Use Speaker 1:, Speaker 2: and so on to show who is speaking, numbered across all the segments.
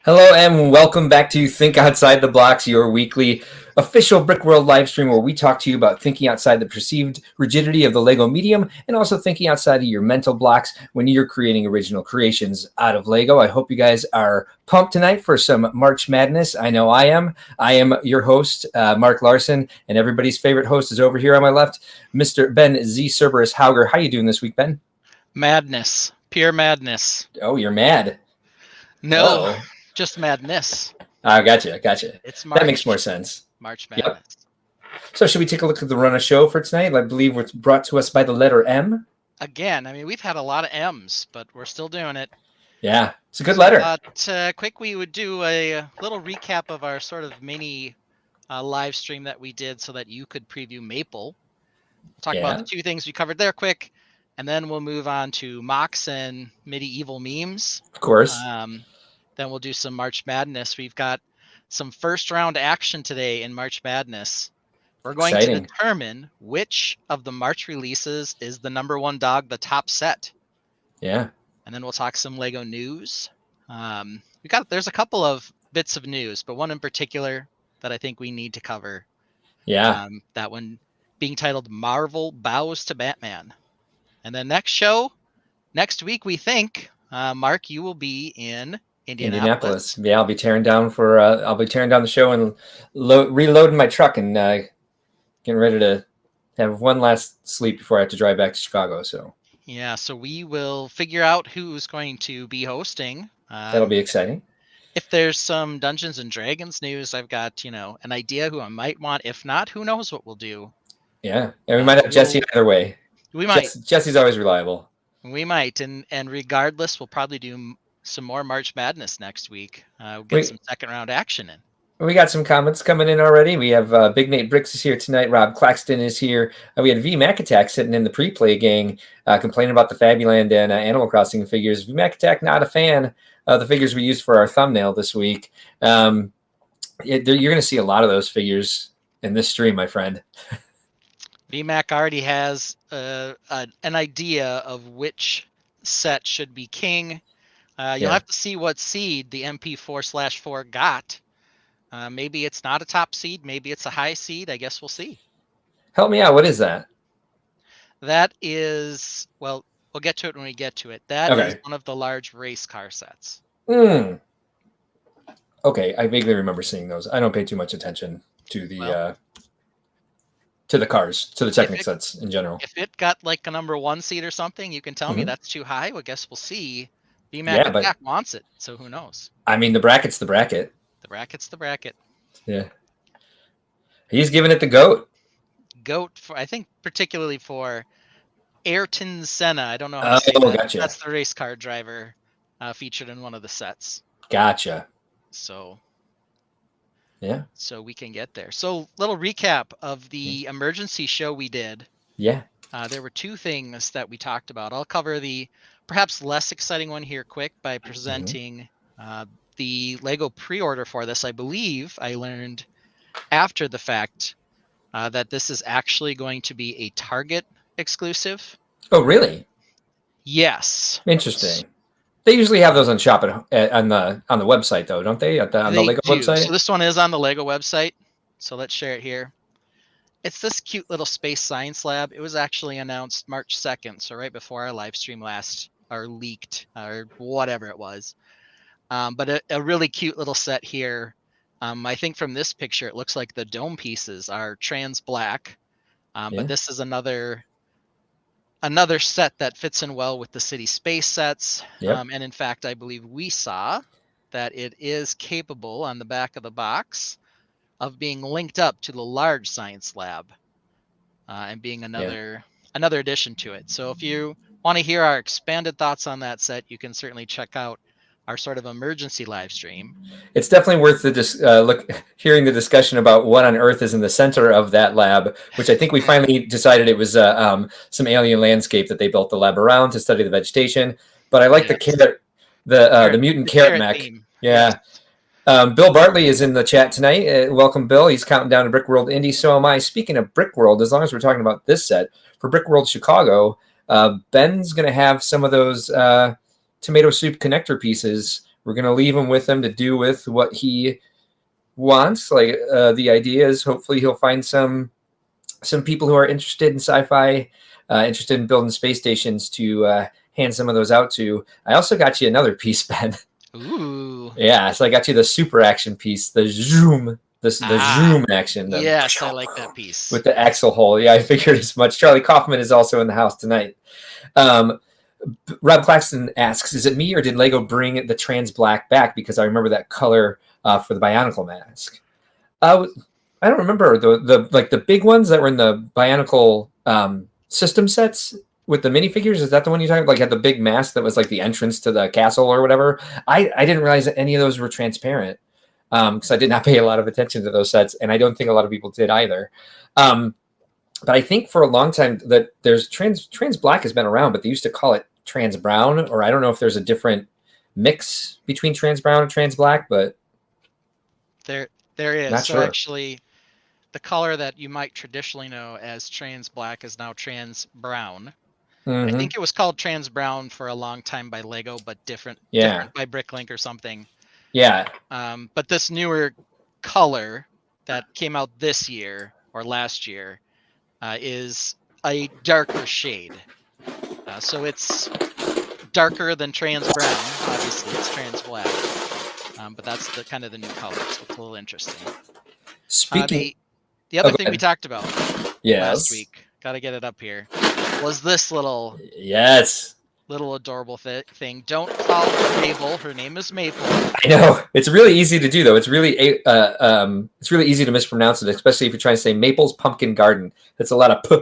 Speaker 1: Hello and welcome back to Think Outside the Blocks, your weekly official Brickworld live stream where we talk to you about thinking outside the perceived rigidity of the Lego medium and also thinking outside of your mental blocks when you're creating original creations out of Lego. I hope you guys are pumped tonight for some March Madness. I know I am. I am your host, Mark Larson, and everybody's favorite host is over here on my left, Mr. Ben Z. Cerberus Hauger. How you doing this week, Ben?
Speaker 2: Madness. Pure madness.
Speaker 1: Oh, you're mad.
Speaker 2: No,
Speaker 1: Oh,
Speaker 2: just madness.
Speaker 1: gotcha.
Speaker 2: It's
Speaker 1: That
Speaker 2: March.
Speaker 1: makes more sense.
Speaker 2: March
Speaker 1: Yep.
Speaker 2: Madness.
Speaker 1: So should we take a look at the run of show for tonight? I believe it's brought to us by the letter M.
Speaker 2: Again, I mean, we've had a lot of M's, but we're still doing it.
Speaker 1: Yeah, it's a good letter.
Speaker 2: Quick, we would do a little recap of our sort of mini live stream that we did so that you could preview Maple. We'll talk about the two things we covered there quick, and then we'll move on to mocks and medieval memes.
Speaker 1: Of course.
Speaker 2: Then we'll do some March Madness. We've got some first round action today in March Madness. We're going to determine which of the March releases is the number one dog, the top set.
Speaker 1: Yeah.
Speaker 2: And then we'll talk some Lego news. There's a couple of bits of news, but one in particular that I think we need to cover.
Speaker 1: Yeah.
Speaker 2: That one being titled Marvel Bows to Batman. And then next week, we think, Mark, you will be in Indianapolis.
Speaker 1: Yeah, I'll be tearing down the show and reloading my truck and getting ready to have one last sleep before I have to drive back to Chicago. So
Speaker 2: yeah, so we will figure out who's going to be hosting.
Speaker 1: That'll be exciting.
Speaker 2: If there's some Dungeons and Dragons news, I've got an idea who I might want. If not, who knows what we'll do.
Speaker 1: Yeah, and we might have Jesse either way.
Speaker 2: We might.
Speaker 1: Jesse's always reliable.
Speaker 2: We might, and regardless, we'll probably do some more March Madness next week. We'll get some second round action in.
Speaker 1: We got some comments coming in already. We have Big Nate Bricks is here tonight. Rob Claxton is here. We had V Mac Attack sitting in the pre-play gang complaining about the Fabuland and Animal Crossing figures. V Mac Attack, not a fan of the figures we used for our thumbnail this week. You're going to see a lot of those figures in this stream, my friend.
Speaker 2: VMAC already has an idea of which set should be king. You'll have to see what seed the MP4/4 got. Maybe it's not a top seed. Maybe it's a high seed. I guess we'll see.
Speaker 1: Help me out. What is that?
Speaker 2: That is, well, we'll get to it when we get to it. That is one of the large race car sets.
Speaker 1: Okay, I vaguely remember seeing those. I don't pay too much attention to the cars, to the Technic sets in general.
Speaker 2: If it got like a number one seed or something, you can tell me that's too high. Well, I guess we'll see. VMAC Attack wants it, so who knows? I mean,
Speaker 1: the bracket's the bracket.
Speaker 2: The bracket's the bracket.
Speaker 1: Yeah. He's giving it the GOAT.
Speaker 2: GOAT, I think particularly for Ayrton Senna. I don't know how to say that.
Speaker 1: Gotcha.
Speaker 2: That's the race car driver featured in one of the sets.
Speaker 1: Gotcha.
Speaker 2: So,
Speaker 1: yeah.
Speaker 2: So we can get there. So, little recap of the emergency show we did.
Speaker 1: Yeah.
Speaker 2: There were two things that we talked about. I'll cover the perhaps less exciting one here quick by presenting the Lego pre-order for this. I believe I learned after the fact that this is actually going to be a Target exclusive.
Speaker 1: Oh, really?
Speaker 2: Yes.
Speaker 1: Interesting. They usually have those on shop on the website, though, don't they? On the Lego website.
Speaker 2: So this one is on the Lego website. So let's share it here. It's this cute little space science lab. It was actually announced March 2nd, so right before our live stream leaked or whatever it was. But a really cute little set here. I think from this picture, it looks like the dome pieces are trans black. But this is another set that fits in well with the city space sets. And in fact, I believe we saw that it is capable on the back of the box of being linked up to the large science lab and being another addition to it. So if you want to hear our expanded thoughts on that set, you can certainly check out our sort of emergency live stream.
Speaker 1: It's definitely worth hearing the discussion about what on earth is in the center of that lab, which I think we finally decided it was some alien landscape that they built the lab around to study the vegetation. But I like the mutant carrot mech. Theme. Yeah. Bill Bartley is in the chat tonight. Welcome, Bill. He's counting down to Brickworld Indy. So am I. Speaking of Brickworld, as long as we're talking about this set, for Brickworld Chicago, Ben's going to have some of those tomato soup connector pieces we're gonna leave him with him to do with what he wants. Like the idea is, hopefully, he'll find some people who are interested in sci-fi, interested in building space stations to hand some of those out to. I also got you another piece, Ben.
Speaker 2: Ooh.
Speaker 1: Yeah, so I got you the super action piece, the zoom, the zoom action.
Speaker 2: Yes, I like that piece.
Speaker 1: With the axle hole. Yeah, I figured as much. Charlie Kaufman is also in the house tonight. Rob Claxton asks, is it me or did Lego bring the trans black back? Because I remember that color for the Bionicle mask. I don't remember the like the big ones that were in the Bionicle system sets with the minifigures. Is that the one you're talking about? Like had the big mask that was like the entrance to the castle or whatever. I didn't realize that any of those were transparent because I did not pay a lot of attention to those sets, and I don't think a lot of people did either. But I think for a long time that there's trans black has been around, but they used to call it trans brown, or I don't know if there's a different mix between trans brown and trans black, but
Speaker 2: there is.
Speaker 1: Not
Speaker 2: so
Speaker 1: sure.
Speaker 2: Actually, the color that you might traditionally know as trans black is now trans brown. I think it was called trans brown for a long time by Lego, but different by Bricklink or something.
Speaker 1: Yeah.
Speaker 2: But this newer color that came out this year or last year is a darker shade. So it's darker than trans brown. Obviously, it's trans black. But that's the kind of the new color. So it's a little interesting.
Speaker 1: Speaking,
Speaker 2: the other thing we talked about
Speaker 1: yes.
Speaker 2: last week, got to get it up here, was this little adorable thing. Don't call her Mabel. Her name is Maple.
Speaker 1: I know. It's really easy to do, though. It's really easy to mispronounce it, especially if you're trying to say Maple's Pumpkin Garden. That's a lot of p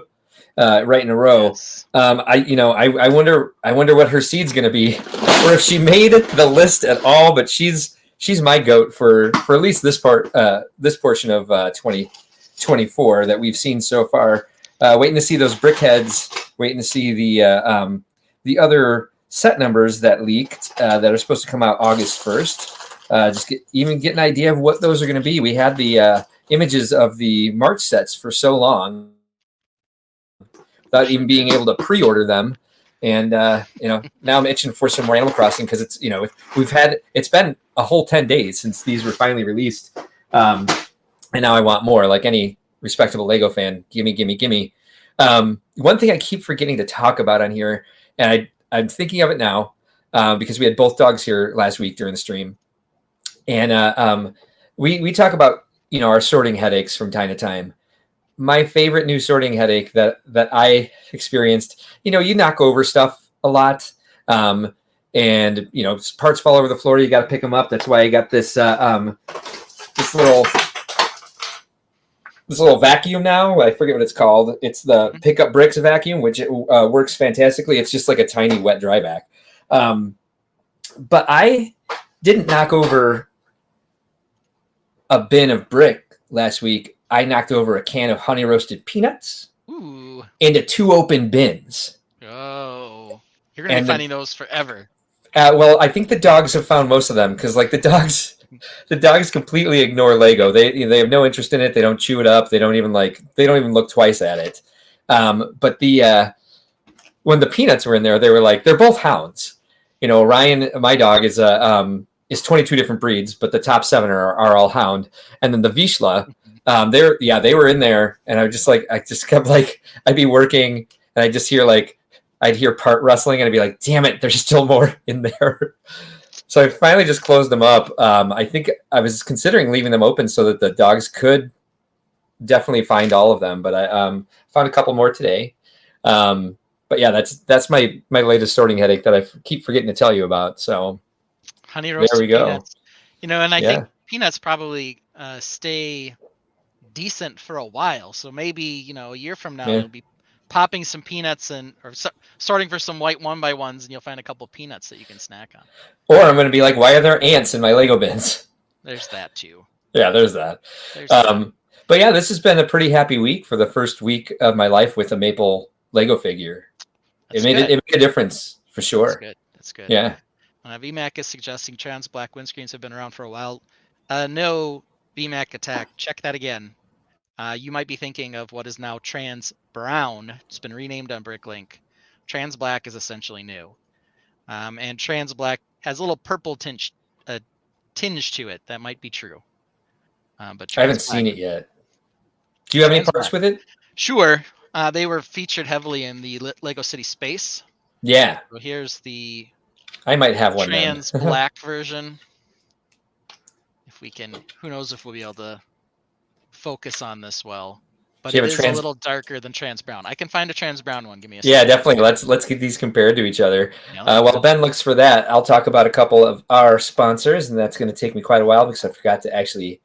Speaker 1: right in a row.
Speaker 2: Yes.
Speaker 1: I wonder what her seed's going to be, or if she made the list at all. But she's my goat for at least this portion of 2024 that we've seen so far. Waiting to see those brickheads. Waiting to see the other set numbers that leaked that are supposed to come out August 1st. Just get an idea of what those are going to be. We had the images of the March sets for so long without even being able to pre-order them. And now I'm itching for some more Animal Crossing because it's it's been a whole 10 days since these were finally released, and now I want more. Like any respectable Lego fan, gimme. One thing I keep forgetting to talk about on here, and I'm thinking of it now because we had both dogs here last week during the stream, and we talk about our sorting headaches from time to time. My favorite new sorting headache that I experienced, you knock over stuff a lot, and parts fall over the floor. You got to pick them up. That's why I got this little vacuum now. I forget what it's called. It's the Pick Up Bricks vacuum, which works fantastically. It's just like a tiny wet dry vac. But I didn't knock over a bin of brick last week. I knocked over a can of honey roasted peanuts into 2 open bins.
Speaker 2: Oh, you're going to be finding those forever.
Speaker 1: Well, I think the dogs have found most of them because the dogs completely ignore Lego. They have no interest in it. They don't chew it up. They don't even look twice at it. But when the peanuts were in there, they were like, they're both hounds. Ryan, my dog, is 22 different breeds, but the top 7 are all hound. And then the Vizsla, they were in there, and I just kept I'd be working, and I'd just hear I'd hear part rustling, and I'd be like, damn it, there's still more in there. So I finally just closed them up. I think I was considering leaving them open so that the dogs could definitely find all of them, but I found a couple more today. But yeah, that's my latest sorting headache that I keep forgetting to tell you about. So
Speaker 2: honey roasted
Speaker 1: there we go.
Speaker 2: Peanuts. And I think peanuts probably stay decent for a while. So maybe a year from now you'll be popping some peanuts or sorting for some white 1x1s, and you'll find a couple peanuts that you can snack on.
Speaker 1: Or I'm going to be like, why are there ants in my Lego bins?
Speaker 2: There's that too.
Speaker 1: Yeah, there's that. But yeah, this has been a pretty happy week for the first week of my life with a Maple Lego figure. It made a difference for sure.
Speaker 2: That's good.
Speaker 1: Yeah.
Speaker 2: VMAC is suggesting trans black windscreens have been around for a while. No, VMAC attack. Check that again. You might be thinking of what is now trans brown. It's been renamed on Bricklink. Trans black is essentially new. And trans black has a little purple tinge a tinge to it. That might be true. But
Speaker 1: I haven't
Speaker 2: trans black.
Speaker 1: seen it yet. Do you have any
Speaker 2: Trans
Speaker 1: parts
Speaker 2: black.
Speaker 1: with it?
Speaker 2: Sure. They were featured heavily in the Lego City Space.
Speaker 1: Yeah,
Speaker 2: So here's the
Speaker 1: I might have one then.
Speaker 2: trans black version. If we can, who knows if we'll be able to focus on this well. But
Speaker 1: Do you
Speaker 2: it
Speaker 1: have a
Speaker 2: is a little darker than trans brown. I can find a trans brown one. Give me a
Speaker 1: Yeah,
Speaker 2: second.
Speaker 1: definitely. Let's get these compared to each other.
Speaker 2: Yeah, let me
Speaker 1: While Ben looks for that, I'll talk about a couple of our sponsors, and that's going to take me quite a while because I forgot to actually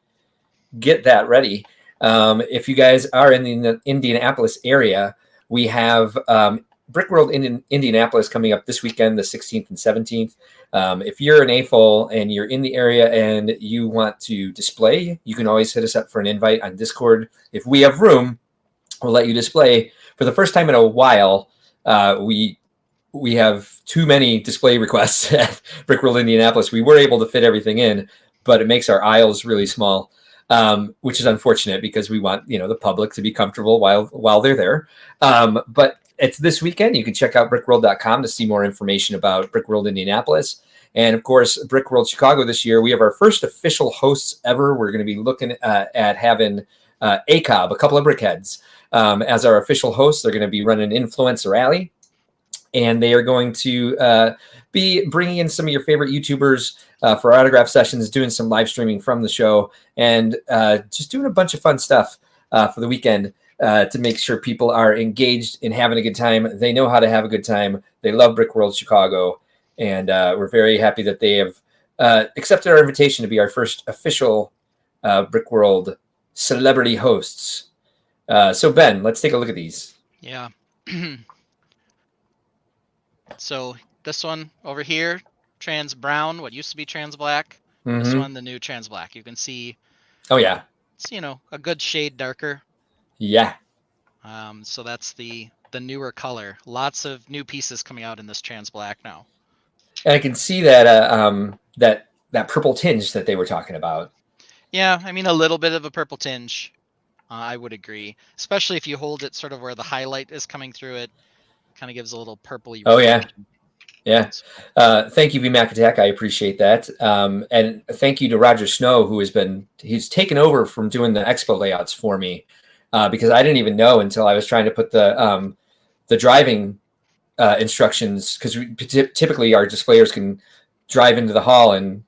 Speaker 1: get that ready. If you guys are in the Indianapolis area, we have Brickworld in Indianapolis coming up this weekend, the 16th and 17th. If you're an AFOL and you're in the area and you want to display, you can always hit us up for an invite on Discord. If we have room, we'll let you display. For the first time in a while, we have too many display requests at Brickworld Indianapolis. We were able to fit everything in, but it makes our aisles really small, which is unfortunate because we want the public to be comfortable while they're there. But it's this weekend. You can check out brickworld.com to see more information about Brickworld Indianapolis. And of course, Brickworld Chicago this year, we have our first official hosts ever. We're going to be looking at having ACOB, a couple of brickheads, as our official hosts. They're going to be running Influencer Rally, and they are going to be bringing in some of your favorite YouTubers for autograph sessions, doing some live streaming from the show, and just doing a bunch of fun stuff for the weekend to make sure people are engaged in having a good time. They know how to have a good time. They love Brickworld Chicago, and we're very happy that they have accepted our invitation to be our first official Brickworld celebrity hosts. So Ben, let's take a look at these.
Speaker 2: Yeah. So this one over here, trans brown, what used to be trans black.
Speaker 1: Mm-hmm.
Speaker 2: This one, the new trans black. You can see.
Speaker 1: Oh yeah.
Speaker 2: It's a good shade darker.
Speaker 1: Yeah.
Speaker 2: So that's the newer color. Lots of new pieces coming out in this trans black now.
Speaker 1: And I can see that that purple tinge that they were talking about.
Speaker 2: Yeah, I mean a little bit of a purple tinge. I would agree, especially if you hold it sort of where the highlight is coming through it. Kind of gives a little purpley reflection.
Speaker 1: Yeah. Thank you, VMAC Attack. I appreciate that. And thank you to Roger Snow, he's taken over from doing the expo layouts for me because I didn't even know until I was trying to put the driving instructions, because typically our displayers can drive into the hall and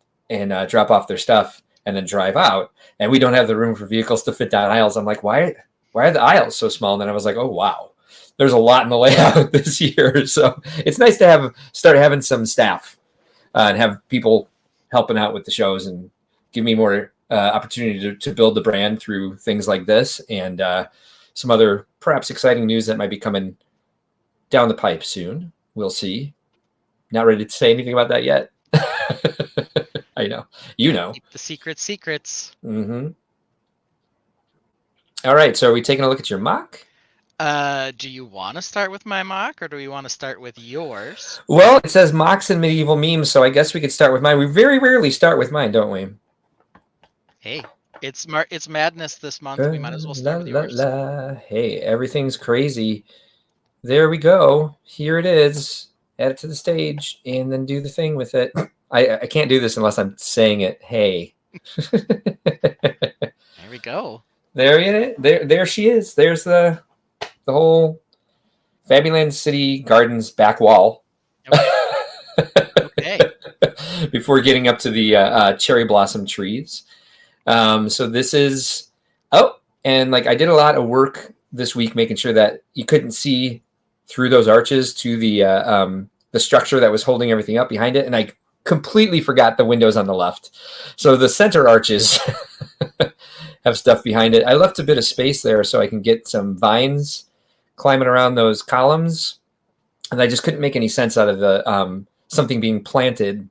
Speaker 1: drop off their stuff and then drive out, and we don't have the room for vehicles to fit down aisles. I'm like, why are the aisles so small? And then I was like, oh wow, there's a lot in the layout this year. So it's nice to start having some staff and have people helping out with the shows and give me more opportunity to build the brand through things like this and some other perhaps exciting news that might be coming down the pipe soon. We'll see. Not ready to say anything about that yet. I know.
Speaker 2: Keep the secrets.
Speaker 1: Mm-hmm. All right. So are we taking a look at your mock?
Speaker 2: Do you want to start with my mock, or do we want to start with yours?
Speaker 1: Well, it says mocks and medieval memes, so I guess we could start with mine. We very rarely start with mine, don't we?
Speaker 2: Hey, it's madness this month. We might as well start with yours.
Speaker 1: Hey, everything's crazy. There we go. Here it is. Add it to the stage and then do the thing with it. I can't do this unless I'm saying it. Hey.
Speaker 2: There we go.
Speaker 1: There she is. There's the whole Fabuland City Gardens back wall.
Speaker 2: Okay.
Speaker 1: Before getting up to the cherry blossom trees. So this is and like I did a lot of work this week making sure that you couldn't see through those arches to the structure that was holding everything up behind it, and I completely forgot the windows on the left. So the center arches have stuff behind it. I left a bit of space there so I can get some vines climbing around those columns, and I just couldn't make any sense out of the something being planted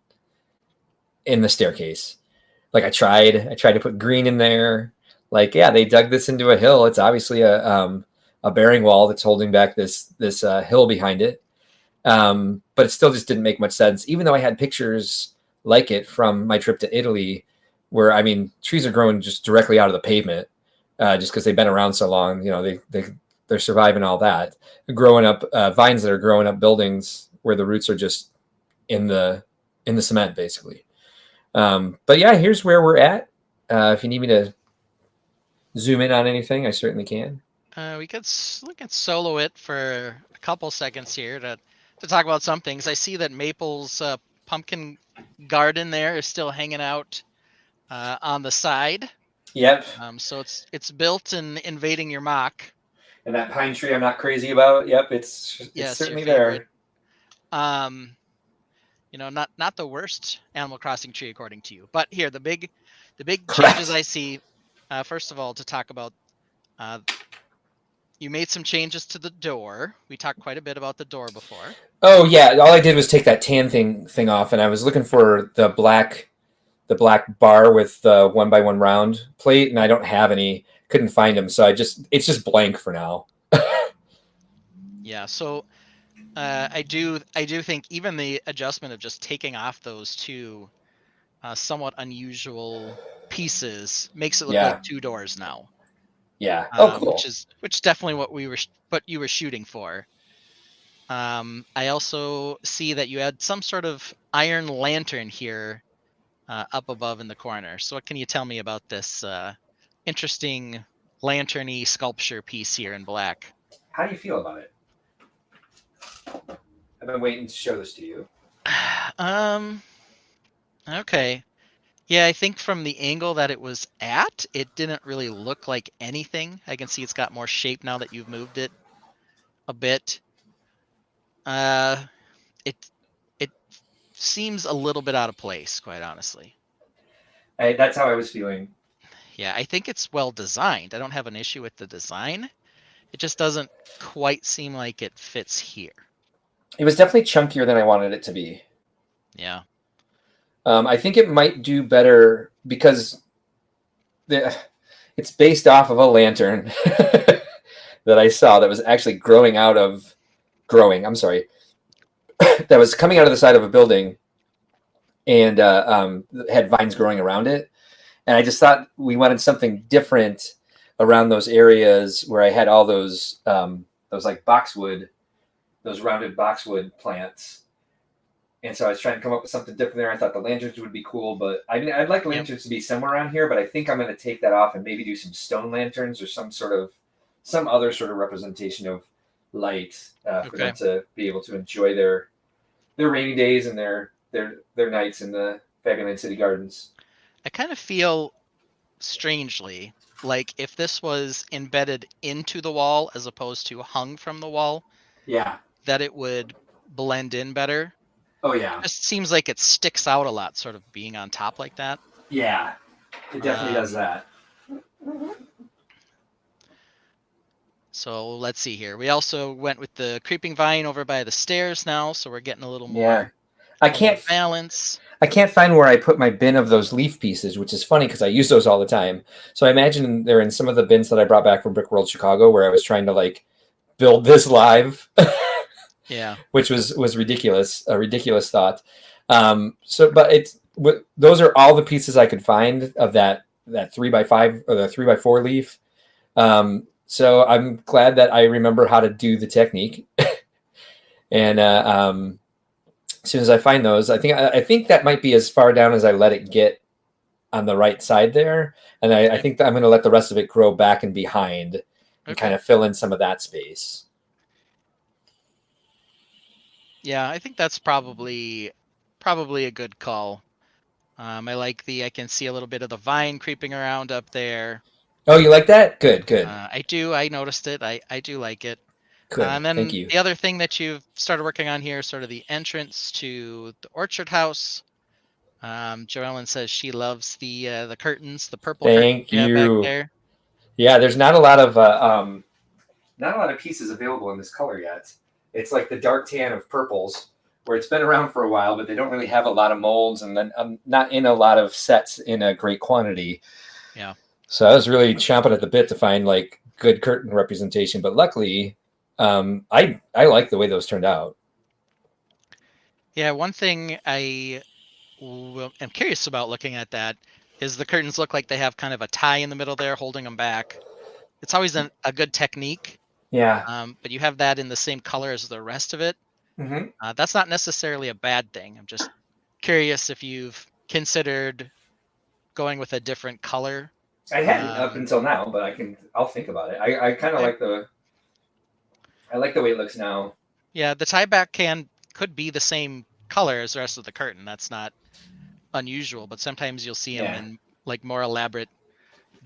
Speaker 1: in the staircase. Like I tried to put green in there. Like, yeah, they dug this into a hill. It's obviously a bearing wall that's holding back this hill behind it. But it still just didn't make much sense, even though I had pictures like it from my trip to Italy, where, I mean, trees are growing just directly out of the pavement, just because they've been around so long. They're surviving all that. Growing up, vines that are growing up buildings where the roots are just in the cement, basically. But yeah, here's where we're at. If you need me to zoom in on anything, I certainly can.
Speaker 2: We could solo it for a couple seconds here to talk about some things. I see that Maple's pumpkin garden there is still hanging out on the side.
Speaker 1: Yep.
Speaker 2: So it's built and invading your mock.
Speaker 1: And that pine tree I'm not crazy about. Yep, it's
Speaker 2: Yes, your
Speaker 1: certainly
Speaker 2: favorite.
Speaker 1: there.
Speaker 2: Um, not the worst Animal Crossing tree according to you. But here, the big changes
Speaker 1: Correct.
Speaker 2: I see. First of all, to talk about, uh, you made some changes to the door. We talked quite a bit about the door before.
Speaker 1: Oh yeah, all I did was take that tan thing off, and I was looking for the black bar with the 1x1 round plate, and I don't have any. Couldn't find them, so it's just blank for now.
Speaker 2: Yeah, so I do think even the adjustment of just taking off those two somewhat unusual pieces makes it look like
Speaker 1: Yeah,
Speaker 2: two doors now,
Speaker 1: yeah. Oh, cool.
Speaker 2: which definitely what you were shooting for. I also see that you had some sort of iron lantern here up above in the corner. So what can you tell me about this interesting lanterny sculpture piece here in black?
Speaker 1: How do you feel about it? I've been waiting to show this to you.
Speaker 2: um. Okay. Yeah, I think from the angle that it was at, it didn't really look like anything. I can see it's got more shape now that you've moved it a bit. Uh, it it seems a little bit out of place, quite honestly.
Speaker 1: That's how I was feeling.
Speaker 2: Yeah, I think it's well designed. I don't have an issue with the design. It just doesn't quite seem like it fits here.
Speaker 1: It was definitely chunkier than I wanted it to be.
Speaker 2: Yeah.
Speaker 1: I think it might do better because the, it's based off of a lantern that I saw that was actually growing. I'm sorry, that was coming out of the side of a building and had vines growing around it. And I just thought we wanted something different around those areas where I had all those like boxwood, those rounded boxwood plants. And so I was trying to come up with something different there. I thought the lanterns would be cool, but I mean, I'd like
Speaker 2: Yep.
Speaker 1: lanterns to be somewhere around here, but I think I'm going to take that off and maybe do some stone lanterns or some other sort of representation of light for them
Speaker 2: Okay.
Speaker 1: to be able to enjoy their rainy days and their nights in the Vagabond City Gardens.
Speaker 2: I kind of feel strangely like if this was embedded into the wall as opposed to hung from the wall,
Speaker 1: Yeah.
Speaker 2: that it would blend in better.
Speaker 1: Oh yeah.
Speaker 2: Just seems like it sticks out a lot, sort of being on top like that.
Speaker 1: Yeah. It definitely does
Speaker 2: Um,
Speaker 1: that.
Speaker 2: so let's see here. We also went with the creeping vine over by the stairs now, so we're getting a little
Speaker 1: Yeah.
Speaker 2: more,
Speaker 1: I
Speaker 2: little more
Speaker 1: can't
Speaker 2: balance.
Speaker 1: I can't find where I put my bin of those leaf pieces, which is funny because I use those all the time. So I imagine they're in some of the bins that I brought back from Brickworld Chicago, where I was trying to like build this live,
Speaker 2: Yeah.
Speaker 1: which was ridiculous, a ridiculous thought. But those are all the pieces I could find of that 3x5 or the 3x4 leaf. So I'm glad that I remember how to do the technique, and as soon as I find those, I think that might be as far down as I let it get on the right side there, and I
Speaker 2: Okay.
Speaker 1: think that I'm going to let the rest of it grow back and behind, and kind
Speaker 2: Okay.
Speaker 1: of fill in some of that space.
Speaker 2: Yeah, I think that's probably a good call. I can see a little bit of the vine creeping around up there.
Speaker 1: Oh, you like that? Good, good,
Speaker 2: I noticed it. I do like it.
Speaker 1: good.
Speaker 2: And
Speaker 1: Thank
Speaker 2: then
Speaker 1: you.
Speaker 2: the other thing that you've started working on here is sort of the entrance to the orchard house. Joellen says she loves the curtains, the purple curtains
Speaker 1: Thank
Speaker 2: you have back
Speaker 1: you.
Speaker 2: there.
Speaker 1: Yeah, there's not a lot of pieces available in this color yet. It's like the dark tan of purples, where it's been around for a while, but they don't really have a lot of molds, and then not in a lot of sets in a great quantity.
Speaker 2: Yeah.
Speaker 1: So I was really chomping at the bit to find like good curtain representation, but luckily, I like the way those turned out.
Speaker 2: Yeah. One thing am curious about looking at that is the curtains look like they have kind of a tie in the middle there holding them back. It's always a good technique,
Speaker 1: Yeah.
Speaker 2: but you have that in the same color as the rest of it.
Speaker 1: Mm-hmm.
Speaker 2: That's not necessarily a bad thing. I'm just curious if you've considered going with a different color?
Speaker 1: I hadn't up until now, but I'll think about it. I kind of
Speaker 2: Okay.
Speaker 1: like I like the way it looks now.
Speaker 2: Yeah, the tie back could be the same color as the rest of the curtain. That's not unusual, but sometimes you'll see them
Speaker 1: Yeah.
Speaker 2: in like more elaborate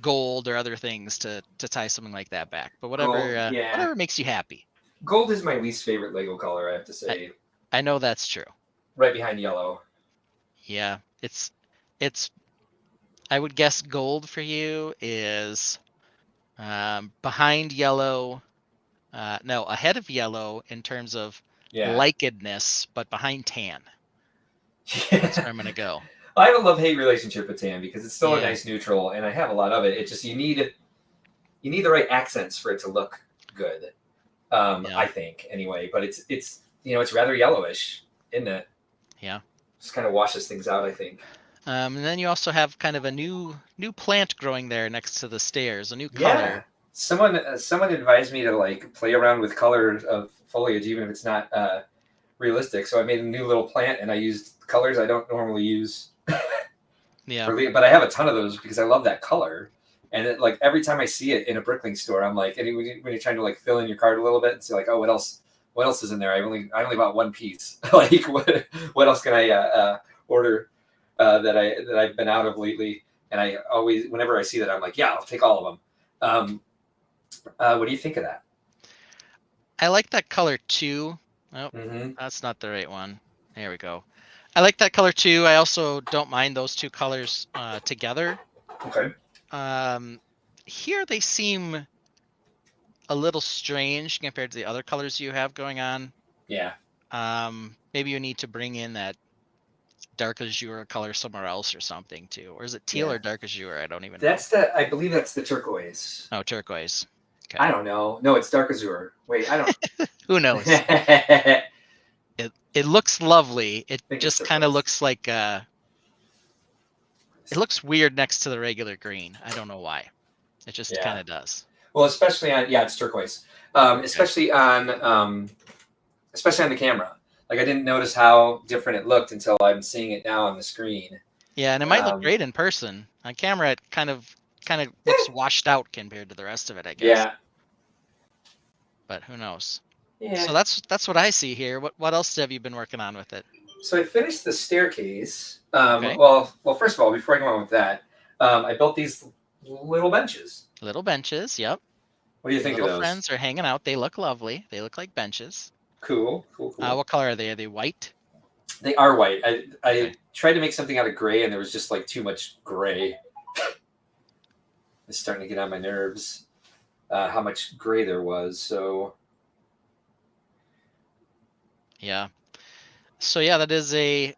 Speaker 2: gold or other things to tie something like that back. But
Speaker 1: Gold, yeah.
Speaker 2: whatever makes you happy.
Speaker 1: Gold is my least favorite Lego color, I have to
Speaker 2: I,
Speaker 1: say.
Speaker 2: I know that's true.
Speaker 1: Right behind yellow.
Speaker 2: Yeah, it's I would guess gold for you is behind yellow. No, ahead of yellow in terms of
Speaker 1: Yeah.
Speaker 2: likedness, but behind tan. That's where I'm gonna go.
Speaker 1: I have a love-hate relationship with tan because it's still a
Speaker 2: Yeah,
Speaker 1: nice neutral, and I have a lot of it. It just you need the right accents for it to look good.
Speaker 2: yeah,
Speaker 1: I think anyway, but it's it's rather yellowish, isn't it?
Speaker 2: yeah.
Speaker 1: Just kind of washes things out, I think.
Speaker 2: And then you also have kind of a new plant growing there next to the stairs, a new
Speaker 1: Yeah,
Speaker 2: color.
Speaker 1: someone advised me to like play around with colors of foliage, even if it's not realistic. So I made a new little plant, and I used colors I don't normally use
Speaker 2: Yeah,
Speaker 1: but I have a ton of those because I love that color. And it, like every time I see it in a Brickling store, I'm like, and when you're trying to like fill in your cart a little bit and see like, oh, what else? What else is in there? I only bought one piece. Like, what else can I order that I've been out of lately? And I always, whenever I see that, I'm like, yeah, I'll take all of them. What do you think of that?
Speaker 2: I like that color too. Oh,
Speaker 1: Mm-hmm.
Speaker 2: that's not the right one. There we go. I like that color too. I also don't mind those two colors together.
Speaker 1: Okay.
Speaker 2: Um, Here they seem a little strange compared to the other colors you have going on.
Speaker 1: Yeah.
Speaker 2: Maybe you need to bring in that dark azure color somewhere else or something too. Or is it teal
Speaker 1: Yeah.
Speaker 2: or dark azure? I don't even know.
Speaker 1: That's the. I believe that's the turquoise.
Speaker 2: Oh, turquoise. Okay.
Speaker 1: I don't know. No, it's dark azure. Wait, I don't.
Speaker 2: Who knows?
Speaker 1: I
Speaker 2: It looks lovely. It
Speaker 1: think it's
Speaker 2: just kind of
Speaker 1: turquoise.
Speaker 2: looks like it looks weird next to the regular green. I don't know why. It just kind
Speaker 1: Yeah.
Speaker 2: of does.
Speaker 1: Well, especially on it's turquoise.
Speaker 2: Okay.
Speaker 1: Especially on the camera. Like I didn't notice how different it looked until I'm seeing it now on the screen.
Speaker 2: Yeah, and it might look
Speaker 1: Um,
Speaker 2: great in person. On camera, it kind of looks washed out compared to the rest of it, I guess.
Speaker 1: yeah,
Speaker 2: But who knows?
Speaker 1: yeah.
Speaker 2: So that's what I see here. What else have you been working on with it?
Speaker 1: So I finished the staircase.
Speaker 2: Okay.
Speaker 1: Well, first of all, before I go on with that, I built these little benches.
Speaker 2: Little benches. Yep.
Speaker 1: What do you
Speaker 2: Your
Speaker 1: think of
Speaker 2: little
Speaker 1: those?
Speaker 2: friends are hanging out. They look lovely. They look like benches.
Speaker 1: Cool, cool, cool.
Speaker 2: What color are they? Are they white?
Speaker 1: They are white. I
Speaker 2: Okay.
Speaker 1: tried to make something out of gray, and there was just like too much gray. It's starting to get on my nerves. How much gray there was. So
Speaker 2: Yeah. So yeah, that is a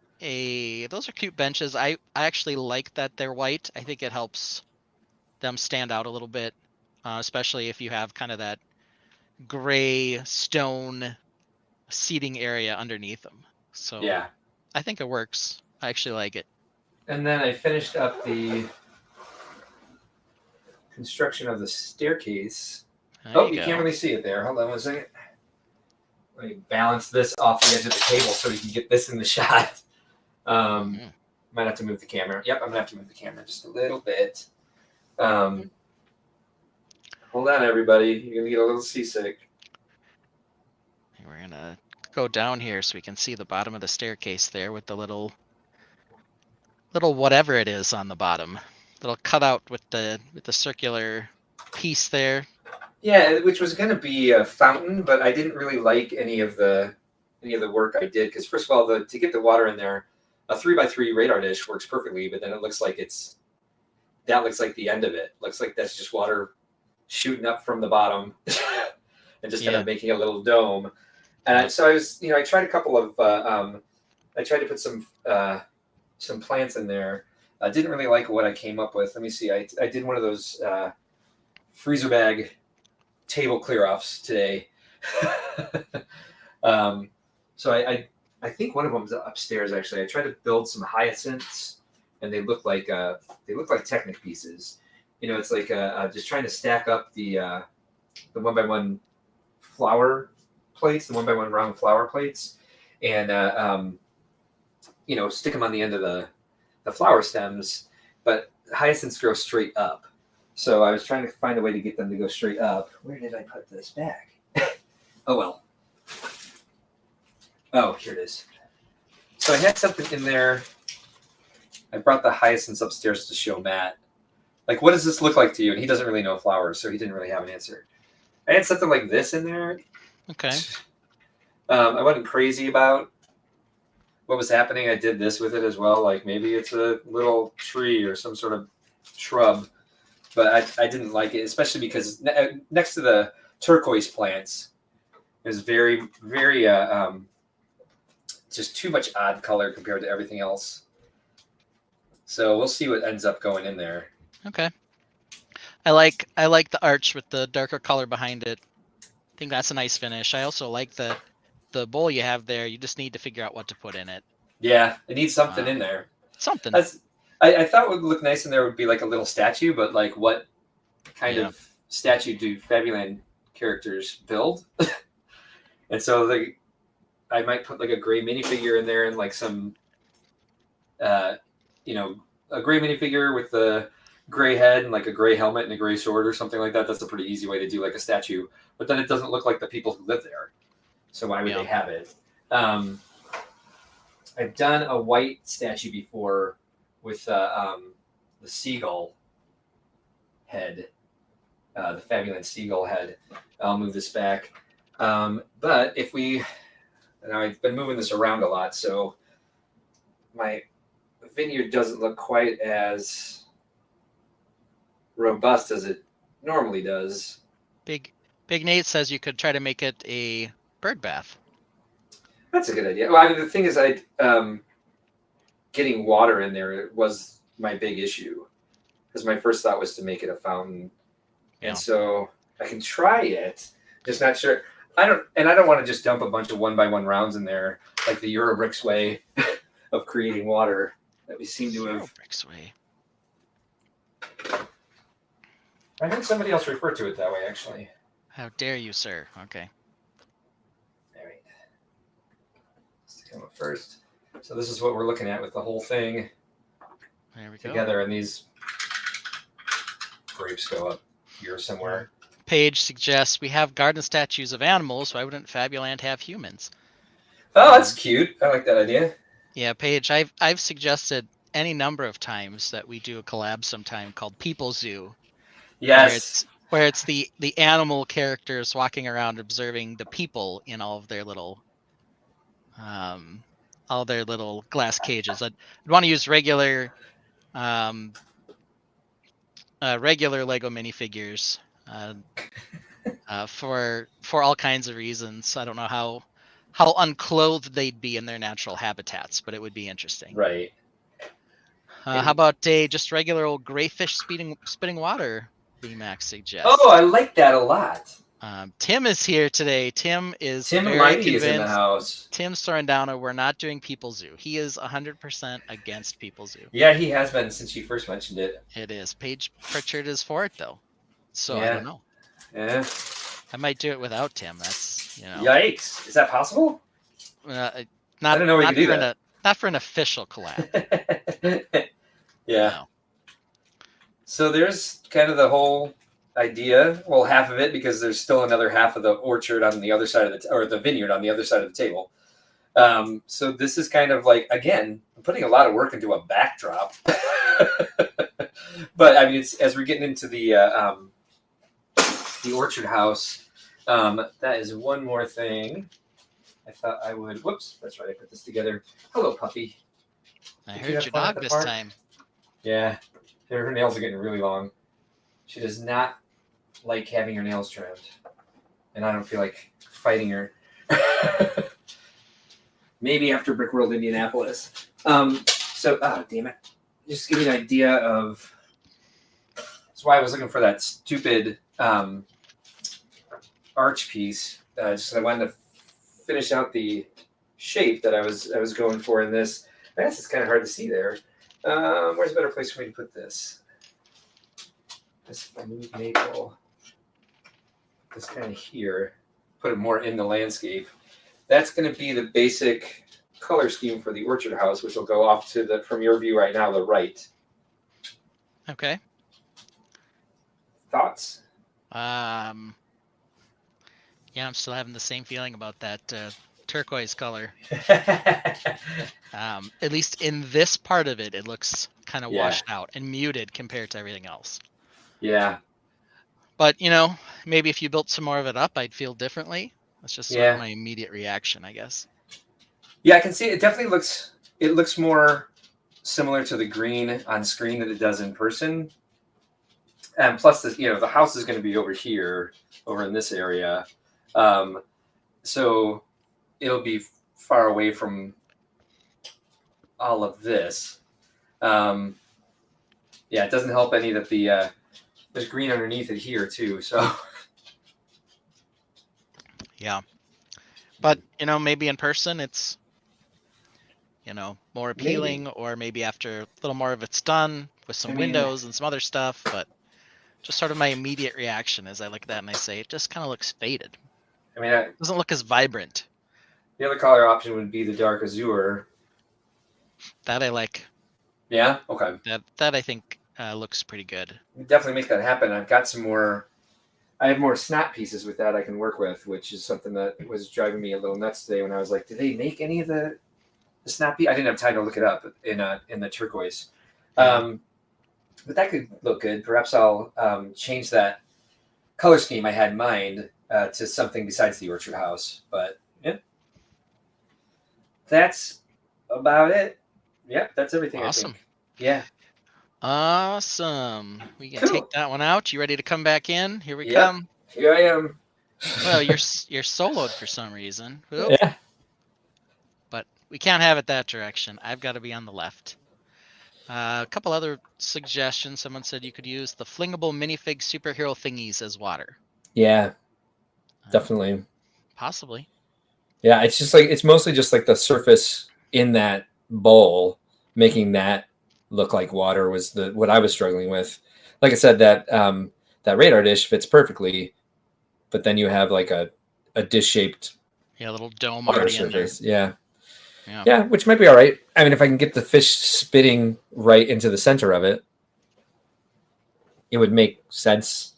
Speaker 2: those are cute benches. I actually like that they're white. I think it helps them stand out a little bit, especially if you have kind of that gray stone seating area underneath them. So
Speaker 1: yeah.
Speaker 2: I think it works. I actually like it.
Speaker 1: And then I finished up the construction of the staircase.
Speaker 2: There
Speaker 1: Oh,
Speaker 2: you
Speaker 1: you can't
Speaker 2: go.
Speaker 1: really see it there. Hold on one second. Let me balance this off the edge of the table so we can get this in the shot.
Speaker 2: Mhm.
Speaker 1: Might have to move the camera. Yep, I'm gonna have to move the camera just a little bit. Um, hold on, everybody. You're gonna get a little seasick.
Speaker 2: We're gonna go down here so we can see the bottom of the staircase there with the little whatever it is on the bottom. Little cutout with the circular piece there.
Speaker 1: Yeah, which was gonna be a fountain, but I didn't really like any of the work I did because first of all, to get the water in there, a 3x3 radar dish works perfectly, but then it looks like that looks like the end of it. Looks like that's just water shooting up from the bottom and just kind
Speaker 2: Yeah.
Speaker 1: of making a little dome. And
Speaker 2: Yep.
Speaker 1: so I was, I tried a couple of, I tried to put some plants in there. I didn't really like what I came up with. Let me see. I did one of those freezer bag table clear offs today. um, so I think one of them's upstairs actually. I tried to build some hyacinths, and they look like Technic pieces. It's like just trying to stack up the one by one flower plates, the one by one round flower plates, and stick them on the end of the flower stems, but hyacinths grow straight up. So I was trying to find a way to get them to go straight up. Where did I put this back? Oh well. Oh, here it is. So I had something in there. I brought the hyacinths upstairs to show Matt. Like, what does this look like to you? And he doesn't really know flowers, so he didn't really have an answer. I had something like this in there.
Speaker 2: Okay.
Speaker 1: I wasn't crazy about what was happening. I did this with it as well. Like maybe it's a little tree or some sort of shrub, but I didn't like it, especially because next to the turquoise plants, is very, very just too much odd color compared to everything else. So we'll see what ends up going in there.
Speaker 2: Okay. I like the arch with the darker color behind it. I think that's a nice finish. I also like the bowl you have there. You just need to figure out what to put in it.
Speaker 1: Yeah, it needs something in there.
Speaker 2: Something.
Speaker 1: I thought what would look nice in there would be like a little statue, but like what kind of statue do Fabuland characters build? And so I might put like a gray minifigure in there and like some, a gray minifigure with the gray head and like a gray helmet and a gray sword or something like that. That's a pretty easy way to do like a statue, but then it doesn't look like the people who live there. So why would they have it? I've done a white statue before with the seagull head, the Fabuland seagull head. I'll move this back. But if I've been moving this around a lot, so my vineyard doesn't look quite as robust as it normally does.
Speaker 2: Big Nate says you could try to make it a bird bath.
Speaker 1: That's a good idea. Well, I mean, the thing is, getting water in there was my big issue, because my first thought was to make it a fountain, and so I can try it. Just not sure. I don't want to just dump a bunch of 1x1 rounds in there, like the Eurobricks way of creating water that we seem to have.
Speaker 2: Eurobricks way.
Speaker 1: I think somebody else referred to it that way, actually.
Speaker 2: How dare you, sir? Okay.
Speaker 1: All right. Let's come up first. So this is what we're looking at with the whole thing
Speaker 2: there we go.
Speaker 1: together, and these grapes go up here somewhere.
Speaker 2: Paige suggests we have garden statues of animals. Why wouldn't Fabuland have humans?
Speaker 1: Oh, that's cute. I like that idea.
Speaker 2: Yeah, Paige, I've suggested any number of times that we do a collab sometime called People Zoo.
Speaker 1: Yes.
Speaker 2: Where it's the animal characters walking around observing the people in all of their little glass cages. I'd want to use regular Lego minifigures for all kinds of reasons. I don't know how unclothed they'd be in their natural habitats, but it would be interesting.
Speaker 1: Right.
Speaker 2: How about just regular old grayfish spitting water? BMax suggests.
Speaker 1: Oh, I like that a lot.
Speaker 2: Tim is here today. Tim
Speaker 1: and Mighty is in the house.
Speaker 2: Tim's throwing down a we're not doing People Zoo. He is 100% against People Zoo.
Speaker 1: Yeah, he has been since you first mentioned it.
Speaker 2: It is. Paige Pritchard is for it though. So
Speaker 1: yeah.
Speaker 2: I don't know.
Speaker 1: Yeah.
Speaker 2: I might do it without Tim. That's
Speaker 1: Yikes! Is that possible?
Speaker 2: I
Speaker 1: don't know we can do that.
Speaker 2: Not for an official collab.
Speaker 1: Yeah.
Speaker 2: No.
Speaker 1: So there's kind of the whole idea. Well, half of it, because there's still another half of the orchard on the other side of or the vineyard on the other side of the table. So this is kind of like, again, I'm putting a lot of work into a backdrop. But I mean, it's as we're getting into the orchard house. That is one more thing. I thought I would. Whoops, that's right. I put this together. Hello, puppy.
Speaker 2: I heard your dog this time.
Speaker 1: Yeah, her nails are getting really long. She does not like having her nails trimmed, and I don't feel like fighting her. Maybe after Brickworld Indianapolis. Damn it. Just give me an idea of. That's why I was looking for that stupid arch piece. Just I wanted to finish out the shape that I was going for in this. I guess it's kind of hard to see there. Where's a better place for me to put this? If I move maple, this kind of here, put it more in the landscape. That's going to be the basic color scheme for the orchard house, which will go off to the, from your view right now, the right.
Speaker 2: Okay.
Speaker 1: Thoughts?
Speaker 2: Yeah, I'm still having the same feeling about that turquoise color. At least in this part of it, it looks kind of washed out and muted compared to everything else.
Speaker 1: Yeah.
Speaker 2: But, maybe if you built some more of it up, I'd feel differently. That's just sort of my immediate reaction, I guess.
Speaker 1: Yeah, I can see it definitely looks more similar to the green on screen than it does in person. And plus, the house is going to be over here, over in this area, so it'll be far away from all of this. Yeah, it doesn't help any that there's green underneath it here too. So
Speaker 2: yeah, but maybe in person it's more appealing, or maybe after a little more of it's done with some windows and some other stuff. But just sort of my immediate reaction is I look at that and I say it just kind of looks faded.
Speaker 1: I mean,
Speaker 2: it doesn't look as vibrant.
Speaker 1: The other color option would be the dark azure.
Speaker 2: That I like.
Speaker 1: Yeah. Okay.
Speaker 2: That I think looks pretty good.
Speaker 1: Definitely make that happen. I've got some more. I have more snap pieces with that I can work with, which is something that was driving me a little nuts today when I was like, "Do they make any of the snap piece?" I didn't have time to look it up in the turquoise, but that could look good. Perhaps I'll change that color scheme I had in mind to something besides the orchard house. But yeah, that's about it. Yep, that's everything.
Speaker 2: Awesome.
Speaker 1: I think. Yeah.
Speaker 2: Awesome. We can take that one out. You ready to come back in? Here we come.
Speaker 1: Here I am.
Speaker 2: Well, you're soloed for some reason. Oop.
Speaker 1: Yeah.
Speaker 2: But we can't have it that direction. I've got to be on the left. A couple other suggestions. Someone said you could use the flingable minifig superhero thingies as water.
Speaker 1: Yeah, definitely.
Speaker 2: Possibly.
Speaker 1: Yeah, it's just like it's mostly just like the surface in that bowl making that look like water was what I was struggling with. Like I said, that radar dish fits perfectly, but then you have like a dish shaped
Speaker 2: little dome
Speaker 1: water
Speaker 2: already
Speaker 1: surface.
Speaker 2: in there.
Speaker 1: Yeah, which might be all right. I mean, if I can get the fish spitting right into the center of it, it would make sense,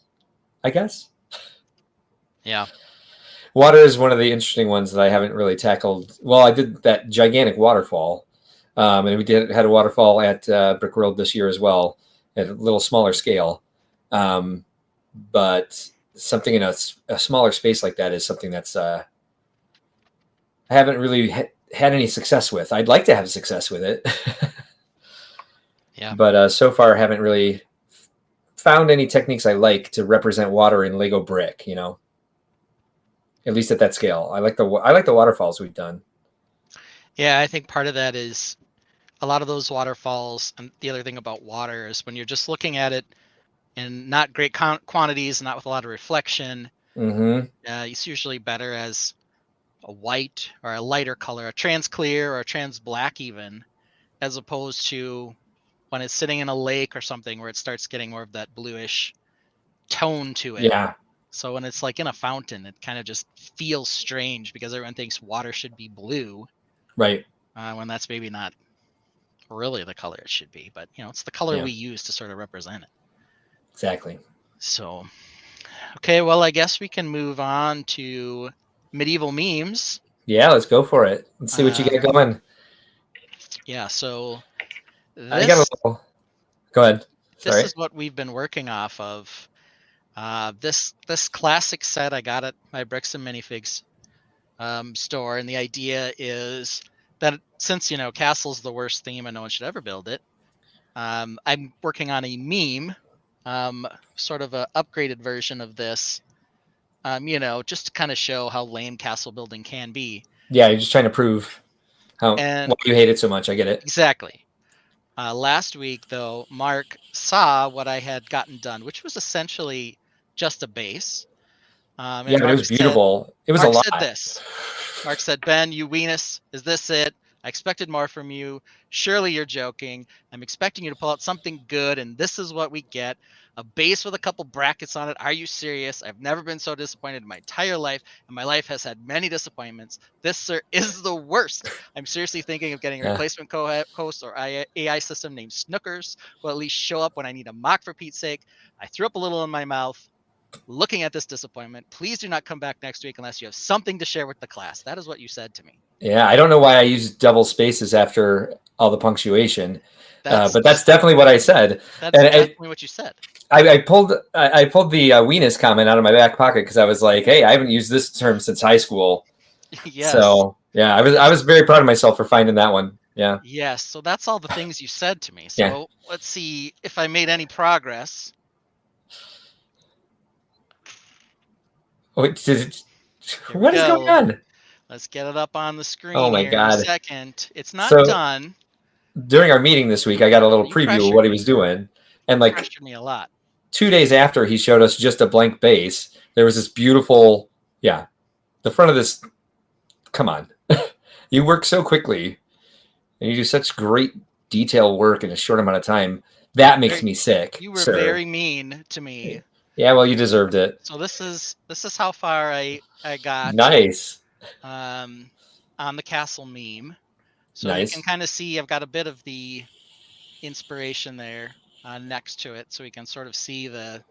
Speaker 1: I guess.
Speaker 2: Yeah.
Speaker 1: Water is one of the interesting ones that I haven't really tackled. Well, I did that gigantic waterfall, and we had a waterfall at Brickworld this year as well, at a little smaller scale. But something in a smaller space like that is something that's I haven't really had any success with. I'd like to have success with it.
Speaker 2: Yeah.
Speaker 1: But so far, I haven't really found any techniques I like to represent water in Lego brick. At least at that scale. I like the waterfalls we've done.
Speaker 2: Yeah, I think part of that is a lot of those waterfalls, and the other thing about water is when you're just looking at it in not great quantities, not with a lot of reflection, it's usually better as a white or a lighter color, a trans clear or a trans black even, as opposed to when it's sitting in a lake or something where it starts getting more of that bluish tone to it.
Speaker 1: Yeah.
Speaker 2: So when it's like in a fountain, it kind of just feels strange because everyone thinks water should be blue.
Speaker 1: Right.
Speaker 2: When that's maybe not really the color it should be, but it's the color we use to sort of represent it.
Speaker 1: Exactly.
Speaker 2: So, okay, well, I guess we can move on to medieval memes.
Speaker 1: Yeah, let's go for it. Let's see what you get going.
Speaker 2: Yeah, so
Speaker 1: I got a little. Go ahead. Sorry.
Speaker 2: This is what we've been working off of. This classic set I got at my Bricks and Minifigs store, and the idea is that since Castle's the worst theme and no one should ever build it, I'm working on a meme, sort of a upgraded version of this, just to kind of show how lame castle building can be.
Speaker 1: Yeah, you're just trying to prove why you hate it so much. I get it.
Speaker 2: Exactly. Last week, though, Mark saw what I had gotten done, which was essentially just a base.
Speaker 1: Yeah, but it was beautiful. It was a lot.
Speaker 2: Mark said this. Mark said, "Ben, you weenus, is this it? I expected more from you. Surely you're joking. I'm expecting you to pull out something good, and this is what we get. A base with a couple brackets on it. Are you serious? I've never been so disappointed in my entire life, and my life has had many disappointments. This, sir, is the worst. I'm seriously thinking of getting a
Speaker 1: Yeah.
Speaker 2: replacement co-host or AI system named Snookers, who will at least show up when I need a mock for Pete's sake. I threw up a little in my mouth looking at this disappointment. Please do not come back next week unless you have something to share with the class. That is what you said to me.
Speaker 1: Yeah, I don't know why I used double spaces after all the punctuation,
Speaker 2: That's
Speaker 1: but that's definitely what I said.
Speaker 2: that's
Speaker 1: And
Speaker 2: definitely what you said.
Speaker 1: I pulled the weenus comment out of my back pocket because I was like, hey, I haven't used this term since high school.
Speaker 2: Yes.
Speaker 1: So yeah, I was very proud of myself for finding that one. Yeah,
Speaker 2: Yes. So that's all the things you said to me.
Speaker 1: yeah.
Speaker 2: So let's see if I made any progress.
Speaker 1: Wait,
Speaker 2: Here we
Speaker 1: what is going
Speaker 2: go.
Speaker 1: on?
Speaker 2: Let's get it up on the
Speaker 1: Oh
Speaker 2: screen
Speaker 1: my
Speaker 2: here in a
Speaker 1: god!
Speaker 2: second. It's not
Speaker 1: So
Speaker 2: done.
Speaker 1: during our meeting this week, I got a little
Speaker 2: You
Speaker 1: preview of what
Speaker 2: pressured
Speaker 1: he
Speaker 2: me.
Speaker 1: was doing, and
Speaker 2: You
Speaker 1: like
Speaker 2: pressured me a lot.
Speaker 1: 2 days after he showed us just a blank base, there was this beautiful, yeah, the front of this. Come on, you work so quickly, and you do such great detail work in a short amount of time. That makes me sick,
Speaker 2: You were
Speaker 1: sir.
Speaker 2: very mean to me.
Speaker 1: Yeah, well, you deserved it.
Speaker 2: So this is how far I got
Speaker 1: Nice,
Speaker 2: um on the castle meme. So you can
Speaker 1: nice.
Speaker 2: kind of see I've got a bit of the inspiration there next to it, so we can sort of see the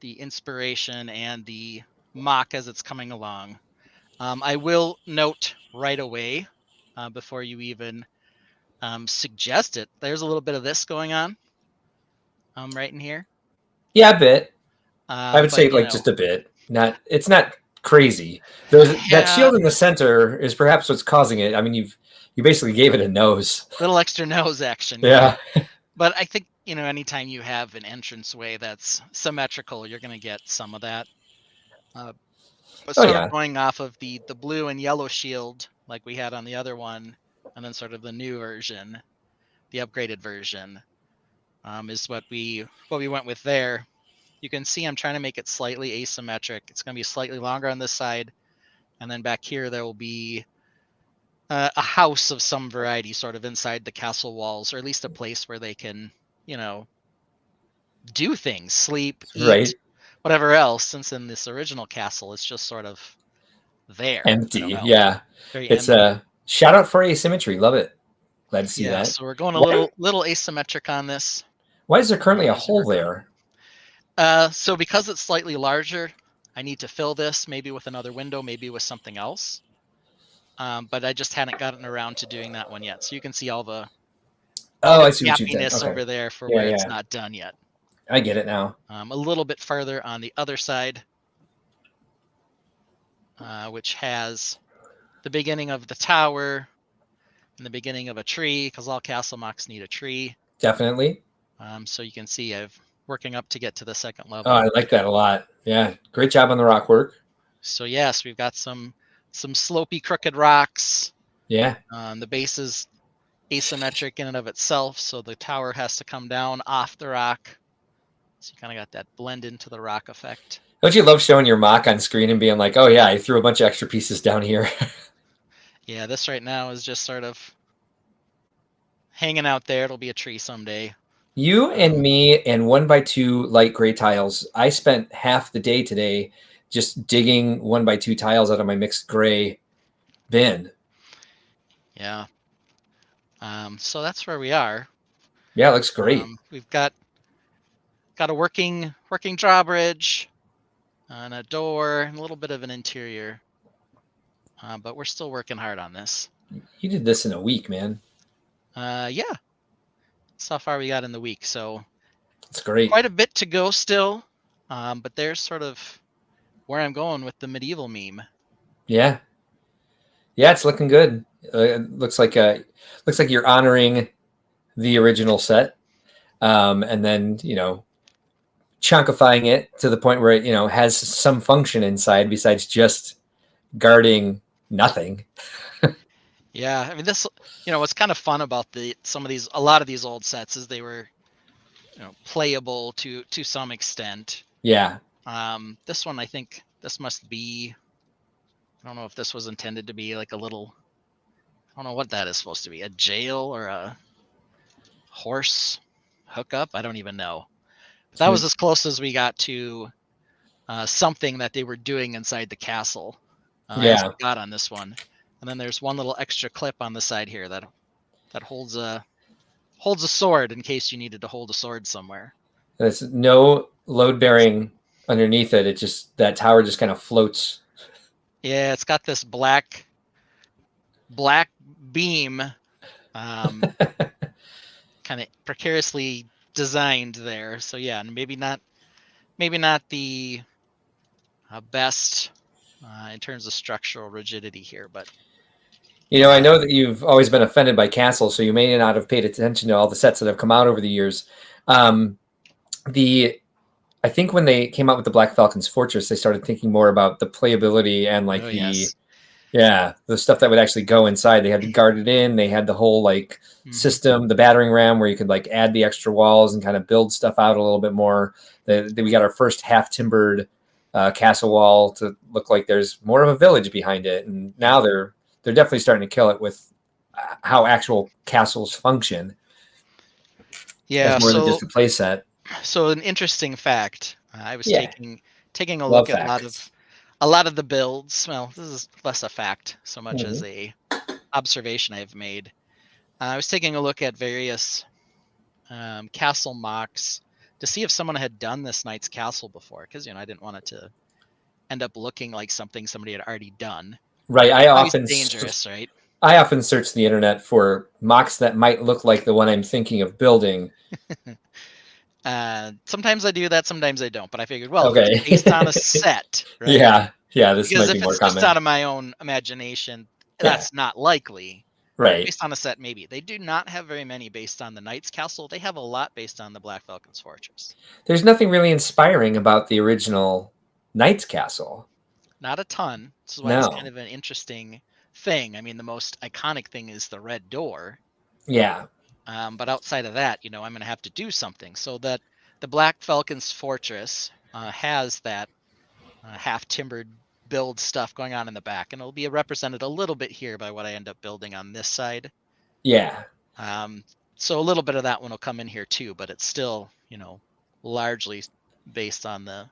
Speaker 2: inspiration and the mock as it's coming along. I will note right away before you even suggest it. There's a little bit of this going on right in here.
Speaker 1: Yeah, a bit. I would
Speaker 2: But
Speaker 1: say like just a bit. Not it's not crazy. There's that
Speaker 2: yeah,
Speaker 1: shield in the center is perhaps what's causing it. I mean, you basically gave it a nose.
Speaker 2: little extra nose action, yeah.
Speaker 1: Yeah.
Speaker 2: But I think anytime you have an entranceway that's symmetrical, you're going to get some of that. Uh, but
Speaker 1: Oh
Speaker 2: sort of
Speaker 1: yeah.
Speaker 2: going off of the blue and yellow shield like we had on the other one, and then sort of the new version, the upgraded version, is what we went with there. You can see I'm trying to make it slightly asymmetric. It's going to be slightly longer on this side, and then back here there will be a house of some variety, sort of inside the castle walls, or at least a place where they can, you know, do things, sleep, eat,
Speaker 1: Right.
Speaker 2: whatever else. Since in this original castle, it's just sort of there. I don't
Speaker 1: Empty.
Speaker 2: know,
Speaker 1: Yeah.
Speaker 2: very
Speaker 1: It's
Speaker 2: empty.
Speaker 1: a shout out for asymmetry. Love it. Glad to see
Speaker 2: Yeah,
Speaker 1: that.
Speaker 2: so we're going a
Speaker 1: Why
Speaker 2: little asymmetric on this
Speaker 1: why is there currently a
Speaker 2: as we
Speaker 1: hole
Speaker 2: work on it.
Speaker 1: there?
Speaker 2: So because it's slightly larger, I need to fill this maybe with another window, maybe with something else. But I just hadn't gotten around to doing that one yet. So you can see all the
Speaker 1: Oh, I see what you've done.
Speaker 2: happiness
Speaker 1: Okay.
Speaker 2: over there for
Speaker 1: Yeah,
Speaker 2: where it's
Speaker 1: yeah.
Speaker 2: not done yet.
Speaker 1: I get it now.
Speaker 2: A little bit further on the other side, which has the beginning of the tower and the beginning of a tree, because all castle mocks need a tree.
Speaker 1: Definitely.
Speaker 2: So you can see I've working up to get to the second
Speaker 1: Oh,
Speaker 2: level.
Speaker 1: I like that a lot. Yeah. Great job on the rock work.
Speaker 2: So yes, we've got some slopey, crooked rocks.
Speaker 1: Yeah.
Speaker 2: The base is asymmetric in and of itself, so the tower has to come down off the rock. So you kind of got that blend into the rock effect.
Speaker 1: Don't you love showing your mock on screen and being like, oh yeah, I threw a bunch of extra pieces down here?
Speaker 2: Yeah, this right now is just sort of hanging out there. It'll be a tree someday.
Speaker 1: You and me and 1x2 light gray tiles. I spent half the day today just digging 1x2 tiles out of my mixed gray bin.
Speaker 2: Yeah. So that's where we are.
Speaker 1: Yeah, it looks great.
Speaker 2: We've got a working drawbridge and a door and a little bit of an interior. But we're still working hard on this.
Speaker 1: You did this in a week, man.
Speaker 2: Yeah. That's how far we got in the week. So
Speaker 1: It's great.
Speaker 2: quite a bit to go still. But there's sort of where I'm going with the medieval meme.
Speaker 1: Yeah. Yeah, it's looking good. It looks like you're honoring the original set. And then, chunkifying it to the point where it, has some function inside besides just guarding nothing.
Speaker 2: Yeah, I mean this. What's kind of fun about a lot of these old sets is they were, playable to some extent.
Speaker 1: Yeah.
Speaker 2: This one, I think this must be. I don't know if this was intended to be like a little don't know what that is supposed to be. A jail or a horse hookup? I don't even know. But that was as close as we got to something that they were doing inside the castle as
Speaker 1: Yeah.
Speaker 2: we got on this one. And then there's one little extra clip on the side here that holds a sword in case you needed to hold a sword somewhere.
Speaker 1: There's no load bearing underneath it. It just, that tower just kind of floats.
Speaker 2: Yeah, it's got this black beam, kind of precariously designed there. So yeah, and maybe not the best in terms of structural rigidity here, but
Speaker 1: I know that you've always been offended by castles, so you may not have paid attention to all the sets that have come out over the years. I think when they came out with the Black Falcon's Fortress, they started thinking more about the playability and like
Speaker 2: yes.
Speaker 1: the stuff that would actually go inside. They had to guard it in. They had the whole like system, the battering ram, where you could like add the extra walls and kind of build stuff out a little bit more. We got our first half timbered castle wall to look like there's more of a village behind it, and now they're definitely starting to kill it with how actual castles function.
Speaker 2: Yeah,
Speaker 1: As more than just a play set.
Speaker 2: So an interesting fact. I was taking a
Speaker 1: Love
Speaker 2: look at
Speaker 1: facts.
Speaker 2: a lot of the builds. Well, this is less a fact so much as a observation I've made. I was taking a look at various castle mocks to see if someone had done this knight's castle before, because I didn't want it to end up looking like something somebody had already done.
Speaker 1: Right.
Speaker 2: Always dangerous, right?
Speaker 1: I often search the internet for mocks that might look like the one I'm thinking of building.
Speaker 2: Sometimes I do that, sometimes I don't. But I figured, well,
Speaker 1: Okay.
Speaker 2: if it's based on a set, right?
Speaker 1: Yeah. This
Speaker 2: Because
Speaker 1: might be
Speaker 2: if
Speaker 1: more
Speaker 2: it's
Speaker 1: common.
Speaker 2: just out of my own imagination, that's not likely.
Speaker 1: Right.
Speaker 2: Based on a set, maybe. They do not have very many based on the Knight's Castle. They have a lot based on the Black Falcon's Fortress.
Speaker 1: There's nothing really inspiring about the original Knight's Castle.
Speaker 2: Not a ton. This is why it's kind of an interesting thing. I mean, the most iconic thing is the red door.
Speaker 1: Yeah.
Speaker 2: But outside of that, I'm going to have to do something. So that the Black Falcon's Fortress has that half-timbered build stuff going on in the back, and it'll be represented a little bit here by what I end up building on this side.
Speaker 1: Yeah.
Speaker 2: So a little bit of that one will come in here too, but it's still, largely based on the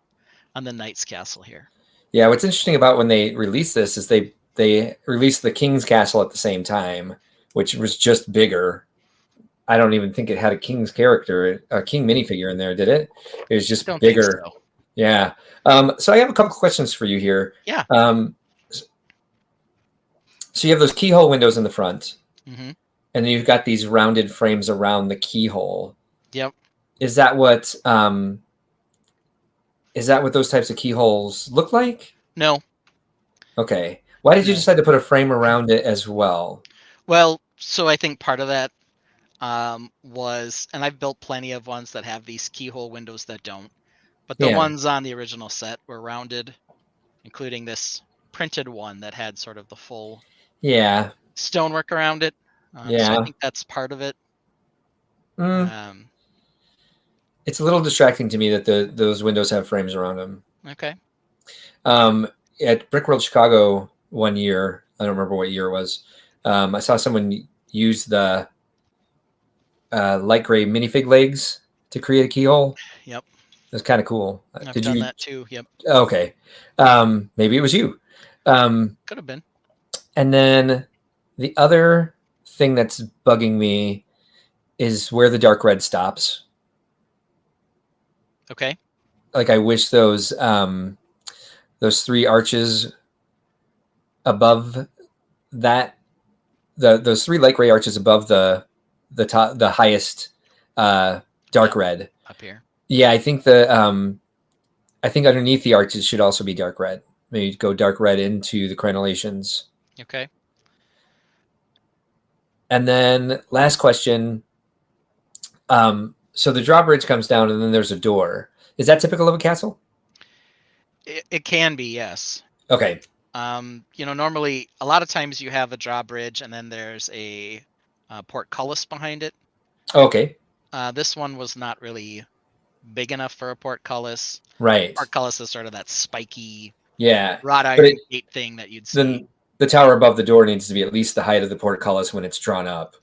Speaker 2: Knight's Castle here.
Speaker 1: Yeah, what's interesting about when they released this is they released the King's Castle at the same time, which was just bigger. I don't even think it had a King's character, a King minifigure in there, did it? It was just bigger.
Speaker 2: So.
Speaker 1: Yeah. So I have a couple questions for you here.
Speaker 2: Yeah.
Speaker 1: So you have those keyhole windows in the front,
Speaker 2: and
Speaker 1: then you've got these rounded frames around the keyhole.
Speaker 2: Yep.
Speaker 1: Is that what those types of keyholes look like?
Speaker 2: No.
Speaker 1: Okay. Why did you decide to put a frame around it as well?
Speaker 2: Well, so I think part of that was, and I've built plenty of ones that have these keyhole windows that don't, but the ones on the original set were rounded, including this printed one that had sort of the full stonework around it. So I think that's part of it.
Speaker 1: It's a little distracting to me that those windows have frames around them.
Speaker 2: Okay.
Speaker 1: At Brickworld Chicago one year, I don't remember what year it was, I saw someone use the light gray minifig legs to create a keyhole.
Speaker 2: Yep.
Speaker 1: That's kind of cool.
Speaker 2: I've done that too. Yep.
Speaker 1: Okay. Maybe it was you.
Speaker 2: Could have been.
Speaker 1: And then the other thing that's bugging me is where the dark red stops.
Speaker 2: Okay.
Speaker 1: Like I wish those three arches above that, those three light gray arches above the top, the highest dark red
Speaker 2: up here.
Speaker 1: Yeah, I think I think underneath the arches should also be dark red. Maybe go dark red into the crenellations.
Speaker 2: Okay.
Speaker 1: And then last question. So the drawbridge comes down and then there's a door. Is that typical of a castle?
Speaker 2: It can be, yes.
Speaker 1: Okay.
Speaker 2: Normally a lot of times you have a drawbridge and then there's a portcullis behind it.
Speaker 1: Okay.
Speaker 2: This one was not really big enough for a portcullis.
Speaker 1: Right.
Speaker 2: Portcullis is sort of that spiky
Speaker 1: wrought
Speaker 2: iron gate thing that you'd see.
Speaker 1: the tower above the door needs to be at least the height of the portcullis when it's drawn up.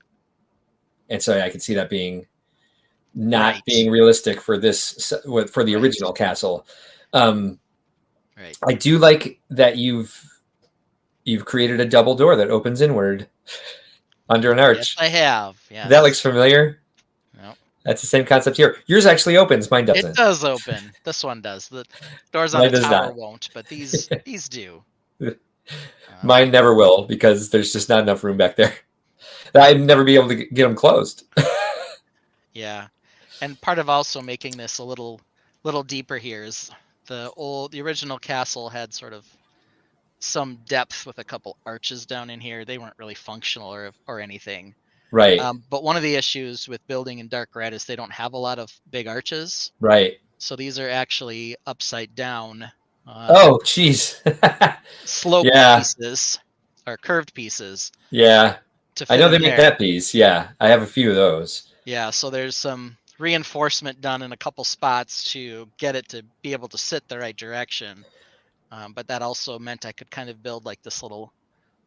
Speaker 1: And so I could see that being not
Speaker 2: Right.
Speaker 1: being realistic for for the
Speaker 2: Right.
Speaker 1: original castle. Um,
Speaker 2: Right.
Speaker 1: I do like that you've created a double door that opens inward under an
Speaker 2: Yes,
Speaker 1: arch.
Speaker 2: I have.
Speaker 1: That looks
Speaker 2: Yes.
Speaker 1: familiar.
Speaker 2: No.
Speaker 1: That's the same concept here. Yours actually opens, mine
Speaker 2: It
Speaker 1: doesn't.
Speaker 2: does open. This one does. The doors on
Speaker 1: Mine
Speaker 2: the
Speaker 1: does
Speaker 2: tower
Speaker 1: not.
Speaker 2: won't, but these do.
Speaker 1: Mine
Speaker 2: Um,
Speaker 1: never will because there's just not enough room back there. I'd never be able to get them closed.
Speaker 2: yeah. And part of also making this a little deeper here is the original castle had sort of some depth with a couple arches down in here. They weren't really functional or anything.
Speaker 1: Right,
Speaker 2: But one of the issues with building in dark red is they don't have a lot of big arches.
Speaker 1: right.
Speaker 2: So these are actually upside down
Speaker 1: Oh, geez.
Speaker 2: sloped
Speaker 1: Yeah,
Speaker 2: pieces or curved pieces
Speaker 1: yeah.
Speaker 2: to
Speaker 1: I
Speaker 2: fit
Speaker 1: know
Speaker 2: in
Speaker 1: they make
Speaker 2: there.
Speaker 1: that piece. Yeah, I have a few of those.
Speaker 2: Yeah, so there's some reinforcement done in a couple spots to get it to be able to sit the right direction. But that also meant I could kind of build like this little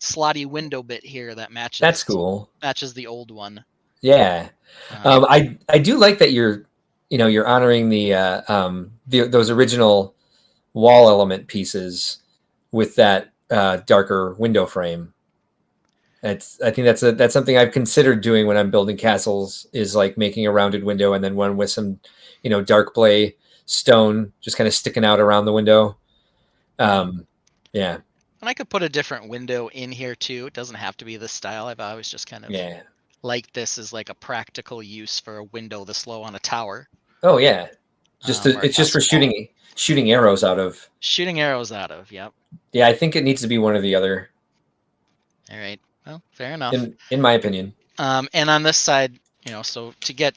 Speaker 2: slotty window bit here that
Speaker 1: That's
Speaker 2: matches
Speaker 1: cool.
Speaker 2: the old one.
Speaker 1: Yeah.
Speaker 2: Um,
Speaker 1: I do like that you're honoring those original wall element pieces with that darker window frame. I think that's something I've considered doing when I'm building castles is like making a rounded window and then one with some, dark play stone just kind of sticking out around the window.
Speaker 2: yeah.
Speaker 1: Yeah,
Speaker 2: And I could put a different window in here too. It doesn't have to be this style. I've always just kind of
Speaker 1: yeah.
Speaker 2: liked this as like a practical use for a window this low on a tower,
Speaker 1: Oh yeah.
Speaker 2: or a
Speaker 1: It's just for
Speaker 2: castle wall.
Speaker 1: shooting arrows out of.
Speaker 2: Shooting arrows out of. Yep.
Speaker 1: Yeah, I think it needs to be one or the other
Speaker 2: All right. Well, fair enough.
Speaker 1: in my opinion.
Speaker 2: And on this side, so to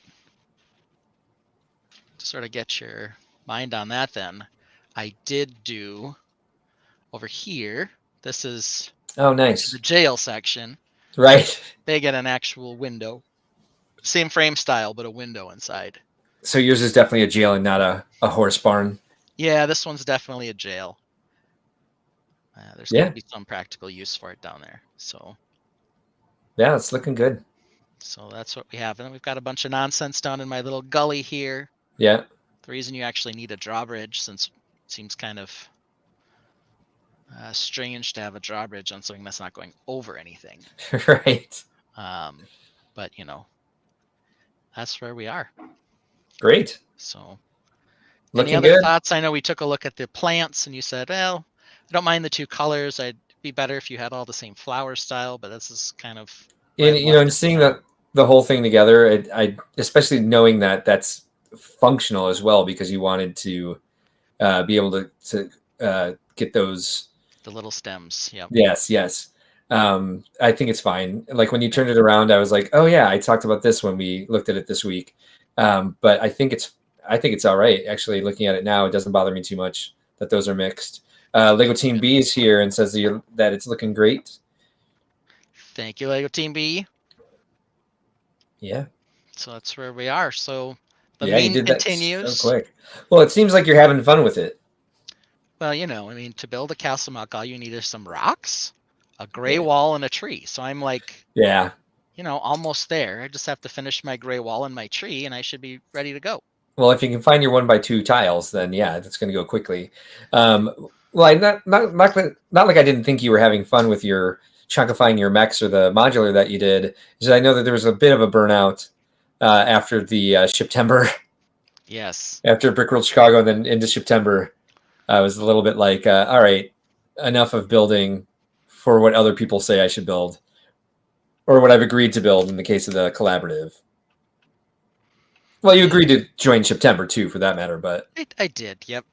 Speaker 2: sort of get your mind on that, then I did do over here. This is
Speaker 1: Oh, nice.
Speaker 2: the jail section.
Speaker 1: Right.
Speaker 2: They get an actual window, same frame style, but a window inside.
Speaker 1: So yours is definitely a jail and not a horse barn.
Speaker 2: Yeah, this one's definitely a jail. There's got to
Speaker 1: Yeah.
Speaker 2: be some practical use for it down there. So
Speaker 1: Yeah, it's looking good.
Speaker 2: that's what we have. And then we've got a bunch of nonsense down in my little gully here.
Speaker 1: Yeah.
Speaker 2: The reason you actually need a drawbridge, since it seems kind of strange to have a drawbridge on something that's not going over anything.
Speaker 1: Right.
Speaker 2: But that's where we are.
Speaker 1: Great.
Speaker 2: So
Speaker 1: Looking
Speaker 2: any other
Speaker 1: good.
Speaker 2: thoughts? I know we took a look at the plants and you said, well, I don't mind the two colors. I'd be better if you had all the same flower style, but this is kind of where I've left
Speaker 1: In
Speaker 2: it for
Speaker 1: seeing
Speaker 2: now.
Speaker 1: the whole thing together, I especially knowing that that's functional as well because you wanted to be able to get those.
Speaker 2: The little stems. Yep.
Speaker 1: Yes, yes. I think it's fine. Like when you turned it around, I was like, oh yeah, I talked about this when we looked at it this week. But I think it's all right. Actually, looking at it now, it doesn't bother me too much that those are mixed. Lego Team B is here and says that it's looking great.
Speaker 2: Thank you, Lego Team B.
Speaker 1: Yeah.
Speaker 2: So that's where we are. So the
Speaker 1: Yeah, you
Speaker 2: meme
Speaker 1: did that so
Speaker 2: continues.
Speaker 1: quick. Well, it seems like you're having fun with it.
Speaker 2: Well, I mean, to build a castle mock, all you need is some rocks, a gray
Speaker 1: Yeah.
Speaker 2: wall, and a tree. So I'm like,
Speaker 1: Yeah.
Speaker 2: almost there. I just have to finish my gray wall and my tree, and I should be ready to go.
Speaker 1: Well, if you can find your 1x2 tiles, then yeah, that's going to go quickly. Well, not like I didn't think you were having fun with your chunkifying your mechs or the modular that you did. Is I know that there was a bit of a burnout after the September,
Speaker 2: Yes.
Speaker 1: after Brickworld Chicago, and then into September. I was a little bit like, all right, enough of building for what other people say I should build, or what I've agreed to build in the case of the collaborative. Well, you
Speaker 2: Yeah.
Speaker 1: agreed to join September too, for that matter, but
Speaker 2: I did. Yep.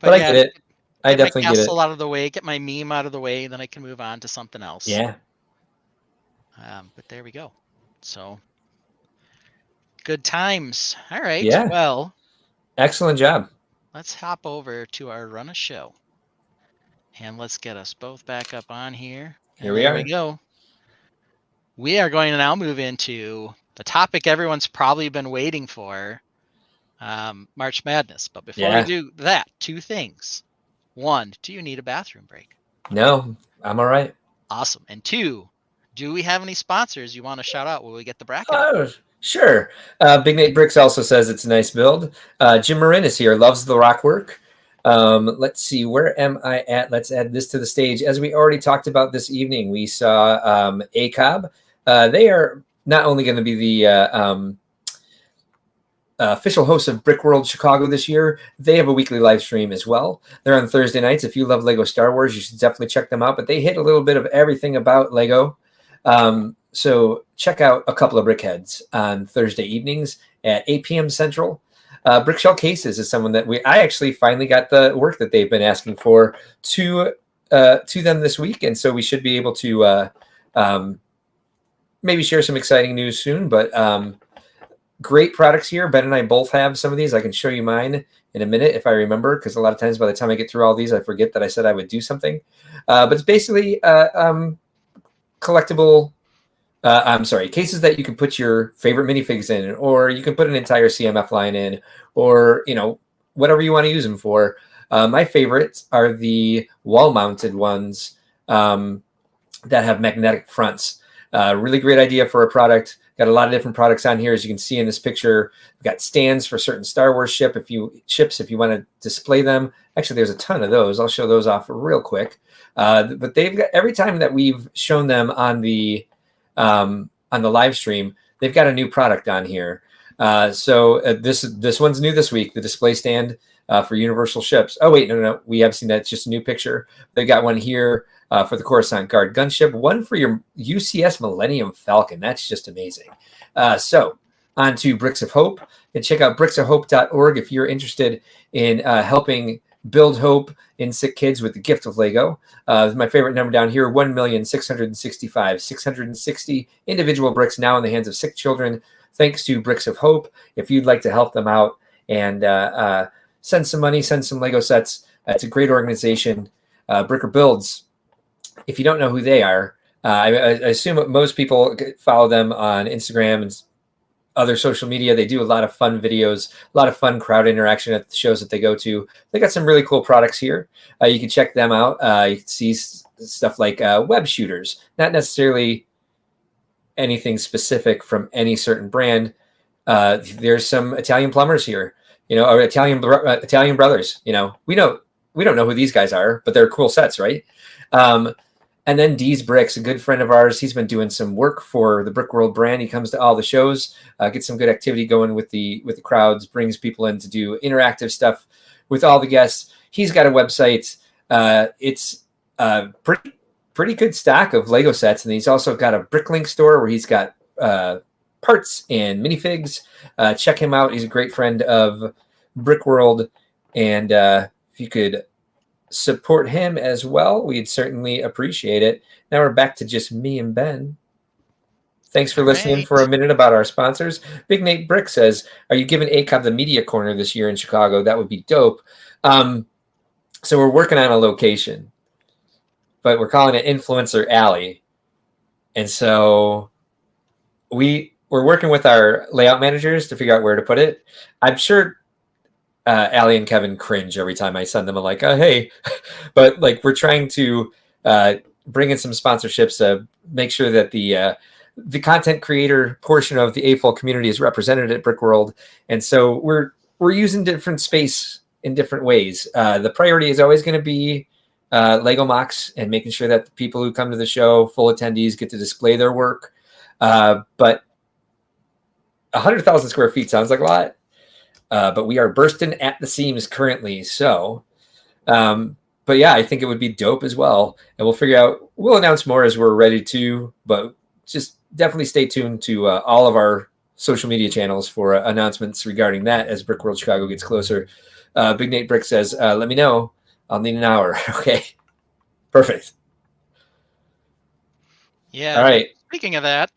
Speaker 1: but I
Speaker 2: Yeah,
Speaker 1: get it. I
Speaker 2: get my
Speaker 1: definitely get it.
Speaker 2: castle out of the way, get my meme out of the way, then I can move on to something else.
Speaker 1: Yeah.
Speaker 2: But there we go. So good times. All right.
Speaker 1: Yeah.
Speaker 2: Well,
Speaker 1: Excellent job.
Speaker 2: let's hop over to our run a show. And let's get us both back up on here.
Speaker 1: Here
Speaker 2: And
Speaker 1: we
Speaker 2: there
Speaker 1: are.
Speaker 2: we go. We are going to now move into the topic everyone's probably been waiting for, March Madness. But before we
Speaker 1: Yeah.
Speaker 2: do that, two things. One, do you need a bathroom break?
Speaker 1: No, I'm all right.
Speaker 2: Awesome. And 2, do we have any sponsors you want to shout out when we get the bracket up?
Speaker 1: Oh, sure. Big Nate Bricks also says it's a nice build. Jim Marin is here, loves the rock work. Let's see, where am I at? Let's add this to the stage. As we already talked about this evening, we saw ACOB. They are not only going to be the official hosts of Brickworld Chicago this year, they have a weekly live stream as well. They're on Thursday nights. If you love Lego Star Wars, you should definitely check them out. But they hit a little bit of everything about Lego. So check out a couple of Brickheads on Thursday evenings at 8 p.m. Central. Brickshell Cases is someone that I actually finally got the work that they've been asking for to them this week, and so we should be able to maybe share some exciting news soon. But great products here. Ben and I both have some of these. I can show you mine in a minute if I remember, because a lot of times by the time I get through all these, I forget that I said I would do something. But it's basically collectible. Cases that you can put your favorite minifigs in, or you can put an entire CMF line in, or whatever you want to use them for. My favorites are the wall-mounted ones that have magnetic fronts. Really great idea for a product. Got a lot of different products on here, as you can see in this picture. We've got stands for certain Star Wars ships if you want to display them. Actually, there's a ton of those. I'll show those off real quick. But they've got, every time that we've shown them on the live stream, they've got a new product on here. So this one's new this week, the display stand for Universal ships. Oh wait, no, we have seen that. It's just a new picture. They've got one here for the Coruscant Guard gunship, one for your UCS Millennium Falcon. That's just amazing. So on to Bricks of Hope, and check out bricksofhope.org if you're interested in helping build hope in sick kids with the gift of Lego. My favorite number down here, 660 individual bricks now in the hands of sick children, thanks to Bricks of Hope. If you'd like to help them out and send some money, send some Lego sets, it's a great organization. Bricker Builds, if you don't know who they are, I assume most people follow them on Instagram and other social media. They do a lot of fun videos, a lot of fun crowd interaction at the shows that they go to. They got some really cool products here. You can check them out. You can see stuff like web shooters, not necessarily anything specific from any certain brand. There's some Italian plumbers here, or Italian brothers. We don't know who these guys are, but they're cool sets, right? And then Dee's Bricks, a good friend of ours. He's been doing some work for the Brickworld brand. He comes to all the shows, gets some good activity going with the crowds, brings people in to do interactive stuff with all the guests. He's got a website. It's a pretty good stack of Lego sets, and he's also got a Bricklink store where he's got parts and minifigs. Check him out. He's a great friend of Brickworld, and if you could support him as well, we'd certainly appreciate it. Now we're back to just me and Ben. Thanks for listening for a minute about our sponsors. Big Nate Brick says, are you giving ACOB the media corner this year in Chicago? That would be dope. So we're working on a location, but we're calling it Influencer Alley. And so we're working with our layout managers to figure out where to put it. I'm sure Allie and Kevin cringe every time I send them a hey, but we're trying to bring in some sponsorships to make sure that the content creator portion of the AFOL community is represented at Brickworld. And so we're using different space in different ways. The priority is always going to be Lego Mocks and making sure that the people who come to the show, full attendees, get to display their work. But 100,000 square feet sounds like a lot. But we are bursting at the seams currently. So, but yeah, I think it would be dope as well. And we'll announce more as we're ready to, but just definitely stay tuned to all of our social media channels for announcements regarding that as Brickworld Chicago gets closer. Big Nate Brick says, let me know. I'll need an hour. Okay. Perfect.
Speaker 2: Yeah.
Speaker 1: All right.
Speaker 2: Speaking of that.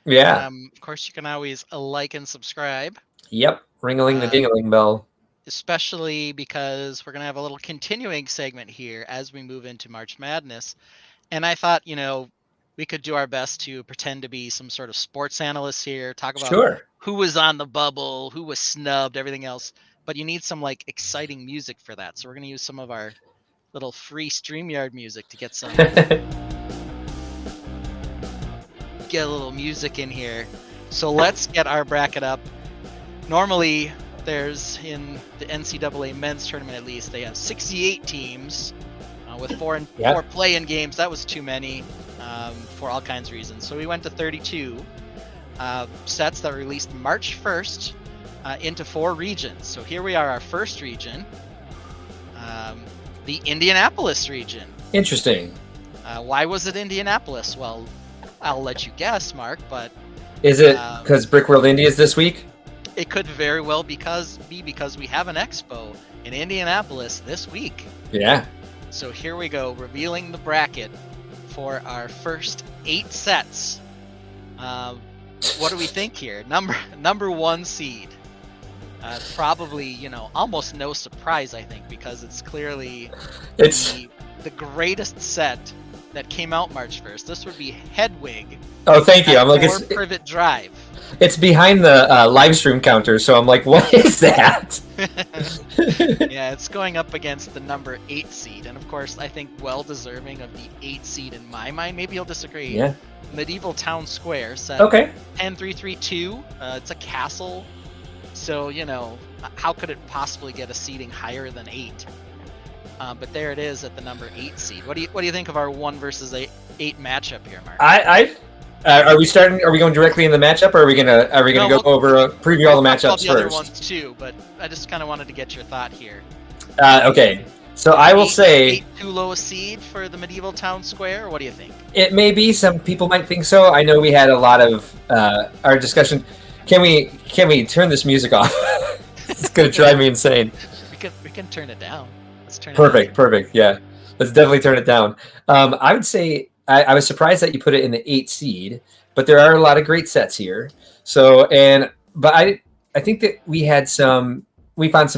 Speaker 1: Yeah.
Speaker 2: Of course, you can always like and subscribe.
Speaker 1: Yep. Ring-a-ling the ding-a-ling bell.
Speaker 2: Especially because we're going to have a little continuing segment here as we move into March Madness. And I thought, we could do our best to pretend to be some sort of sports analyst here, talk about who was on the bubble, who was snubbed, everything else. But you need some exciting music for that. So we're going to use some of our little free StreamYard music to get a little music in here. So let's get our bracket up. Normally, there's in the NCAA men's tournament at least, they have 68 teams with four play-in games. That was too many for all kinds of reasons. So we went to 32 sets that were released March 1st into 4 regions. So here we are, our first region, the Indianapolis region.
Speaker 1: Interesting.
Speaker 2: Why was it Indianapolis? Well, I'll let you guess, Mark, but...
Speaker 1: Is it because Brickworld Indy is this week?
Speaker 2: It could very well be because we have an expo in Indianapolis this week.
Speaker 1: Yeah.
Speaker 2: So here we go, revealing the bracket for our first 8 sets. What do we think here? Number 1 seed. Probably, almost no surprise, I think, because it's clearly the greatest set that came out March 1st. This would be Hedwig.
Speaker 1: Oh, thank you. I'm like,
Speaker 2: it's Privet Drive.
Speaker 1: It's behind the live stream counter, so I'm like, what is that?
Speaker 2: Yeah, it's going up against the number 8 seed, and of course, I think well deserving of the 8 seed in my mind. Maybe you'll disagree.
Speaker 1: Yeah.
Speaker 2: Medieval Town Square set.
Speaker 1: Okay.
Speaker 2: 10332. It's a castle, so how could it possibly get a seeding higher than 8? But there it is at the number 8 seed. What do you think of our 1 versus 8 matchup here, Mark?
Speaker 1: Are we going directly in the matchup, or are we gonna go over preview all the matchups
Speaker 2: the other
Speaker 1: first?
Speaker 2: Ones too, but I just kind of wanted to get your thought here.
Speaker 1: Okay, so I will say
Speaker 2: 8 too low a seed for the Medieval Town Square. Or what do you think?
Speaker 1: It may be. Some people might think so. I know we had a lot of our discussion. Can we turn this music off? It's gonna drive me insane.
Speaker 2: We can turn it down. Let's turn it
Speaker 1: down. Perfect. Yeah, let's definitely turn it down. I would say. I was surprised that you put it in the 8 seed, but there are a lot of great sets here. So, but I think that we found some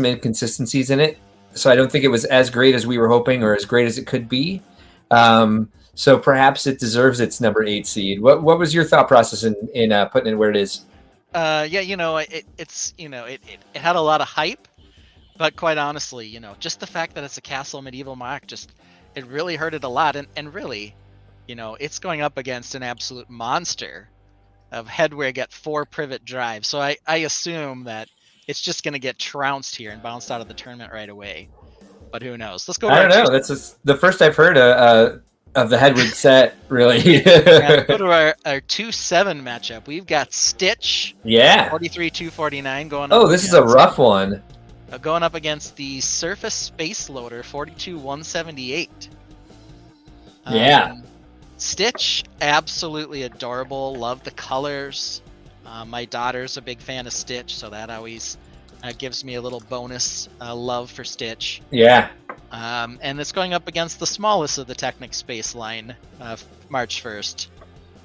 Speaker 1: inconsistencies in it. So I don't think it was as great as we were hoping, or as great as it could be. So perhaps it deserves its number 8 seed. What was your thought process in putting it where it is?
Speaker 2: It had a lot of hype, but quite honestly, just the fact that it's a castle medieval mock, it really hurt it a lot, and really. It's going up against an absolute monster of Hedwig at 4 Privet Drive. So I assume that it's just going to get trounced here and bounced out of the tournament right away. But who knows? Let's go.
Speaker 1: I don't know. That's just the first I've heard of the Hedwig set, really.
Speaker 2: Go to our 2-7 matchup. We've got Stitch.
Speaker 1: Yeah.
Speaker 2: 43-249 going up.
Speaker 1: Oh, this is a rough one.
Speaker 2: Going up against the Surface Space Loader 42-178.
Speaker 1: Yeah.
Speaker 2: Stitch, absolutely adorable. Love the colors. My daughter's a big fan of Stitch, so that always gives me a little bonus love for Stitch.
Speaker 1: Yeah.
Speaker 2: And it's going up against the smallest of the Technic Space line, March 1st,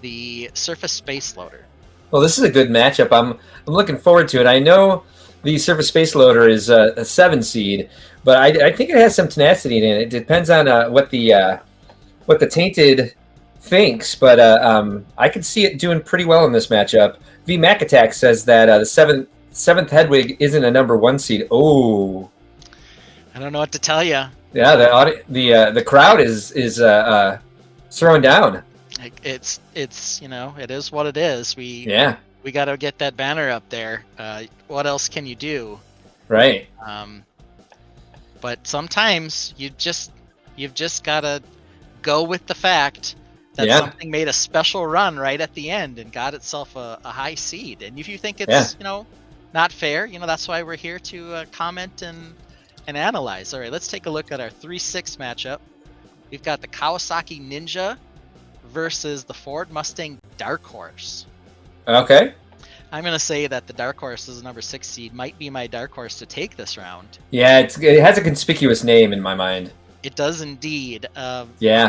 Speaker 2: the Surface Space Loader.
Speaker 1: Well, this is a good matchup. I'm looking forward to it. I know the Surface Space Loader is a 7 seed, but I think it has some tenacity in it. It depends on what the Tainted thinks, but I could see it doing pretty well in this matchup. V Mac Attack says that the seventh Hedwig isn't a number 1 seed. Oh,
Speaker 2: I don't know what to tell you.
Speaker 1: Yeah, the crowd is throwing down.
Speaker 2: It's it is what it is. We got to get that banner up there. What else can you do?
Speaker 1: Right.
Speaker 2: But sometimes you've just got to go with the fact that something made a special run right at the end and got itself a high seed. And if you think it's not fair, that's why we're here to comment and analyze. All right, let's take a look at our 3-6 matchup. We've got the Kawasaki Ninja versus the Ford Mustang Dark Horse.
Speaker 1: Okay.
Speaker 2: I'm going to say that the Dark Horse is the number 6 seed might be my Dark Horse to take this round.
Speaker 1: Yeah, it has a conspicuous name in my mind.
Speaker 2: It does indeed. I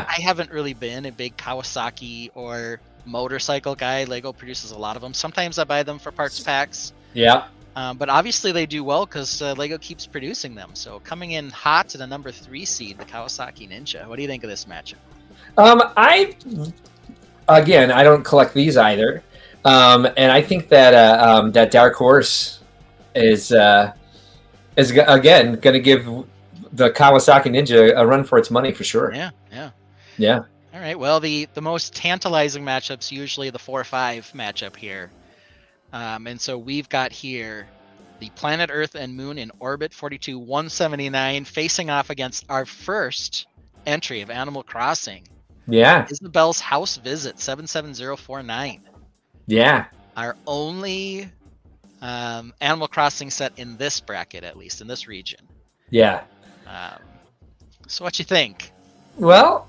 Speaker 2: haven't really been a big Kawasaki or motorcycle guy. Lego produces a lot of them. Sometimes I buy them for parts packs.
Speaker 1: Yeah.
Speaker 2: But obviously they do well because Lego keeps producing them. So coming in hot to the number 3 seed, the Kawasaki Ninja. What do you think of this matchup?
Speaker 1: I don't collect these either. And I think that that Dark Horse is again going to give the Kawasaki Ninja a run for its money for sure.
Speaker 2: Yeah, yeah.
Speaker 1: Yeah.
Speaker 2: All right. Well, the most tantalizing matchup's usually the 4-5 matchup here, and so we've got here the planet Earth and Moon in orbit 42-179 facing off against our first entry of Animal Crossing,
Speaker 1: Yeah.
Speaker 2: Isabel's House Visit 77049.
Speaker 1: Yeah.
Speaker 2: Our only Animal Crossing set in this bracket, at least in this region.
Speaker 1: Yeah.
Speaker 2: So what you think?
Speaker 1: Well,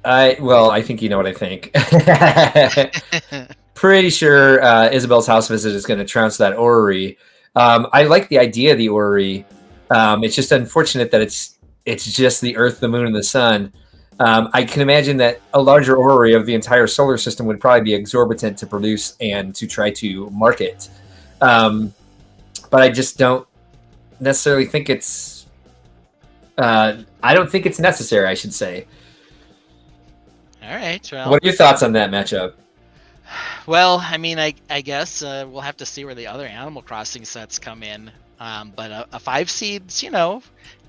Speaker 1: I think you know what I think. Pretty sure Isabel's House Visit is going to trounce that orrery. I like the idea of the orrery. It's just unfortunate that it's just the Earth, the Moon, and the Sun. I can imagine that a larger orrery of the entire solar system would probably be exorbitant to produce and to try to market. But I just don't necessarily think it's. I don't think it's necessary, I should say.
Speaker 2: All right. Well,
Speaker 1: what are your thoughts on that matchup?
Speaker 2: Well, I mean, I guess we'll have to see where the other Animal Crossing sets come in. But a 5 seeds,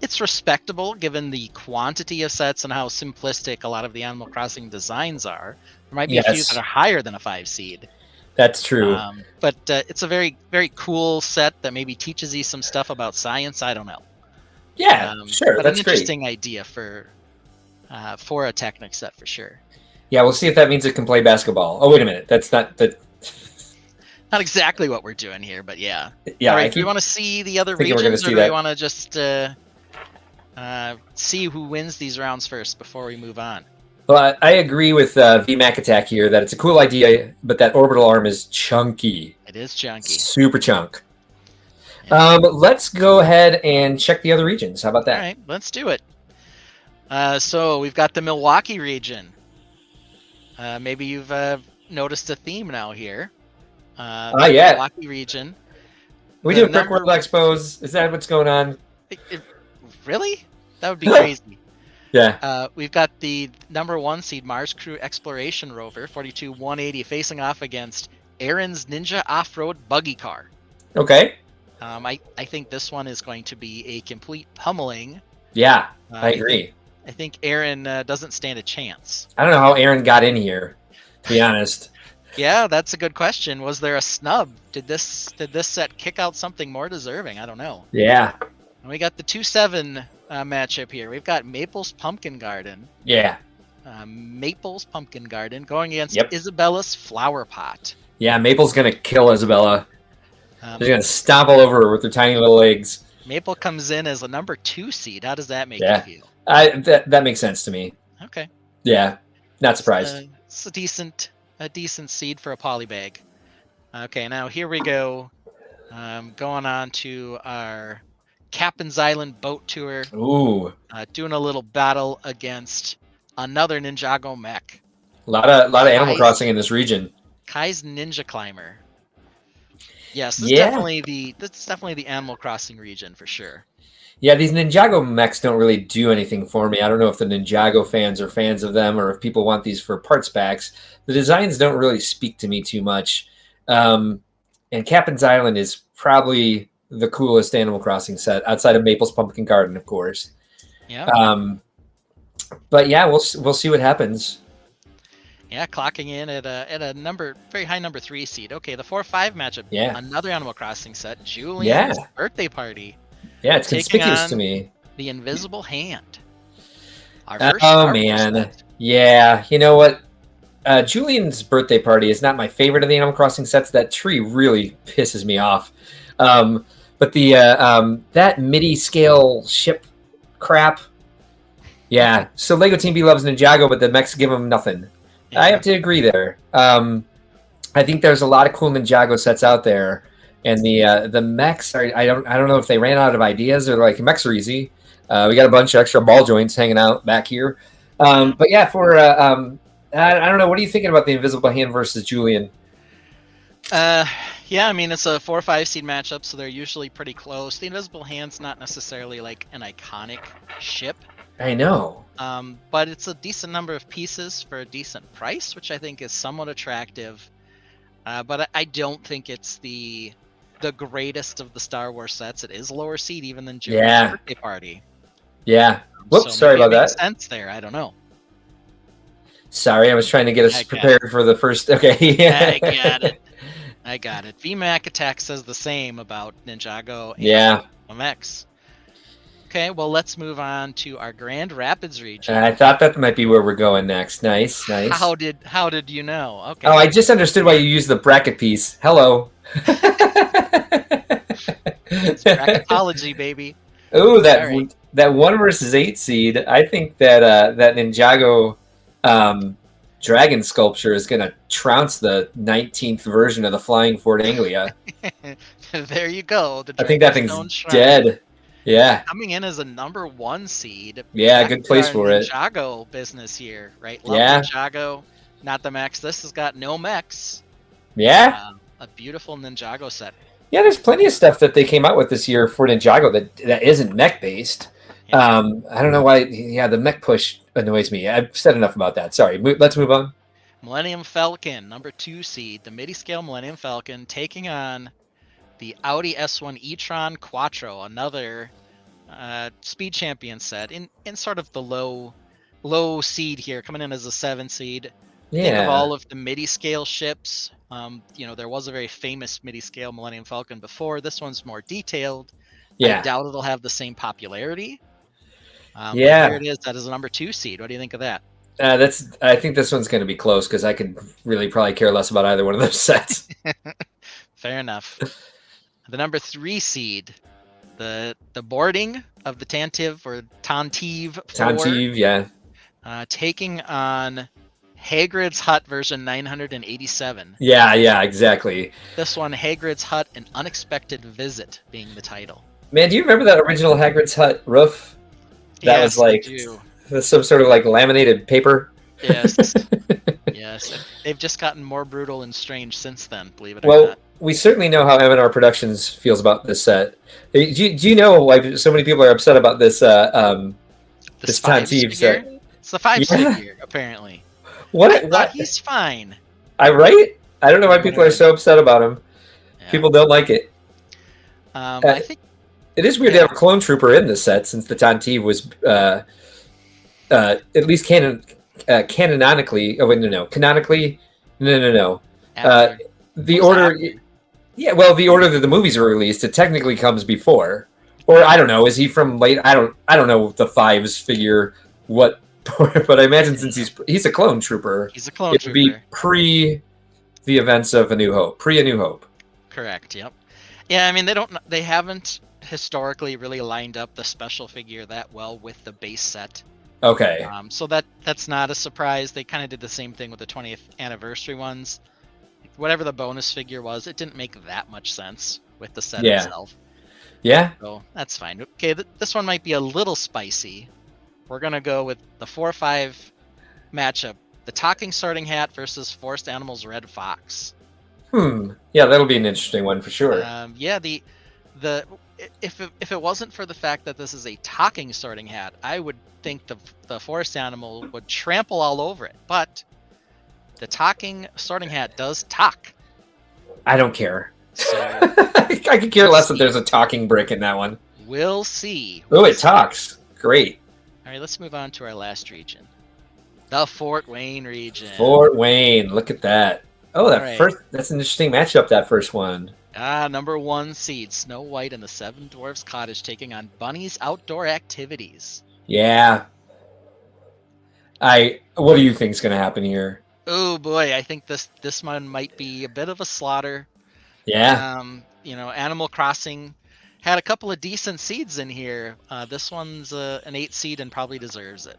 Speaker 2: it's respectable given the quantity of sets and how simplistic a lot of the Animal Crossing designs are. There might be a few that are higher than a 5 seed.
Speaker 1: That's true.
Speaker 2: But it's a very, very cool set that maybe teaches you some stuff about science. I don't know.
Speaker 1: Yeah, sure.
Speaker 2: But
Speaker 1: That's
Speaker 2: an interesting idea for a Technic set for sure.
Speaker 1: Yeah, we'll see if that means it can play basketball. Oh, wait a minute. That's not that.
Speaker 2: Not exactly what we're doing here, but yeah.
Speaker 1: Yeah.
Speaker 2: All right, do we want to see the other regions, or do we want to just see who wins these rounds first before we move on?
Speaker 1: Well, I agree with VMAC Attack here that it's a cool idea, but that orbital arm is chunky.
Speaker 2: It is chunky.
Speaker 1: Super chunk. Yeah. Let's go ahead and check the other regions. How about that?
Speaker 2: All right, let's do it. So we've got the Milwaukee region. Maybe you've noticed a theme now here.
Speaker 1: Yeah.
Speaker 2: Milwaukee region.
Speaker 1: We do Brickworld Expos. Is that what's going on?
Speaker 2: Really? That would be crazy.
Speaker 1: Yeah.
Speaker 2: We've got the number 1 seed Mars Crew Exploration Rover 42-180 facing off against Aaron's Ninja Off-Road Buggy Car.
Speaker 1: Okay.
Speaker 2: I think this one is going to be a complete pummeling.
Speaker 1: Yeah, I agree.
Speaker 2: I think Aaron doesn't stand a chance.
Speaker 1: I don't know how Aaron got in here, to be honest.
Speaker 2: Yeah, that's a good question. Was there a snub? Did this set kick out something more deserving? I don't know.
Speaker 1: Yeah.
Speaker 2: And we got the 2-7 matchup here. We've got Maple's Pumpkin Garden.
Speaker 1: Yeah.
Speaker 2: Maple's Pumpkin Garden going against Isabella's Flower Pot.
Speaker 1: Yeah, Maple's going to kill Isabella. She's going to stomp all over her with her tiny little legs.
Speaker 2: Maple comes in as a number 2 seed. How does that make you feel?
Speaker 1: That makes sense to me.
Speaker 2: Okay.
Speaker 1: Yeah, not surprised.
Speaker 2: It's a decent seed for a polybag. Okay, now here we go. Going on to our Captain's Island boat tour.
Speaker 1: Ooh.
Speaker 2: Doing a little battle against another Ninjago mech.
Speaker 1: A lot of Animal Crossing in this region.
Speaker 2: Kai's Ninja Climber. Yes, that's definitely the Animal Crossing region for sure.
Speaker 1: Yeah, these Ninjago mechs don't really do anything for me. I don't know if the Ninjago fans are fans of them or if people want these for parts packs. The designs don't really speak to me too much. And Captain's Island is probably the coolest Animal Crossing set outside of Maple's Pumpkin Garden, of course.
Speaker 2: Yeah.
Speaker 1: But yeah, we'll see what happens.
Speaker 2: Yeah, clocking in at a very high number 3 seed. Okay, the 4-5 matchup.
Speaker 1: Yeah.
Speaker 2: Another Animal Crossing set. Julian's birthday party.
Speaker 1: Yeah, it's conspicuous to me.
Speaker 2: The Invisible Hand.
Speaker 1: Oh man. Yeah, you know what? Julian's birthday party is not my favorite of the Animal Crossing sets. That tree really pisses me off. But the that MIDI scale ship crap. Yeah. So Lego Team B loves Ninjago, but the mechs give them nothing. Yeah. I have to agree there. I think there's a lot of cool Ninjago sets out there, and the mechs are. I don't know if they ran out of ideas or like mechs are easy. We got a bunch of extra ball joints hanging out back here. But yeah, for I don't know. What are you thinking about the Invisible Hand versus Julian?
Speaker 2: Yeah, I mean, it's a 4-5 seed matchup, so they're usually pretty close. The Invisible Hand's not necessarily like an iconic ship.
Speaker 1: I know.
Speaker 2: But it's a decent number of pieces for a decent price, which I think is somewhat attractive. But I don't think it's the greatest of the Star Wars sets. It is lower seed even than Julian's birthday party.
Speaker 1: Yeah. Whoops,
Speaker 2: So
Speaker 1: sorry
Speaker 2: maybe it
Speaker 1: about
Speaker 2: makes
Speaker 1: that.
Speaker 2: sense there. I don't know.
Speaker 1: Sorry, I was trying to get us
Speaker 2: I got it.
Speaker 1: prepared for the first. Okay.
Speaker 2: I got it. I got it. VMAC Attack says the same about Ninjago and
Speaker 1: Yeah.
Speaker 2: MX. Okay, well, let's move on to our Grand Rapids region.
Speaker 1: I thought that might be where we're going next. Nice, nice.
Speaker 2: How did you know?
Speaker 1: Oh,
Speaker 2: Okay.
Speaker 1: I just understood why you used the bracket piece. Hello.
Speaker 2: It's bracketology, baby.
Speaker 1: Oh,
Speaker 2: All right.
Speaker 1: that 1 versus 8 seed. I think that that Ninjago um, dragon sculpture is going to trounce the 19th version of the Flying Fort Anglia.
Speaker 2: There you go. The
Speaker 1: I think that thing's
Speaker 2: Dragonstone Shrine.
Speaker 1: dead. Yeah,
Speaker 2: Coming in as a #1 seed.
Speaker 1: yeah,
Speaker 2: Back
Speaker 1: good
Speaker 2: to
Speaker 1: place
Speaker 2: our
Speaker 1: for it.
Speaker 2: Ninjago business here, right? Love
Speaker 1: Yeah,
Speaker 2: Ninjago. Not the mechs. This has got no mechs.
Speaker 1: yeah,
Speaker 2: A beautiful Ninjago set.
Speaker 1: yeah. There's plenty of stuff that they came out with this year for Ninjago that isn't mech based.
Speaker 2: Yep.
Speaker 1: I don't know why. Yeah, the mech push annoys me. I've said enough about that. Sorry. Let's move on.
Speaker 2: Millennium Falcon, #2 seed, the midi-scale Millennium Falcon, taking on the Audi S1 e-tron Quattro, another speed champion set in sort of the low seed here, coming in as a 7 seed. Think of
Speaker 1: Yeah,
Speaker 2: all of the midi-scale ships. There was a very famous midi-scale Millennium Falcon before. This one's more detailed. I
Speaker 1: yeah,
Speaker 2: doubt it'll have the same popularity. But here
Speaker 1: yeah.
Speaker 2: it is. That is a #2 seed. What do you think of that?
Speaker 1: I think this one's going to be close because I could really probably care less about either one of those sets.
Speaker 2: Fair enough. The #3 seed, the boarding of the Tantive or Tantive 4,
Speaker 1: Tantive, yeah,
Speaker 2: taking on Hagrid's Hut version 987.
Speaker 1: yeah, exactly.
Speaker 2: This one, Hagrid's Hut, An Unexpected Visit, being the title.
Speaker 1: Man, do you remember that original Hagrid's Hut roof? That was
Speaker 2: Yes, I
Speaker 1: like
Speaker 2: do.
Speaker 1: some sort of like laminated paper.
Speaker 2: Yes, yes. They've just gotten more brutal and strange since then, believe it or
Speaker 1: Well,
Speaker 2: not.
Speaker 1: we certainly know how M&R Productions feels about this set. Do you know why so many people are upset about this
Speaker 2: This
Speaker 1: this
Speaker 2: Fives
Speaker 1: Tantive
Speaker 2: figure?
Speaker 1: set?
Speaker 2: It's the Fives
Speaker 1: Yeah.
Speaker 2: figure, apparently. I
Speaker 1: What?
Speaker 2: thought
Speaker 1: What?
Speaker 2: he's fine.
Speaker 1: I right? I don't know why people are
Speaker 2: Whatever.
Speaker 1: so upset about him.
Speaker 2: Yeah.
Speaker 1: People don't like it.
Speaker 2: I think
Speaker 1: It is weird to
Speaker 2: Yeah.
Speaker 1: have a clone trooper in this set since the Tantive was at least canonically. Oh wait, no, canonically, no.
Speaker 2: after.
Speaker 1: The
Speaker 2: Who's
Speaker 1: order,
Speaker 2: after?
Speaker 1: yeah. Well, the order that the movies are released, it technically comes before, or I don't know. Is he from late? I don't know the Fives figure what, but I imagine since he's a clone trooper,
Speaker 2: He's a clone
Speaker 1: it would be
Speaker 2: trooper.
Speaker 1: pre the events of A New Hope, pre A New Hope.
Speaker 2: Correct. Yep. Yeah, I mean they haven't historically really lined up the special figure that well with the base set.
Speaker 1: Okay.
Speaker 2: So that's not a surprise. They kind of did the same thing with the 20th anniversary ones. Whatever the bonus figure was, it didn't make that much sense with the set
Speaker 1: Yeah.
Speaker 2: itself.
Speaker 1: Yeah.
Speaker 2: So that's fine. Okay, this one might be a little spicy. We're gonna go with the 4-5 matchup: the Talking Sorting Hat versus Forest Animals Red Fox.
Speaker 1: Yeah, that'll be an interesting one for sure.
Speaker 2: Yeah, if it wasn't for the fact that this is a talking sorting hat, I would think the forest animal would trample all over it. But the talking sorting hat does talk.
Speaker 1: I don't care.
Speaker 2: So
Speaker 1: I could care less that there's a talking brick in that one.
Speaker 2: we'll see.
Speaker 1: Oh, it talks. Great.
Speaker 2: All right, let's move on to our last region, the Fort Wayne region.
Speaker 1: Fort Wayne. Look at that. Oh,
Speaker 2: Alright.
Speaker 1: that's an interesting matchup, that first one.
Speaker 2: #1 seed, Snow White and the Seven Dwarfs Cottage, taking on Bunny's Outdoor Activities.
Speaker 1: Yeah. What do you think's gonna happen here?
Speaker 2: Oh boy, I think this one might be a bit of a slaughter.
Speaker 1: Yeah.
Speaker 2: Animal Crossing had a couple of decent seeds in here. This one's an 8 seed and probably deserves it.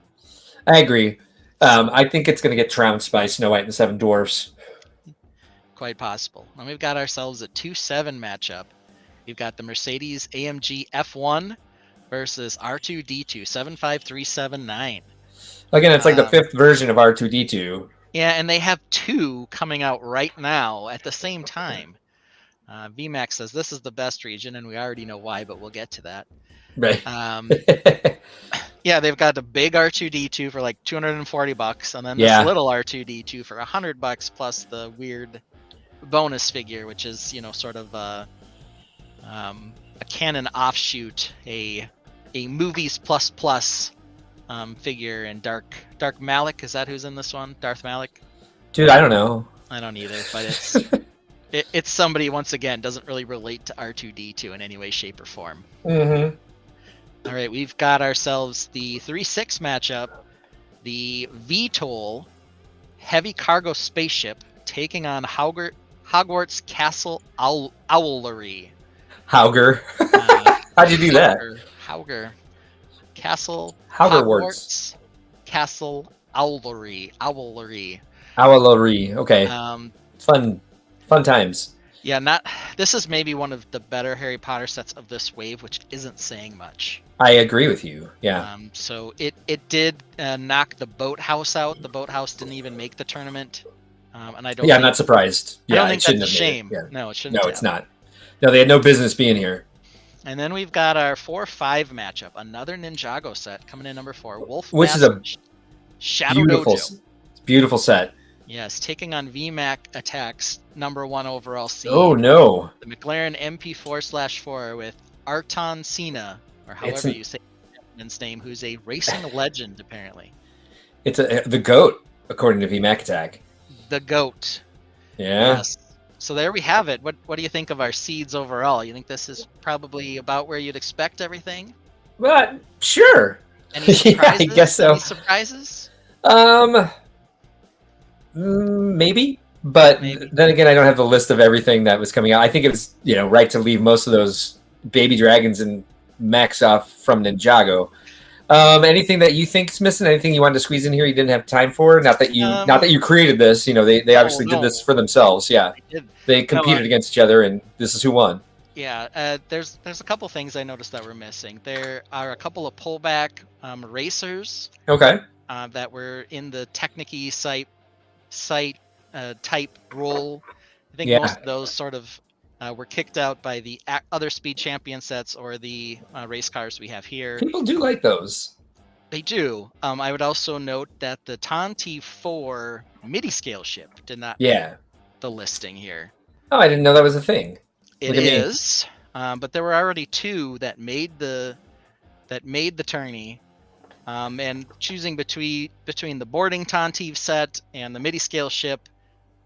Speaker 1: I agree. I think it's gonna get trounced by Snow White and the Seven Dwarfs.
Speaker 2: Quite possible. And we've got ourselves a 2-7 matchup. We've got the Mercedes AMG F1 versus R2D2 75379.
Speaker 1: Again, it's like the fifth version of R2D2.
Speaker 2: Yeah, and they have 2 coming out right now at the same time. VMAX says this is the best region, and we already know why, but we'll get to that.
Speaker 1: Right.
Speaker 2: Yeah, they've got the big R2D2 for like $240, and then
Speaker 1: Yeah.
Speaker 2: this little R2D2 for $100 plus the weird bonus figure, which is sort of a canon offshoot, a a movies plus plus figure, and Dark Malik. Is that who's in this one? Darth Malik?
Speaker 1: Dude, I don't know.
Speaker 2: I don't either, but it's somebody, once again, doesn't really relate to R2D2 in any way, shape, or form.
Speaker 1: Mm-hmm.
Speaker 2: All right, we've got ourselves the 3-6 matchup, the VTOL heavy cargo spaceship taking on Hogwarts Castle Owlery.
Speaker 1: Hauger. How'd you do that?
Speaker 2: Hauger. Castle
Speaker 1: Hogwarts.
Speaker 2: Castle Owlery.
Speaker 1: Owlery. Okay. Fun times.
Speaker 2: Yeah, this is maybe one of the better Harry Potter sets of this wave, which isn't saying much.
Speaker 1: I agree with you. Yeah.
Speaker 2: So it did knock the boathouse out. The boathouse didn't even make the tournament. And I don't.
Speaker 1: Yeah, I'm not surprised. Yeah,
Speaker 2: I don't think that's a shame.
Speaker 1: Yeah.
Speaker 2: No, it shouldn't.
Speaker 1: No, it's not. No, they had no business being here.
Speaker 2: And then we've got our 4-5 matchup. Another Ninjago set coming in number 4. Wolf.
Speaker 1: Which is a
Speaker 2: Shadow Dojo.
Speaker 1: Beautiful set.
Speaker 2: Yes, taking on VMAC Attacks, number 1 overall seed.
Speaker 1: Oh no.
Speaker 2: The McLaren MP4/4 with Arton Cena, or however you say his name, who's a racing legend apparently.
Speaker 1: It's the GOAT, according to VMAC Attack.
Speaker 2: The GOAT.
Speaker 1: Yeah.
Speaker 2: Yes. So there we have it. What do you think of our seeds overall? You think this is probably about where you'd expect everything?
Speaker 1: But sure.
Speaker 2: Any surprises?
Speaker 1: Yeah, I guess so.
Speaker 2: Any surprises?
Speaker 1: Maybe. But then again, I don't have the list of everything that was coming out. I think it was, right to leave most of those baby dragons and mechs off from Ninjago. Anything that you think's missing? Anything you wanted to squeeze in here you didn't have time for? Not that you created this. They obviously did this for themselves. Yeah, they competed against each other, and this is who won.
Speaker 2: Yeah, there's a couple things I noticed that were missing. There are a couple of pullback racers.
Speaker 1: Okay.
Speaker 2: That were in the Technique site type role. I think most of those sort of were kicked out by the other Speed Champion sets or the race cars we have here.
Speaker 1: People do like those.
Speaker 2: They do. I would also note that the Tanti 4 MIDI scale ship did not make the listing here.
Speaker 1: Oh, I didn't know that was a thing.
Speaker 2: It is, but there were already 2 that made the tourney. And choosing between the boarding Tantive set and the MIDI scale ship,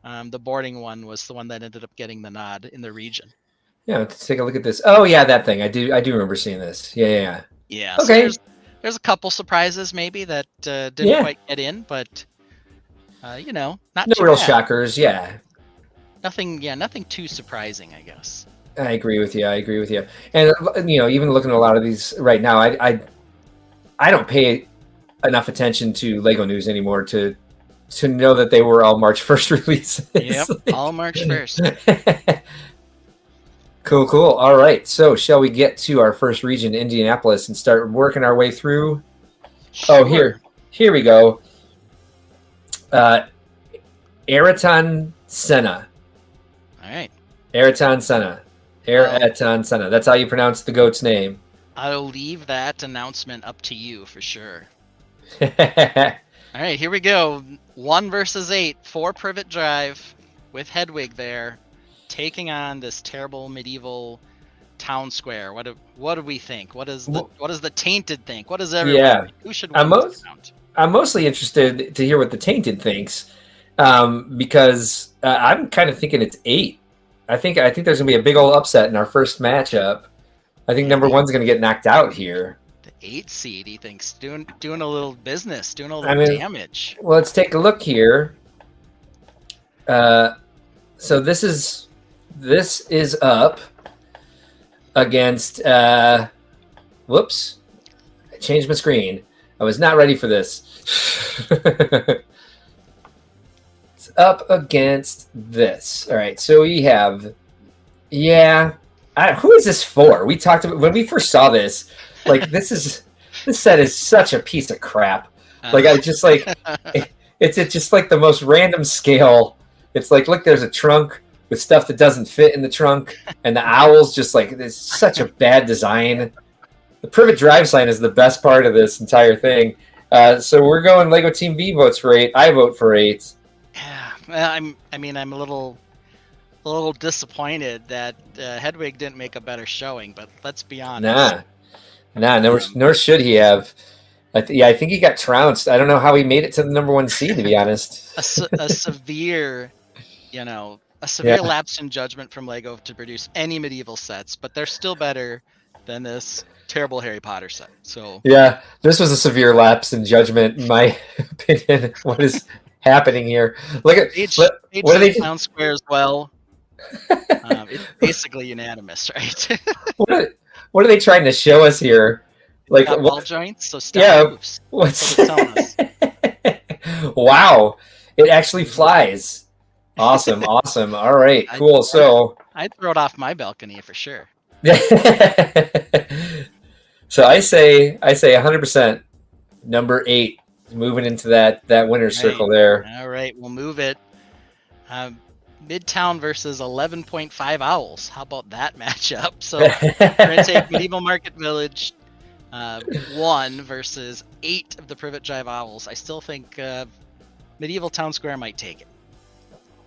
Speaker 2: the boarding one was the one that ended up getting the nod in the region.
Speaker 1: Yeah, let's take a look at this. Oh yeah, that thing. I do remember seeing this. Yeah.
Speaker 2: Okay. So there's a couple surprises maybe that didn't quite get in, but not
Speaker 1: no
Speaker 2: too
Speaker 1: real
Speaker 2: bad.
Speaker 1: shockers. Yeah.
Speaker 2: Nothing too surprising, I guess.
Speaker 1: I agree with you. And even looking at a lot of these right now, I don't pay enough attention to Lego news anymore to know that they were all March 1st releases.
Speaker 2: Yep, all March 1st.
Speaker 1: Cool. All right. So shall we get to our first region, Indianapolis, and start working our way through?
Speaker 2: Sure.
Speaker 1: Oh, here we go. Ayrton Senna.
Speaker 2: All right.
Speaker 1: Ayrton Senna. That's how you pronounce the goat's name.
Speaker 2: I'll leave that announcement up to you for sure.
Speaker 1: All
Speaker 2: All right, here we go. 1 versus 8, 4 privet drive with Hedwig there, taking on this terrible medieval town square. What do we think? What does the tainted think? What does everyone think? Who should win this round?
Speaker 1: I'm mostly interested to hear what the tainted thinks, because I'm kind of thinking it's 8. I think there's gonna be a big old upset in our first matchup. I think number 1's gonna get knocked out here.
Speaker 2: The 8 seed, he thinks, doing a little business, doing a little damage.
Speaker 1: Well, let's take a look here. So this is up against. Whoops! I changed my screen. I was not ready for this. It's up against this. All right, so we have. Who is this for? We talked about when we first saw this. Like this set is such a piece of crap. Like I just like it's just like the most random scale. It's like, look, there's a trunk with stuff that doesn't fit in the trunk, and the owl's just like it's such a bad design. The privet drive sign is the best part of this entire thing. So we're going Lego Team B votes for 8. I vote for 8.
Speaker 2: Yeah, I'm a little disappointed that Hedwig didn't make a better showing, but let's be honest.
Speaker 1: Nah,
Speaker 2: Um,
Speaker 1: nor should he have. Yeah, I think he got trounced. I don't know how he made it to the number one seed, to be honest.
Speaker 2: a severe, a
Speaker 1: Yeah,
Speaker 2: severe lapse in judgment from Lego to produce any medieval sets, but they're still better than this terrible Harry Potter set. So
Speaker 1: yeah. This was a severe lapse in judgment, in my opinion. What is happening here? Look at
Speaker 2: age
Speaker 1: what are
Speaker 2: the
Speaker 1: they?
Speaker 2: town square as well. It's basically unanimous, right?
Speaker 1: What are, what are they trying to show us here?
Speaker 2: It's
Speaker 1: Like
Speaker 2: got
Speaker 1: what?
Speaker 2: ball joints, so stealth
Speaker 1: Yeah.
Speaker 2: moves. That's what
Speaker 1: What's?
Speaker 2: it's telling us.
Speaker 1: Wow! It actually flies. Awesome, awesome. All right,
Speaker 2: I,
Speaker 1: cool.
Speaker 2: I'd,
Speaker 1: So,
Speaker 2: I'd throw it off my balcony for sure.
Speaker 1: so I say 100%. Number 8, moving into that winner's
Speaker 2: Right.
Speaker 1: circle there.
Speaker 2: All right, we'll move it. Um, Midtown versus 11.5 Owls. How about that matchup? So we're gonna take Medieval Market Village 1 versus 8 of the Privet Drive Owls. I still think Medieval Town Square might take it.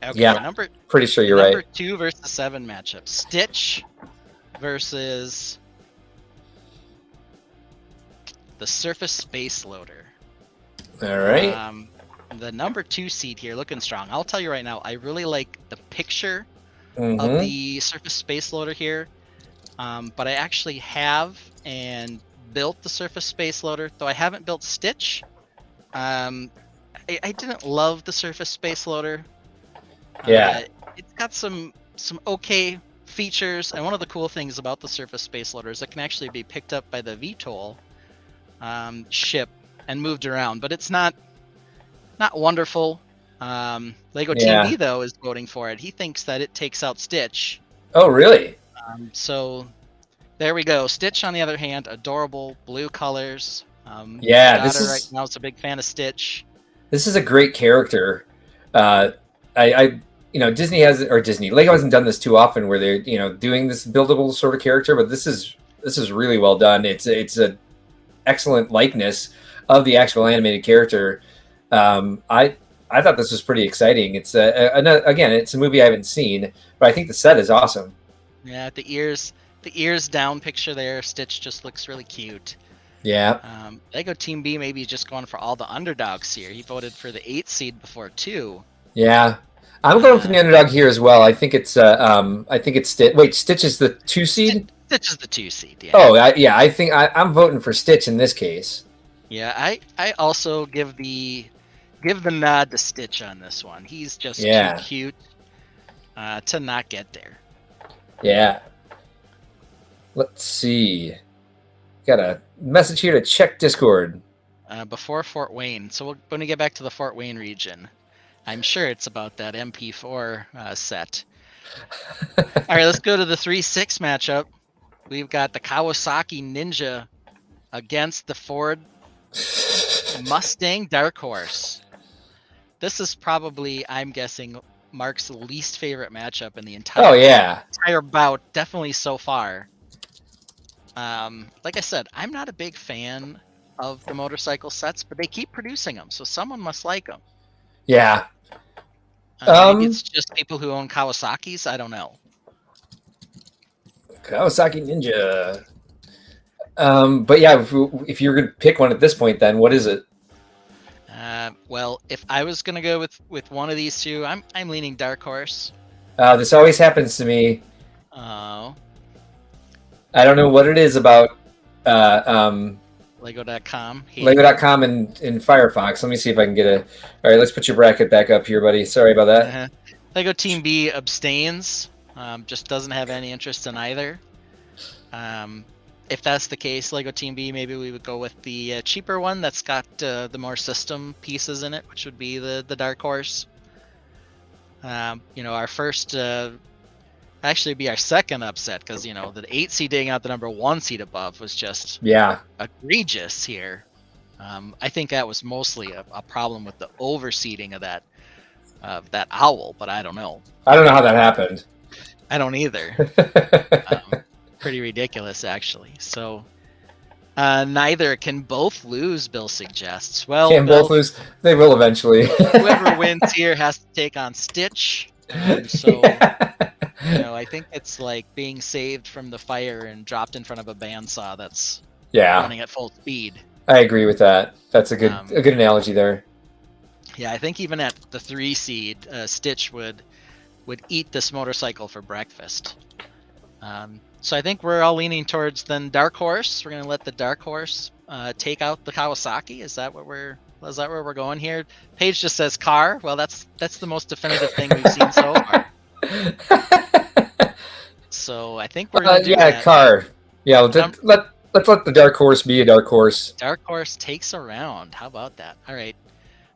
Speaker 2: Okay,
Speaker 1: Yeah, pretty sure you're
Speaker 2: number
Speaker 1: right.
Speaker 2: 2 versus 7 matchup. Stitch versus the Surface Space Loader.
Speaker 1: All right.
Speaker 2: The number 2 seed here, looking strong. I'll tell you right now, I really like the picture of
Speaker 1: Mm-hmm.
Speaker 2: the Surface Space Loader here. But I actually have and built the Surface Space Loader, though I haven't built Stitch. I didn't love the Surface Space Loader.
Speaker 1: Yeah.
Speaker 2: It's got some okay features, and one of the cool things about the Surface Space Loader is it can actually be picked up by the VTOL ship and moved around, but it's not wonderful. Lego Team
Speaker 1: Yeah.
Speaker 2: B though is voting for it. He thinks that it takes out Stitch.
Speaker 1: Oh, really?
Speaker 2: So there we go. Stitch, on the other hand, adorable blue colors.
Speaker 1: Yeah,
Speaker 2: My daughter right now is a big fan of Stitch.
Speaker 1: this is a great character. I Disney has or Disney Lego hasn't done this too often where they're doing this buildable sort of character, but this is really well done. It's a excellent likeness of the actual animated character. I thought this was pretty exciting. It's again, it's a movie I haven't seen, but I think the set is awesome.
Speaker 2: Yeah, the ears down picture there. Stitch just looks really cute.
Speaker 1: Yeah.
Speaker 2: Lego Team B maybe just going for all the underdogs here. He voted for the 8th seed before too.
Speaker 1: Yeah. I'm going for the underdog here as well. I think it's Stitch. Wait, Stitch is the 2 seed?
Speaker 2: Stitch is the 2 seed, yeah.
Speaker 1: Oh, I think I'm voting for Stitch in this case.
Speaker 2: Yeah, I also give the nod to Stitch on this one. He's just
Speaker 1: Yeah.
Speaker 2: too cute to not get there.
Speaker 1: Yeah. Let's see. Got a message here to check Discord.
Speaker 2: Before Fort Wayne. So when we get back to the Fort Wayne region, I'm sure it's about that MP4 set. All right, let's go to the 3-6 matchup. We've got the Kawasaki Ninja against the Ford Mustang Dark Horse. This is probably, I'm guessing, Mark's least favorite matchup in the entire bout, definitely so far. Like I said, I'm not a big fan of the motorcycle sets, but they keep producing them, so someone must like them.
Speaker 1: Yeah.
Speaker 2: Maybe it's just people who own Kawasaki's. I don't know.
Speaker 1: Kawasaki Ninja. But yeah, if you're gonna pick one at this point, then what is it?
Speaker 2: Well, if I was gonna go with one of these two, I'm leaning Dark Horse.
Speaker 1: This always happens to me.
Speaker 2: Oh.
Speaker 1: I don't know what it is about
Speaker 2: Lego.com.
Speaker 1: Lego.com and Firefox. Let me see if I can get a. All right, let's put your bracket back up here, buddy. Sorry about that.
Speaker 2: Lego Team B abstains. Just doesn't have any interest in either. If that's the case, Lego Team B, maybe we would go with the cheaper one that's got the more system pieces in it, which would be the Dark Horse. Our first, actually be our second upset, because the 8 seed getting out the number 1 seed above was just egregious here. I think that was mostly a problem with the overseeding of that owl, but I don't know.
Speaker 1: I don't know how that happened.
Speaker 2: I don't either. Pretty ridiculous, actually. So neither can both lose, Bill suggests. Well,
Speaker 1: can
Speaker 2: Bill,
Speaker 1: both lose? They will eventually.
Speaker 2: Whoever wins here has to take on Stitch. I think it's like being saved from the fire and dropped in front of a bandsaw. That's
Speaker 1: Yeah,
Speaker 2: running at full speed.
Speaker 1: I agree with that. That's a
Speaker 2: Um,
Speaker 1: good analogy there.
Speaker 2: Yeah, I think even at the 3 seed, Stitch would eat this motorcycle for breakfast. So I think we're all leaning towards then Dark Horse. We're gonna let the Dark Horse take out the Kawasaki. Is that where we're going here? Paige just says car. Well, that's the most definitive thing we've seen so far. So I think we're gonna do
Speaker 1: Yeah,
Speaker 2: that.
Speaker 1: car. Yeah,
Speaker 2: Num-
Speaker 1: let's let the dark horse be a dark horse.
Speaker 2: Dark Horse takes a round. How about that? All right.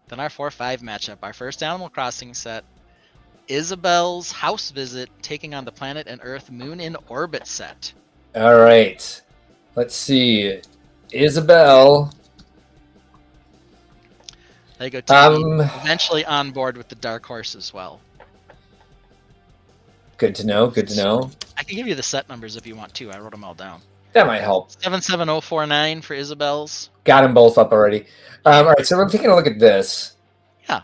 Speaker 2: Then our 4-5 matchup, our first Animal Crossing set. Isabel's House Visit taking on the Planet and Earth Moon in Orbit set.
Speaker 1: All right. Let's see. Isabel.
Speaker 2: Lego TV eventually on board with the Dark Horse as well.
Speaker 1: Good to know. Good to know.
Speaker 2: I can give you the set numbers if you want to. I wrote them all down.
Speaker 1: That might help.
Speaker 2: 77049 for Isabel's.
Speaker 1: Got them both up already. All right, so we're taking a look at this.
Speaker 2: Yeah.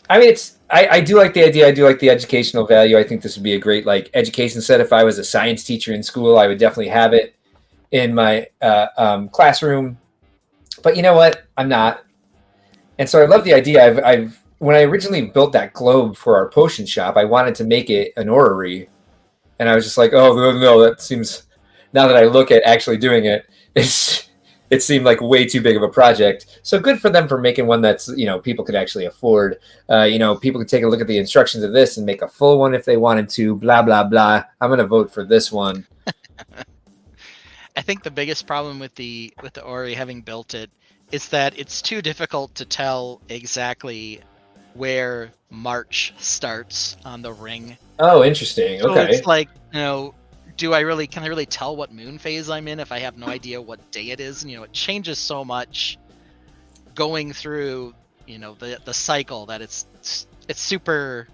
Speaker 1: I mean, I do like the idea. I do like the educational value. I think this would be a great education set. If I was a science teacher in school, I would definitely have it in my classroom. But you know what? I'm not. And so I love the idea. I've when I originally built that globe for our potion shop, I wanted to make it an orrery. And I was just like, oh, no, that seems, now that I look at actually doing it, it seemed like way too big of a project. So good for them for making one that's, people could actually afford. People could take a look at the instructions of this and make a full one if they wanted to, blah, blah, blah. I'm going to vote for this one.
Speaker 2: I think the biggest problem with the Ori having built it is that it's too difficult to tell exactly where March starts on the ring.
Speaker 1: Oh, interesting.
Speaker 2: So
Speaker 1: okay.
Speaker 2: it's like, can I really tell what moon phase I'm in if I have no idea what day it is? And it changes so much going through, the cycle that it's super,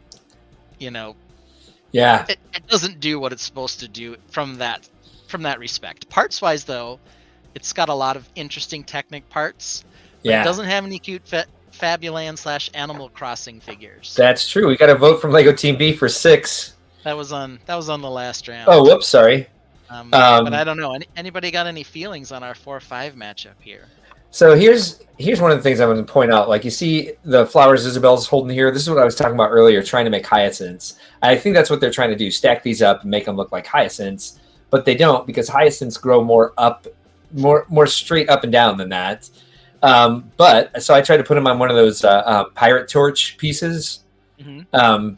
Speaker 1: Yeah.
Speaker 2: It doesn't do what it's supposed to do from that respect. Parts wise though, it's got a lot of interesting Technic parts. But
Speaker 1: Yeah.
Speaker 2: It doesn't have any cute Fabuland / Animal Crossing figures.
Speaker 1: That's true. We got a vote from Lego Team B for 6.
Speaker 2: That was on the last round.
Speaker 1: Oh, whoops, sorry.
Speaker 2: But I don't know. Anybody got any feelings on our 4-5 matchup here?
Speaker 1: So here's one of the things I want to point out. Like, you see the flowers Isabel's holding here. This is what I was talking about earlier, trying to make hyacinths. I think that's what they're trying to do: stack these up and make them look like hyacinths. But they don't, because hyacinths grow more straight up and down than that. But so I tried to put them on one of those pirate torch pieces.
Speaker 2: Mm-hmm.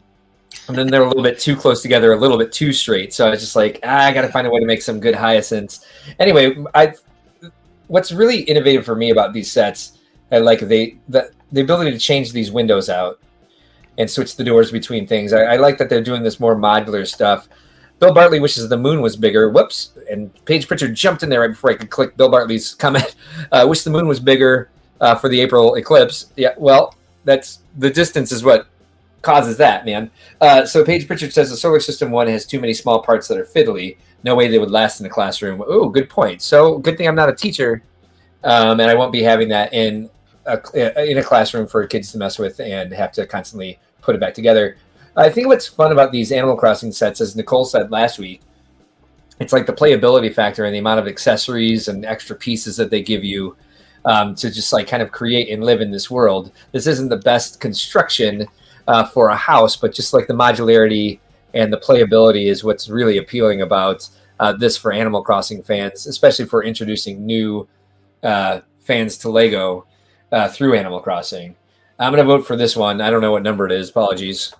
Speaker 1: And then they're a little bit too close together, a little bit too straight. So I was just like, I got to find a way to make some good hyacinths. Anyway, what's really innovative for me about these sets, I like the ability to change these windows out and switch the doors between things. I like that they're doing this more modular stuff. Bill Bartley wishes the moon was bigger. Whoops. And Paige Pritchard jumped in there right before I could click Bill Bartley's comment. Wish the moon was bigger for the April eclipse. Yeah, well, that's the distance is what causes that, man. So Paige Pritchard says the solar system one has too many small parts that are fiddly. No way they would last in a classroom. Oh, good point. So good thing I'm not a teacher, and I won't be having that in a classroom for kids to mess with and have to constantly put it back together. I think what's fun about these Animal Crossing sets, as Nicole said last week, it's like the playability factor and the amount of accessories and extra pieces that they give you to just kind of create and live in this world. This isn't the best construction for a house, but just like the modularity and the playability is what's really appealing about this for Animal Crossing fans, especially for introducing new fans to Lego through Animal Crossing. I'm going to vote for this one. I don't know what number it is. Apologies.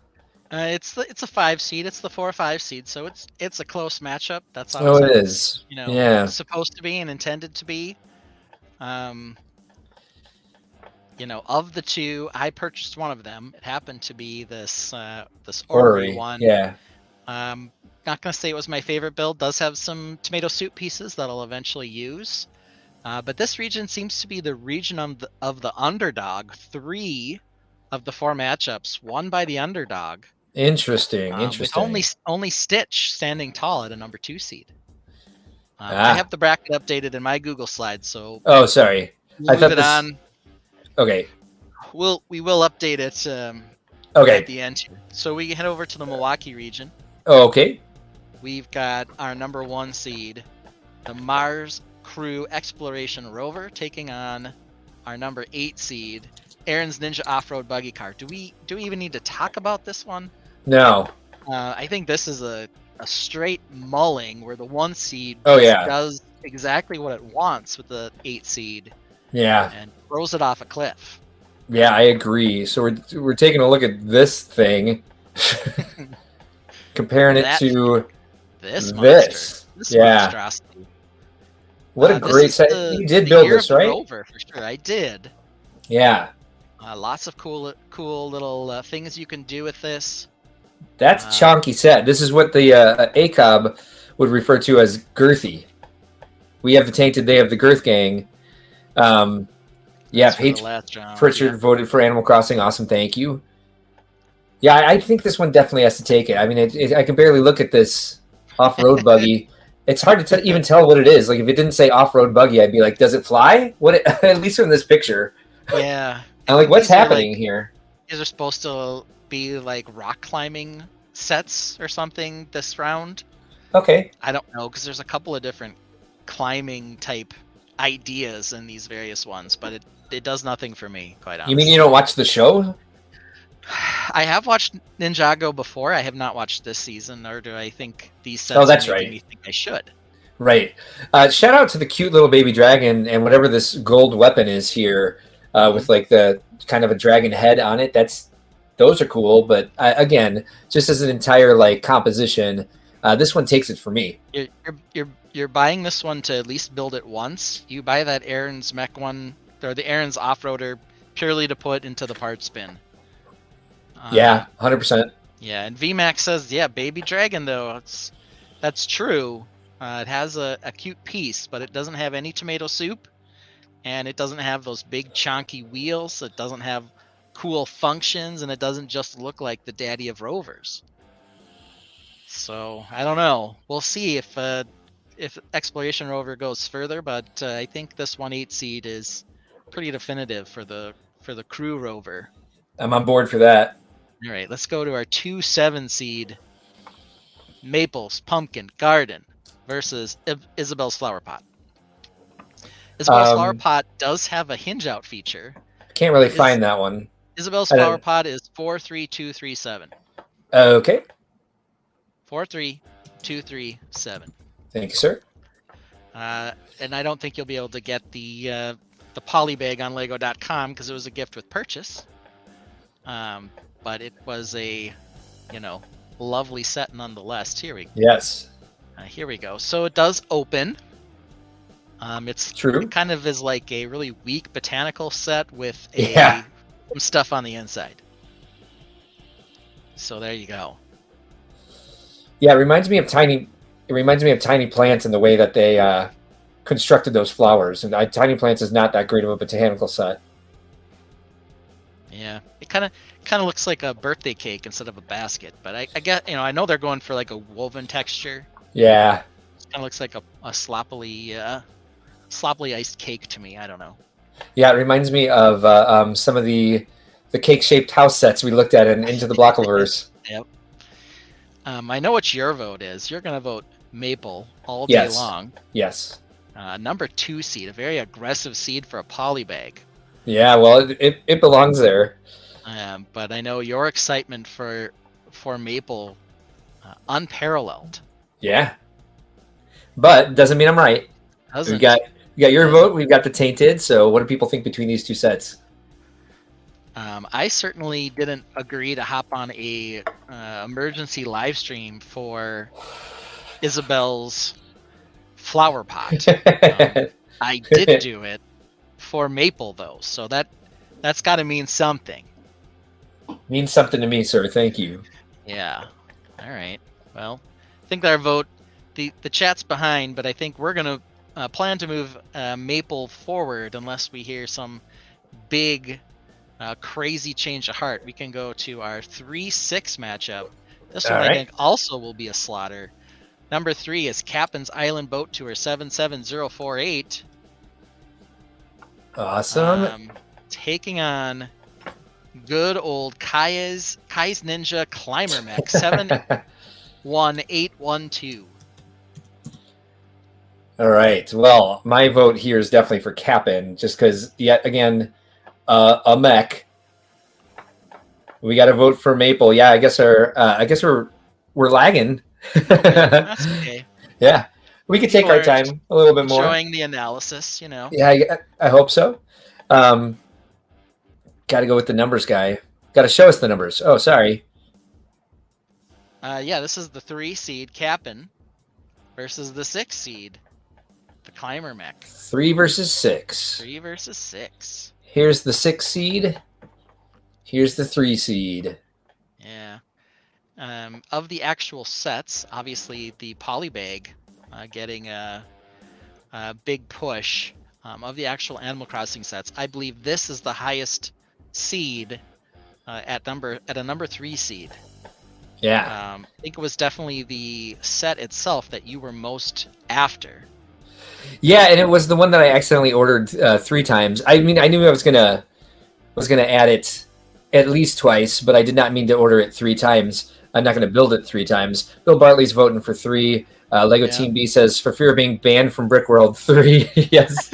Speaker 2: It's a 5 seed. It's the 4-5 seed, so it's a close matchup. That's
Speaker 1: how it is.
Speaker 2: Supposed to be and intended to be. Of the two, I purchased one of them. It happened to be this Ori one.
Speaker 1: Yeah.
Speaker 2: Not gonna say it was my favorite build. Does have some tomato soup pieces that I'll eventually use. But this region seems to be the region of the underdog. 3 of the 4 matchups won by the underdog.
Speaker 1: Interesting.
Speaker 2: With only Stitch standing tall at a number 2 seed. I have the bracket updated in my Google Slides, so.
Speaker 1: Oh, sorry.
Speaker 2: We'll move it on.
Speaker 1: Okay.
Speaker 2: We will update it.
Speaker 1: Okay.
Speaker 2: At the end. So we head over to the Milwaukee region.
Speaker 1: Oh, okay.
Speaker 2: We've got our number 1 seed, the Mars Crew Exploration Rover taking on our number 8 seed, Aaron's Ninja Off-Road Buggy Car. Do we even need to talk about this one?
Speaker 1: No.
Speaker 2: I think this is a straight mulling where the 1 seed
Speaker 1: Oh,
Speaker 2: just
Speaker 1: yeah.
Speaker 2: does exactly what it wants with the 8 seed
Speaker 1: Yeah.
Speaker 2: and throws it off a cliff.
Speaker 1: Yeah, I agree. So we're taking a look at this thing, comparing it to
Speaker 2: this monster,
Speaker 1: this.
Speaker 2: this
Speaker 1: Yeah.
Speaker 2: monstrosity.
Speaker 1: What a
Speaker 2: This
Speaker 1: great
Speaker 2: is
Speaker 1: set.
Speaker 2: the
Speaker 1: You did build
Speaker 2: year
Speaker 1: this,
Speaker 2: of the
Speaker 1: right?
Speaker 2: Rover for sure. I did.
Speaker 1: Yeah.
Speaker 2: Lots of cool little things you can do with this.
Speaker 1: That's a chonky set. This is what the ACOB would refer to as girthy. We have the Tainted, they have the Girth Gang. Yeah, Paige Pritchard voted for Animal Crossing. Awesome, thank you. Yeah, I think this one definitely has to take it. I mean, I can barely look at this off-road buggy. It's hard to even tell what it is. Like, if it didn't say off-road buggy, I'd be like, does it fly? At least from this picture.
Speaker 2: Yeah.
Speaker 1: I'm like, what's happening here?
Speaker 2: These are supposed to be like rock climbing sets or something this round.
Speaker 1: Okay.
Speaker 2: I don't know, because there's a couple of different climbing type ideas in these various ones, but it does nothing for me, quite honestly.
Speaker 1: You mean you don't watch the show?
Speaker 2: I have watched Ninjago before. I have not watched this season, nor do I think these sets
Speaker 1: are
Speaker 2: making me think I should.
Speaker 1: Right. Shout out to the cute little baby dragon and whatever this gold weapon is here, with like the kind of a dragon head on it. Those are cool, but again, just as an entire like composition, this one takes it for me.
Speaker 2: You're buying this one to at least build it once. You buy that Aaron's mech one, or the Aaron's off-roader, purely to put into the parts bin.
Speaker 1: Yeah, 100%.
Speaker 2: Yeah, and VMAX says, yeah, baby dragon though. That's true. It has a cute piece, but it doesn't have any tomato soup, and it doesn't have those big chonky wheels. It doesn't have cool functions, and it doesn't just look like the daddy of Rovers. So I don't know. We'll see if Exploration Rover goes further, but I think this 1/8 seed is pretty definitive for the Crew Rover.
Speaker 1: I'm on board for that.
Speaker 2: All right, let's go to our 2/7 seed, Maple's Pumpkin Garden versus Isabel's Flower Pot. Isabel's Flower Pot does have a hinge out feature.
Speaker 1: Can't really find that one.
Speaker 2: Isabel's Flower Pot is 43237.
Speaker 1: Okay.
Speaker 2: 43237.
Speaker 1: Thank you, sir.
Speaker 2: And I don't think you'll be able to get the poly bag on Lego.com because it was a gift with purchase. But it was a, lovely set nonetheless. Here we go.
Speaker 1: Yes.
Speaker 2: Here we go. So it does open. It's true. It kind of is like a really weak botanical set with some stuff on the inside. So there you go.
Speaker 1: Yeah, it reminds me of tiny plants in the way that they constructed those flowers. And Tiny Plants is not that great of a botanical set.
Speaker 2: Yeah, it kind of looks like a birthday cake instead of a basket. But I get, I know they're going for like a woven texture.
Speaker 1: Yeah.
Speaker 2: It kind of looks like a sloppily iced cake to me. I don't know.
Speaker 1: Yeah, it reminds me of some of the cake-shaped house sets we looked at in Into the Blockleverse.
Speaker 2: Yep. I know what your vote is. You're going to vote Maple all day long.
Speaker 1: Yes.
Speaker 2: Number 2 seed, a very aggressive seed for a poly bag.
Speaker 1: Yeah, well, it belongs there.
Speaker 2: But I know your excitement for Maple, unparalleled.
Speaker 1: Yeah. But doesn't mean I'm right.
Speaker 2: Doesn't.
Speaker 1: We got your vote. We've got the Tainted. So what do people think between these two sets?
Speaker 2: I certainly didn't agree to hop on a emergency live stream for Isabel's Flower Pot. I did do it for Maple though, so that's got to mean something.
Speaker 1: Means something to me, sir. Thank you.
Speaker 2: Yeah. All right. Well, I think our vote, the chat's behind, but I think we're gonna plan to move Maple forward unless we hear some big, crazy change of heart. We can go to our 3-6 matchup. This one I think also will be a slaughter. Number 3 is Captain's Island Boat Tour 77048.
Speaker 1: Awesome.
Speaker 2: Taking on good old Kai's Ninja Climber Mech 71812.
Speaker 1: All right. Well, my vote here is definitely for Cap'n, just because yet again, a mech. We got to vote for Maple. Yeah, I guess we're lagging.
Speaker 2: A little bit. That's okay.
Speaker 1: Yeah, we could take
Speaker 2: People
Speaker 1: our
Speaker 2: are
Speaker 1: time a little bit more.
Speaker 2: enjoying the analysis, you know.
Speaker 1: Yeah, I hope so. Um, got to go with the numbers guy. Got to show us the numbers. Oh, sorry.
Speaker 2: Yeah, this is the 3 seed Cap'n versus the 6 seed, the Climber mech.
Speaker 1: 3 versus 6.
Speaker 2: 3 versus 6.
Speaker 1: Here's the 6 seed. Here's the 3 seed.
Speaker 2: Yeah. Of the actual sets, obviously the polybag getting a big push. Of the actual Animal Crossing sets, I believe this is the highest seed at a number 3 seed.
Speaker 1: Yeah.
Speaker 2: I think it was definitely the set itself that you were most after.
Speaker 1: Yeah, and it was the one that I accidentally ordered 3 times. I mean, I knew I was gonna add it at least twice, but I did not mean to order it 3 times. I'm not going to build it 3 times. Bill Bartley's voting for 3. Lego Team B says, for fear of being banned from Brickworld, 3. Yes.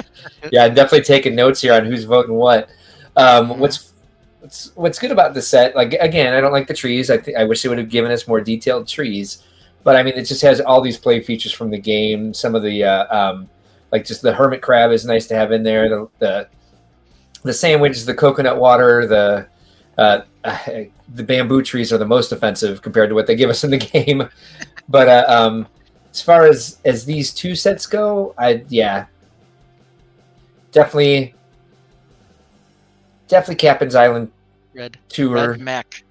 Speaker 1: Yeah, I'm definitely taking notes here on who's voting what. What's good about this set, like, again, I don't like the trees. I wish they would have given us more detailed trees. But, I mean, it just has all these play features from the game. Some of the, like, just the hermit crab is nice to have in there. The sandwich, the coconut water, the bamboo trees are the most offensive compared to what they give us in the game. But as far as these 2 sets go, definitely Captain's Island
Speaker 2: Red
Speaker 1: Tour
Speaker 2: Red mech.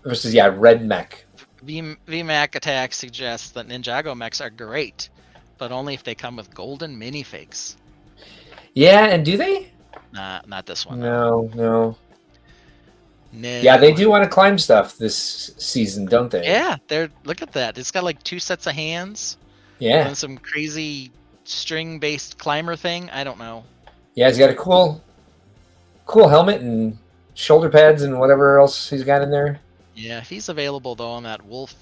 Speaker 1: versus Red Mech.
Speaker 2: VMAC attack suggests that Ninjago mechs are great, but only if they come with golden minifigs.
Speaker 1: Yeah, and do they?
Speaker 2: Not this one.
Speaker 1: No.
Speaker 2: No.
Speaker 1: Yeah, they do want to climb stuff this season, don't they?
Speaker 2: Yeah, look at that. It's got like 2 sets of hands.
Speaker 1: Yeah.
Speaker 2: And some crazy string-based climber thing. I don't know.
Speaker 1: Yeah, he's got a cool helmet and shoulder pads and whatever else he's got in there.
Speaker 2: Yeah, if he's available though on that wolf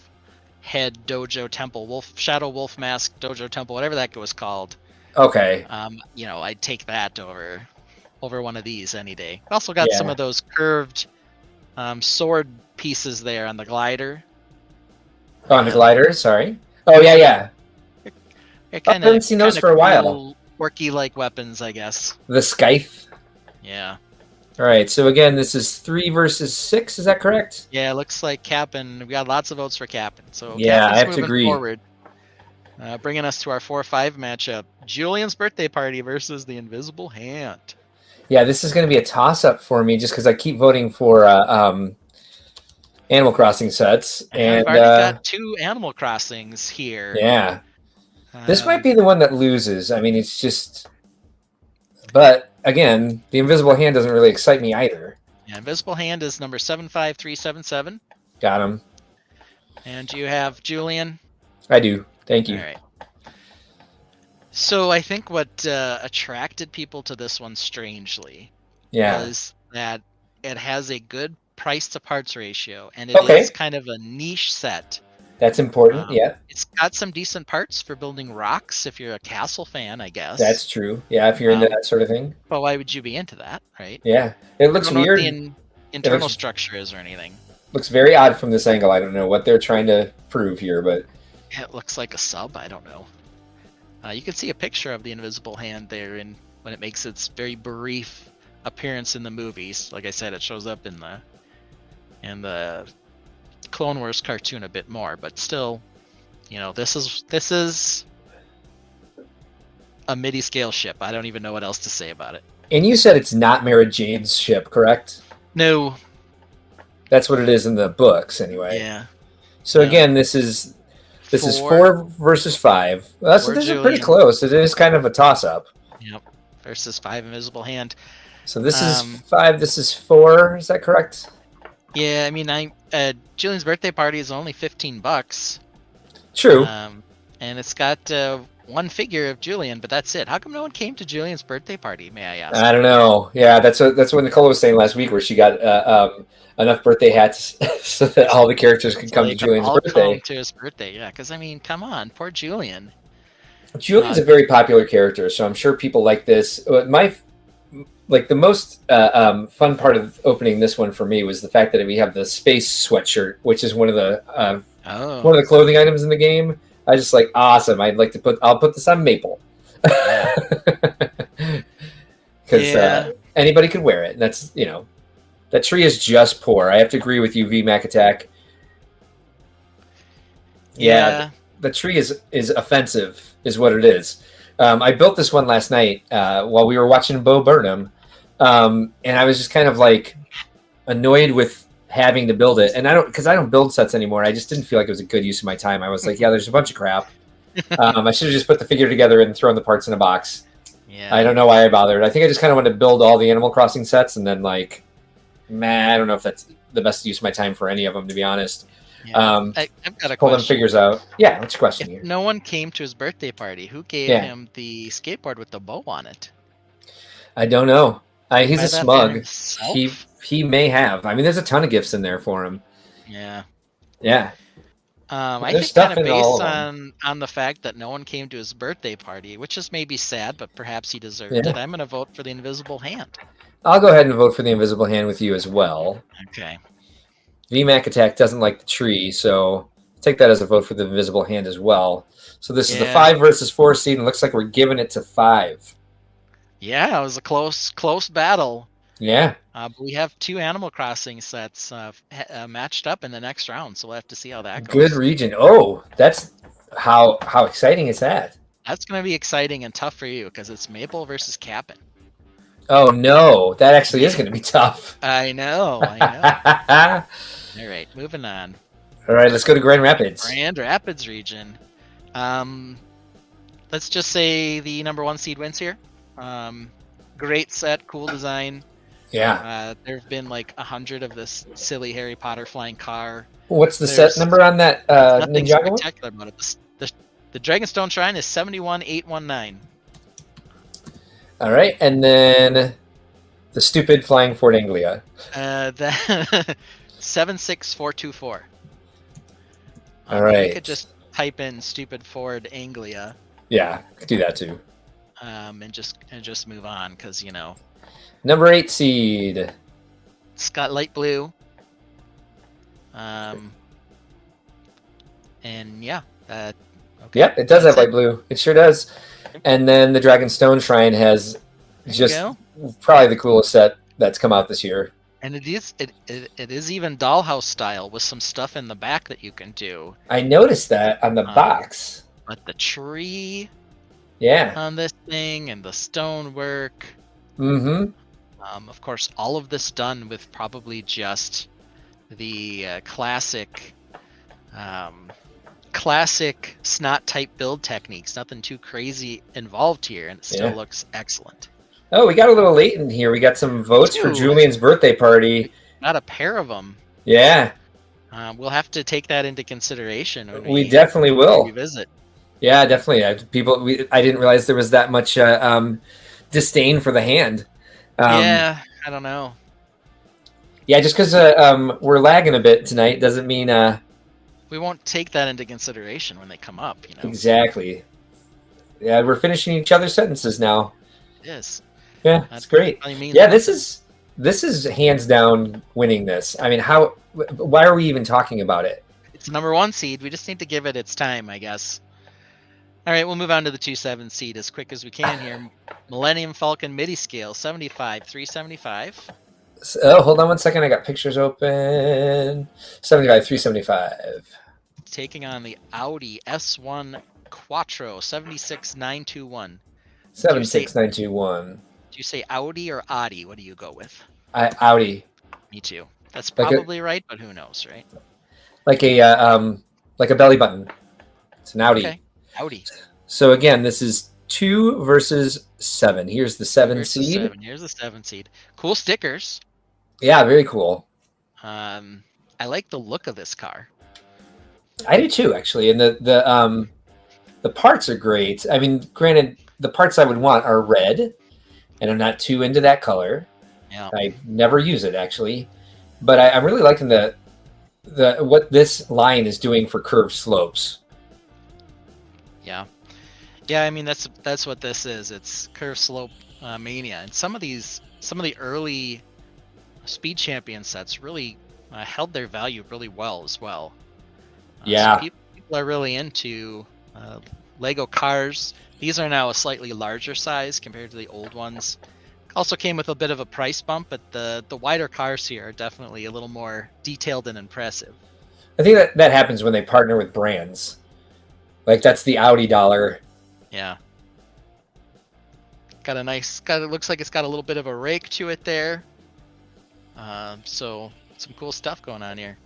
Speaker 2: head dojo temple, shadow wolf mask dojo temple, whatever that was called.
Speaker 1: Okay.
Speaker 2: I'd take that over one of these any day. Also got some of those curved sword pieces there on the glider.
Speaker 1: Oh, on the glider, sorry. Oh yeah.
Speaker 2: I
Speaker 1: haven't seen those for a while.
Speaker 2: Quirky like weapons, I guess.
Speaker 1: The scythe.
Speaker 2: Yeah.
Speaker 1: All right, so again, this is 3 versus 6. Is that correct?
Speaker 2: Yeah, it looks like Cap'n. We got lots of votes for Cap'n. So
Speaker 1: yeah,
Speaker 2: Cap'n's
Speaker 1: I have to
Speaker 2: moving
Speaker 1: agree.
Speaker 2: Forward, bringing us to our 4-5 matchup: Julian's birthday party versus the Invisible Hand.
Speaker 1: Yeah, this is going to be a toss-up for me, just because I keep voting for Animal Crossing sets, and
Speaker 2: I've already got 2 Animal Crossings here.
Speaker 1: Yeah, this might be the one that loses. I mean, it's just, but again, the Invisible Hand doesn't really excite me either.
Speaker 2: Yeah, Invisible Hand is number 75377.
Speaker 1: Got him.
Speaker 2: And you have Julian?
Speaker 1: I do. Thank you.
Speaker 2: All right. So I think what attracted people to this one strangely was that it has a good price to parts ratio, and it is kind of a niche set.
Speaker 1: That's important, yeah.
Speaker 2: It's got some decent parts for building rocks if you're a castle fan, I guess.
Speaker 1: That's true. Yeah, if you're into that sort of thing.
Speaker 2: But why would you be into that, right?
Speaker 1: Yeah. It looks weird.
Speaker 2: I don't know what the internal structure is or anything.
Speaker 1: Looks very odd from this angle. I don't know what they're trying to prove here, but...
Speaker 2: It looks like a sub. I don't know. You can see a picture of the Invisible Hand there when it makes its very brief appearance in the movies. Like I said, it shows up in the Clone Wars cartoon a bit more, but still, this is a MIDI scale ship. I don't even know what else to say about it.
Speaker 1: And you said it's not Mara Jade's ship, correct?
Speaker 2: No.
Speaker 1: That's what it is in the books, anyway.
Speaker 2: Yeah.
Speaker 1: So again, this is 4 versus 5. Well, this is pretty close. It is kind of a toss-up.
Speaker 2: Yep. Versus 5 Invisible Hand.
Speaker 1: So this is 5. This is 4. Is that correct?
Speaker 2: Yeah. I mean, Julian's birthday party is only $15.
Speaker 1: True.
Speaker 2: And it's got one figure of Julian, but that's it. How come no one came to Julian's birthday party? May I ask?
Speaker 1: I don't know. Yeah, that's what Nicole was saying last week, where she got enough birthday hats so that all the characters could come to Julian's birthday.
Speaker 2: Come to his birthday, yeah. Because I mean, come on, poor Julian.
Speaker 1: Julian's a very popular character, so I'm sure people like this. The most fun part of opening this one for me was the fact that we have the space sweatshirt, which is one of the clothing items in the game. I was just like, awesome. I'll put this on Maple.
Speaker 2: Yeah.
Speaker 1: Because anybody could wear it. And that's, that tree is just poor. I have to agree with you, VMAC Attack. Yeah, the tree is offensive, is what it is. I built this one last night while we were watching Bo Burnham, and I was just kind of like annoyed with having to build it. And I don't build sets anymore. I just didn't feel like it was a good use of my time. I was like, yeah, there's a bunch of crap. I should have just put the figure together and thrown the parts in a box.
Speaker 2: Yeah.
Speaker 1: I don't know why I bothered. I think I just kind of wanted to build all the Animal Crossing sets, and then I don't know if that's the best use of my time for any of them, to be honest.
Speaker 2: Yeah. I've got a
Speaker 1: pull
Speaker 2: question.
Speaker 1: them figures out. Yeah, what's your question here?
Speaker 2: No one came to his birthday party. Who gave him the skateboard with the bow on it?
Speaker 1: I don't know. He's a smug.
Speaker 2: Himself?
Speaker 1: He may have. I mean, there's a ton of gifts in there for him.
Speaker 2: Yeah.
Speaker 1: Yeah.
Speaker 2: I think kind of based on the fact that no one came to his birthday party, which is maybe sad, but perhaps he deserved it. I'm going to vote for the invisible hand.
Speaker 1: I'll go ahead and vote for the invisible hand with you as well.
Speaker 2: Okay.
Speaker 1: VMAC Attack doesn't like the tree, so take that as a vote for the invisible hand as well. So this is the 5 versus 4 seed, and it looks like we're giving it to 5.
Speaker 2: Yeah, it was a close battle.
Speaker 1: Yeah.
Speaker 2: But we have 2 Animal Crossing sets matched up in the next round, so we'll have to see how that goes.
Speaker 1: Good region. Oh, that's how exciting is that?
Speaker 2: That's going to be exciting and tough for you because it's Maple versus Cap'n.
Speaker 1: Oh no, that actually is going to be tough.
Speaker 2: I know. All right, moving on.
Speaker 1: All right, let's go to Grand Rapids.
Speaker 2: Grand Rapids region. Let's just say the number 1 seed wins here. Great set, cool design.
Speaker 1: Yeah.
Speaker 2: There have been like 100 of this silly Harry Potter flying car.
Speaker 1: What's the set number on that
Speaker 2: nothing
Speaker 1: Ninjago?
Speaker 2: spectacular about it. The Dragonstone Shrine is 71819.
Speaker 1: All right, and then the stupid flying Fort Anglia.
Speaker 2: 76424.
Speaker 1: All right.
Speaker 2: You could just type in stupid Ford Anglia.
Speaker 1: Yeah, could do that too.
Speaker 2: And just move on because
Speaker 1: Number 8 seed.
Speaker 2: It's got light blue. And yeah. Okay.
Speaker 1: Yep, it does have light blue. It sure does. And then the Dragonstone Shrine has probably the coolest set that's come out this year.
Speaker 2: And it is even dollhouse style with some stuff in the back that you can do.
Speaker 1: I noticed that on the box.
Speaker 2: But the tree
Speaker 1: on
Speaker 2: this thing and the stonework.
Speaker 1: Mm-hmm.
Speaker 2: Of course, all of this done with probably just the classic snot type build techniques. Nothing too crazy involved here, and it still looks excellent. Oh,
Speaker 1: we got a little late in here. We got some votes for Julian's birthday party.
Speaker 2: Got a pair of them.
Speaker 1: Yeah.
Speaker 2: We'll have to take that into consideration when
Speaker 1: we definitely will
Speaker 2: revisit.
Speaker 1: Yeah, definitely. I didn't realize there was that much disdain for the hand.
Speaker 2: I don't know.
Speaker 1: Yeah, just because we're lagging a bit tonight doesn't mean
Speaker 2: we won't take that into consideration when they come up.
Speaker 1: Exactly. Yeah, we're finishing each other's sentences now.
Speaker 2: Yes.
Speaker 1: Yeah, that's great. Yeah, this is hands down winning this. I mean, why are we even talking about it?
Speaker 2: It's number 1 seed. We just need to give it its time, I guess. All right, we'll move on to the 2/7 seed as quick as we can here. Millennium Falcon MIDI scale, 75, 375.
Speaker 1: Oh, hold on one second. I got pictures open. 75, 375.
Speaker 2: Taking on the Audi S1 Quattro, 76921.
Speaker 1: 76921.
Speaker 2: Do you say Audi or Audi? What do you go with?
Speaker 1: Audi.
Speaker 2: Me too. That's probably right, but who knows, right?
Speaker 1: Like a belly button. It's an Audi.
Speaker 2: Okay. Audi.
Speaker 1: So again, this is 2 versus 7. Here's the 7 seed.
Speaker 2: Here's the 7 seed. Cool stickers.
Speaker 1: Yeah, very cool.
Speaker 2: I like the look of this car.
Speaker 1: I do too, actually. And the parts are great. I mean, granted, the parts I would want are red, and I'm not too into that color.
Speaker 2: Yeah.
Speaker 1: I never use it actually, but I'm really liking the what this line is doing for curved slopes.
Speaker 2: Yeah. Yeah, I mean that's what this is. It's curve slope mania, and some of the early speed champion sets really held their value really well as well. So
Speaker 1: Yeah.
Speaker 2: people are really into Lego cars. These are now a slightly larger size compared to the old ones. Also came with a bit of a price bump, but the wider cars here are definitely a little more detailed and impressive.
Speaker 1: I think that happens when they partner with brands. Like that's the Audi dollar.
Speaker 2: Yeah. It looks like it's got a little bit of a rake to it there. So some cool stuff going on here.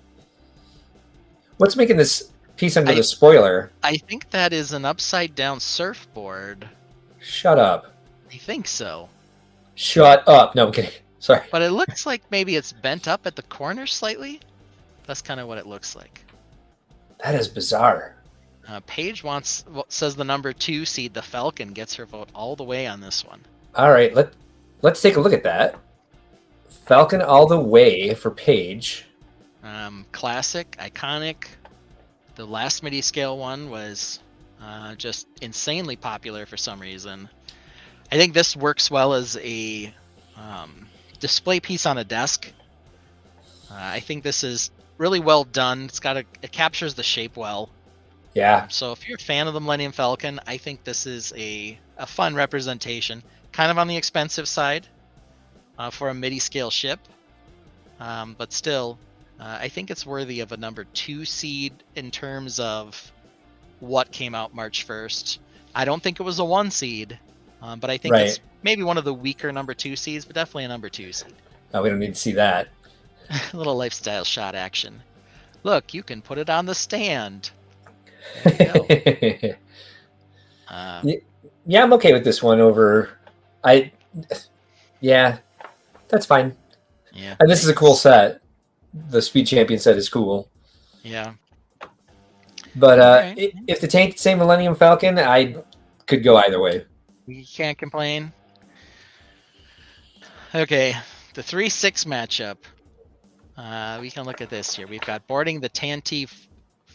Speaker 1: What's making this piece under
Speaker 2: I
Speaker 1: the spoiler?
Speaker 2: I think that is an upside down surfboard.
Speaker 1: Shut up.
Speaker 2: I think so.
Speaker 1: Shut up. No, I'm kidding. Sorry.
Speaker 2: But it looks like maybe it's bent up at the corner slightly. That's kind of what it looks like.
Speaker 1: That is bizarre.
Speaker 2: Paige says the number 2 seed, the Falcon, gets her vote all the way on this one.
Speaker 1: All right, let's take a look at that. Falcon all the way for Paige.
Speaker 2: Classic, iconic. The last MIDI scale one was just insanely popular for some reason. I think this works well as a display piece on a desk. I think this is really well done. It captures the shape well.
Speaker 1: Yeah.
Speaker 2: So if you're a fan of the Millennium Falcon, I think this is a fun representation. Kind of on the expensive side for a MIDI scale ship, but still, I think it's worthy of a number 2 seed in terms of what came out March 1st. I don't think it was a 1 seed, but I think it's maybe one of the weaker number 2 seeds, but definitely a number 2 seed.
Speaker 1: Oh, we don't need to see that.
Speaker 2: A little lifestyle shot action. Look, you can put it on the stand.
Speaker 1: Yeah, I'm okay with this one over. Yeah, that's fine.
Speaker 2: Yeah,
Speaker 1: and this is a cool set. The Speed Champion set is cool.
Speaker 2: Yeah,
Speaker 1: but
Speaker 2: right.
Speaker 1: If the tainted say Millennium Falcon, I could go either way.
Speaker 2: You can't complain. Okay, the 3-6 matchup. We can look at this here. We've got boarding the Tanty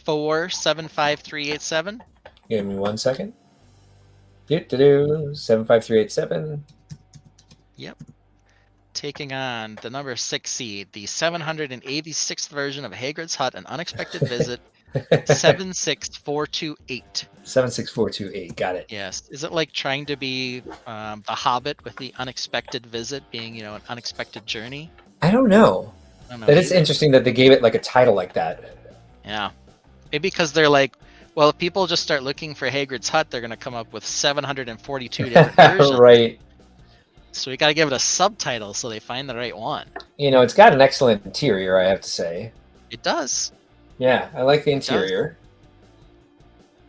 Speaker 2: 75387.
Speaker 1: Give me 1 second. 75387.
Speaker 2: Yep. Taking on the number 6 seed, the 786th version of Hagrid's Hut, An Unexpected Visit, 76428.
Speaker 1: 76428. Got it.
Speaker 2: Yes. Is it like trying to be the Hobbit with the unexpected visit being, an unexpected journey?
Speaker 1: I don't know. That is interesting that they gave it like a title like that.
Speaker 2: Yeah. Maybe because they're like, well, if people just start looking for Hagrid's Hut, they're going to come up with 742 different versions.
Speaker 1: Right.
Speaker 2: So we got to give it a subtitle so they find the right one.
Speaker 1: It's got an excellent interior, I have to say.
Speaker 2: It does.
Speaker 1: Yeah, I like the interior.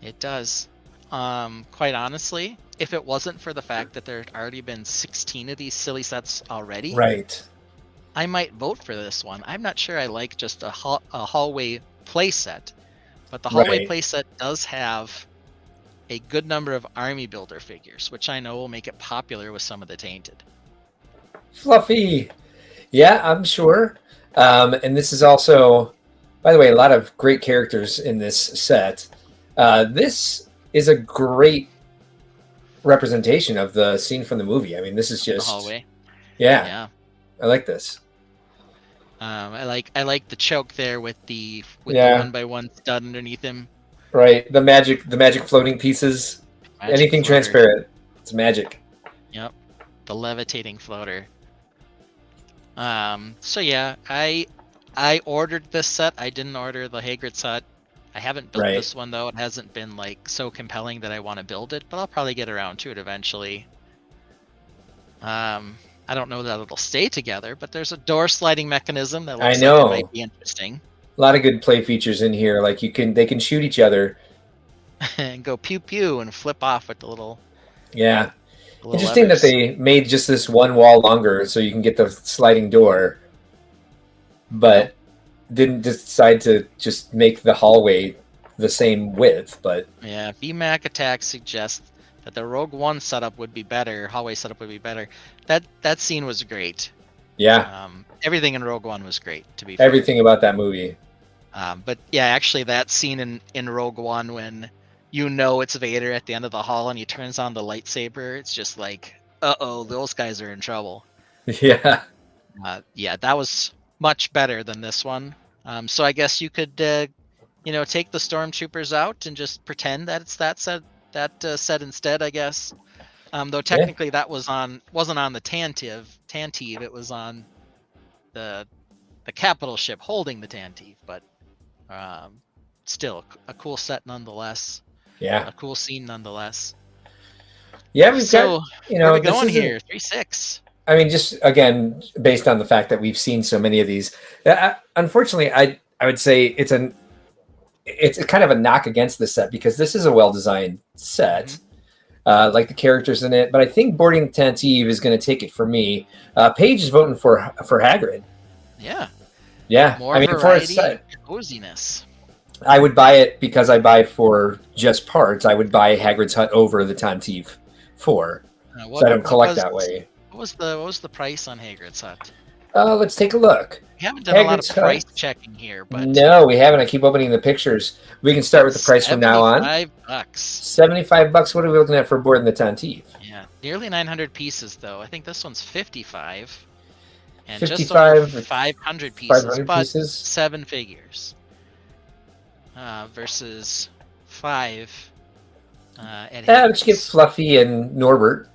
Speaker 2: It does. Quite honestly, if it wasn't for the fact that there had already been 16 of these silly sets already,
Speaker 1: right,
Speaker 2: I might vote for this one. I'm not sure I like just a hallway playset, but the hallway playset does have a good number of army builder figures, which I know will make it popular with some of the tainted.
Speaker 1: Fluffy. Yeah, I'm sure. And this is also, by the way, a lot of great characters in this set. This is a great representation of the scene from the movie. I mean, this is just
Speaker 2: the hallway.
Speaker 1: Yeah. I like this.
Speaker 2: I like the choke there with the 1x1 stud underneath him.
Speaker 1: Right, the magic floating pieces. Anything floater. Transparent, it's magic.
Speaker 2: Yep, the levitating floater. So yeah, I ordered this set. I didn't order the Hagrid's Hut. I haven't built this one though. It hasn't been like so compelling that I want to build it, but I'll probably get around to it eventually. I don't know that it'll stay together, but there's a door sliding mechanism that looks like it might be interesting.
Speaker 1: A lot of good play features in here. Like they can shoot each other
Speaker 2: and go pew pew and flip off with the little.
Speaker 1: Yeah, interesting levers. That they made just this one wall longer so you can get the sliding door, but didn't decide to just make the hallway the same width. But
Speaker 2: yeah, VMAC Attack suggests that the Rogue One setup would be better. Hallway setup would be better. That scene was great.
Speaker 1: Yeah.
Speaker 2: Everything in Rogue One was great. To be fair.
Speaker 1: Everything about that movie.
Speaker 2: But yeah, actually, that scene in Rogue One when it's Vader at the end of the hall, and he turns on the lightsaber. It's just like, uh-oh, those guys are in trouble.
Speaker 1: Yeah.
Speaker 2: Yeah, that was much better than this one. So I guess you could, take the stormtroopers out and just pretend that it's that set instead. I guess. Though technically that wasn't on the Tantive. It was on the capital ship holding the Tantive, but still a cool set nonetheless.
Speaker 1: Yeah.
Speaker 2: A cool scene nonetheless.
Speaker 1: Yeah, we've
Speaker 2: So
Speaker 1: got,
Speaker 2: where are we
Speaker 1: this
Speaker 2: going
Speaker 1: isn't-
Speaker 2: here? 3-6.
Speaker 1: I mean, just again, based on the fact that we've seen so many of these, unfortunately, I would say it's a kind of a knock against this set because this is a well-designed set, like the characters in it. But I think Boarding the Tantive is going to take it for me. Paige is voting for Hagrid.
Speaker 2: Yeah.
Speaker 1: Yeah,
Speaker 2: More
Speaker 1: I mean, for a
Speaker 2: variety
Speaker 1: set,
Speaker 2: and coziness.
Speaker 1: I would buy it because I buy for just parts. I would buy Hagrid's Hut over the Tantive 4, so I don't collect that way.
Speaker 2: What was the price on Hagrid's Hut?
Speaker 1: Let's take a look.
Speaker 2: We haven't done a lot
Speaker 1: Hagrid's
Speaker 2: of price
Speaker 1: Hut.
Speaker 2: checking here, but
Speaker 1: No, we haven't. I keep opening the pictures. We can start with the price from now on.
Speaker 2: $75.
Speaker 1: $75. What are we looking at for Boarding the Tantive?
Speaker 2: Yeah, nearly 900 pieces though. I think this one's 55. And
Speaker 1: 55,
Speaker 2: just over 500 pieces,
Speaker 1: 500
Speaker 2: but
Speaker 1: pieces?
Speaker 2: 7 figures. Versus 5 at
Speaker 1: Let's get
Speaker 2: Hagrid's.
Speaker 1: Fluffy and Norbert.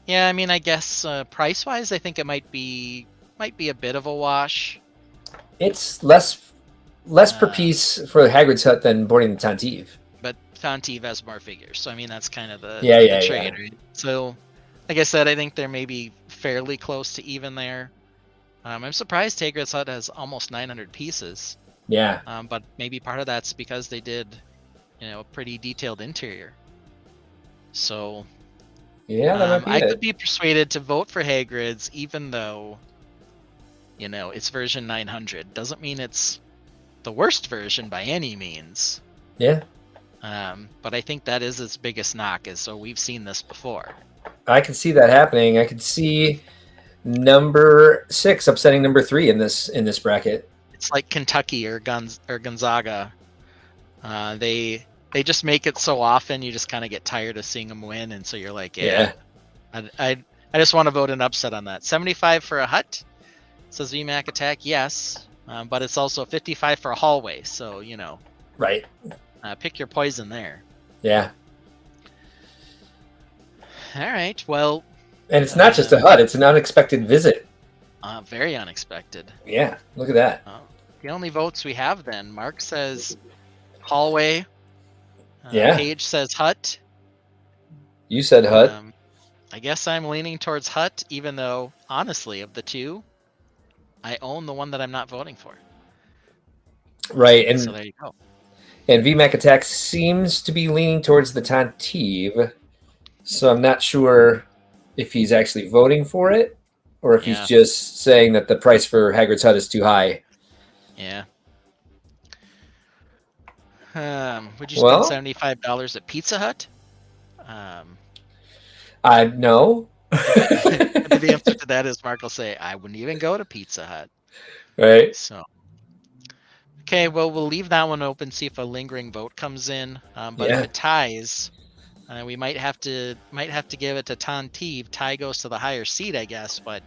Speaker 2: Yeah, I mean, I guess price-wise, I think it might be a bit of a wash.
Speaker 1: It's less per piece for Hagrid's Hut than Boarding the Tantive.
Speaker 2: But Tantive has more figures, so I mean that's kind of the trade, right? So, like I said, I think they're maybe fairly close to even there. I'm surprised Hagrid's Hut has almost 900 pieces.
Speaker 1: Yeah.
Speaker 2: But maybe part of that's because they did, a pretty detailed interior. So
Speaker 1: Yeah, that might be
Speaker 2: I
Speaker 1: it.
Speaker 2: could be persuaded to vote for Hagrid's, even though, it's version 900. Doesn't mean it's the worst version by any means.
Speaker 1: Yeah.
Speaker 2: But I think that is its biggest knock, is so we've seen this before.
Speaker 1: I could see that happening. I could see number 6 upsetting number 3 in this bracket.
Speaker 2: It's like Kentucky or Gonzaga. They just make it so often you just kind of get tired of seeing them win, and so you're like, yeah. I just want to vote an upset on that. 75 for a Hut, says VMAC Attack, yes, but it's also 55 for a Hallway, so
Speaker 1: Right.
Speaker 2: Pick your poison there.
Speaker 1: Yeah.
Speaker 2: All right, well.
Speaker 1: And it's not just a Hut; it's an unexpected visit.
Speaker 2: Very unexpected.
Speaker 1: Yeah, look at that.
Speaker 2: The only votes we have then, Mark says Hallway.
Speaker 1: Yeah.
Speaker 2: Paige says Hut.
Speaker 1: You said Hut.
Speaker 2: I guess I'm leaning towards Hut, even though, honestly, of the two, I own the one that I'm not voting for.
Speaker 1: Right, and
Speaker 2: so there you go.
Speaker 1: And VMAC Attack seems to be leaning towards the Tantive, so I'm not sure if he's actually voting for it or if he's just saying that the price for Hagrid's Hut is too high.
Speaker 2: Yeah. Would you spend $75 at Pizza Hut?
Speaker 1: No.
Speaker 2: The answer to that is Mark will say, I wouldn't even go to Pizza Hut.
Speaker 1: Right.
Speaker 2: So. Okay, well, we'll leave that one open, see if a lingering vote comes in. But if it ties, we might have to give it to Tantive. Tie goes to the higher seed, I guess. But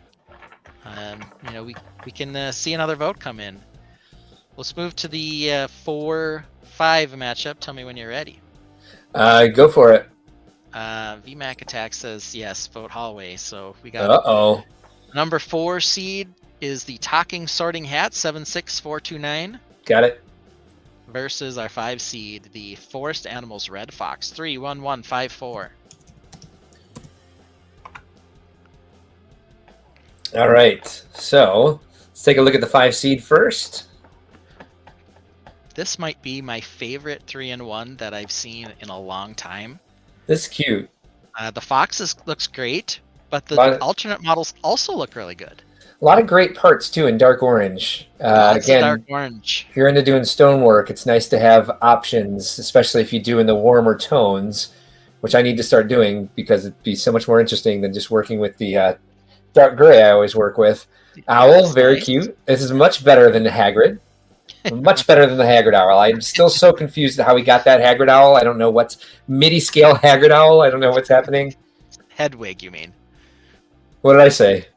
Speaker 2: we can see another vote come in. Let's move to the 4-5 matchup. Tell me when you're ready.
Speaker 1: Go for it.
Speaker 2: VMAC Attack says yes. Vote Hallway. So we got. Number 4 seed is the Talking Sorting Hat 76429.
Speaker 1: Got it.
Speaker 2: Versus our 5 seed, the Forest Animals Red Fox 31154.
Speaker 1: All right, so let's take a look at the 5 seed first.
Speaker 2: This might be my favorite 3-in-1 that I've seen in a long time.
Speaker 1: This is cute.
Speaker 2: The Fox looks great, but the alternate models also look really good.
Speaker 1: A lot of great parts too in dark orange. Again,
Speaker 2: dark orange.
Speaker 1: If you're into doing stonework, it's nice to have options, especially if you do in the warmer tones, which I need to start doing because it'd be so much more interesting than just working with the dark gray I always work with. Owl, very cute. This is much better than the Hagrid. Much better than the Haggard Owl. I'm still so confused at how we got that Haggard Owl. I don't know what's MIDI scale Haggard Owl. I don't know what's happening.
Speaker 2: Hedwig, you mean?
Speaker 1: What did I say?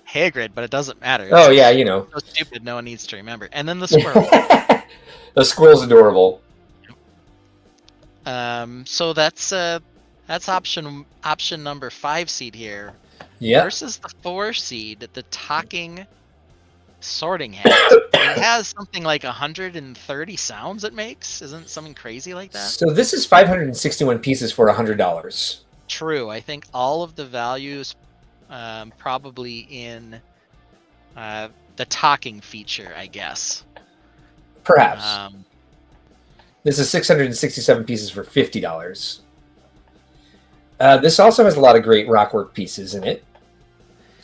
Speaker 2: Hagrid, but it doesn't matter.
Speaker 1: Oh yeah, you know.
Speaker 2: So stupid, no one needs to remember. And then the squirrel.
Speaker 1: The squirrel's adorable.
Speaker 2: So that's option number 5 seed here.
Speaker 1: Yeah.
Speaker 2: Versus the 4 seed, the talking sorting hat. It has something like 130 sounds it makes. Isn't it something crazy like that?
Speaker 1: So this is 561 pieces for $100.
Speaker 2: True. I think all of the values probably in the talking feature, I guess.
Speaker 1: Perhaps. This is 667 pieces for $50. This also has a lot of great rockwork pieces in it.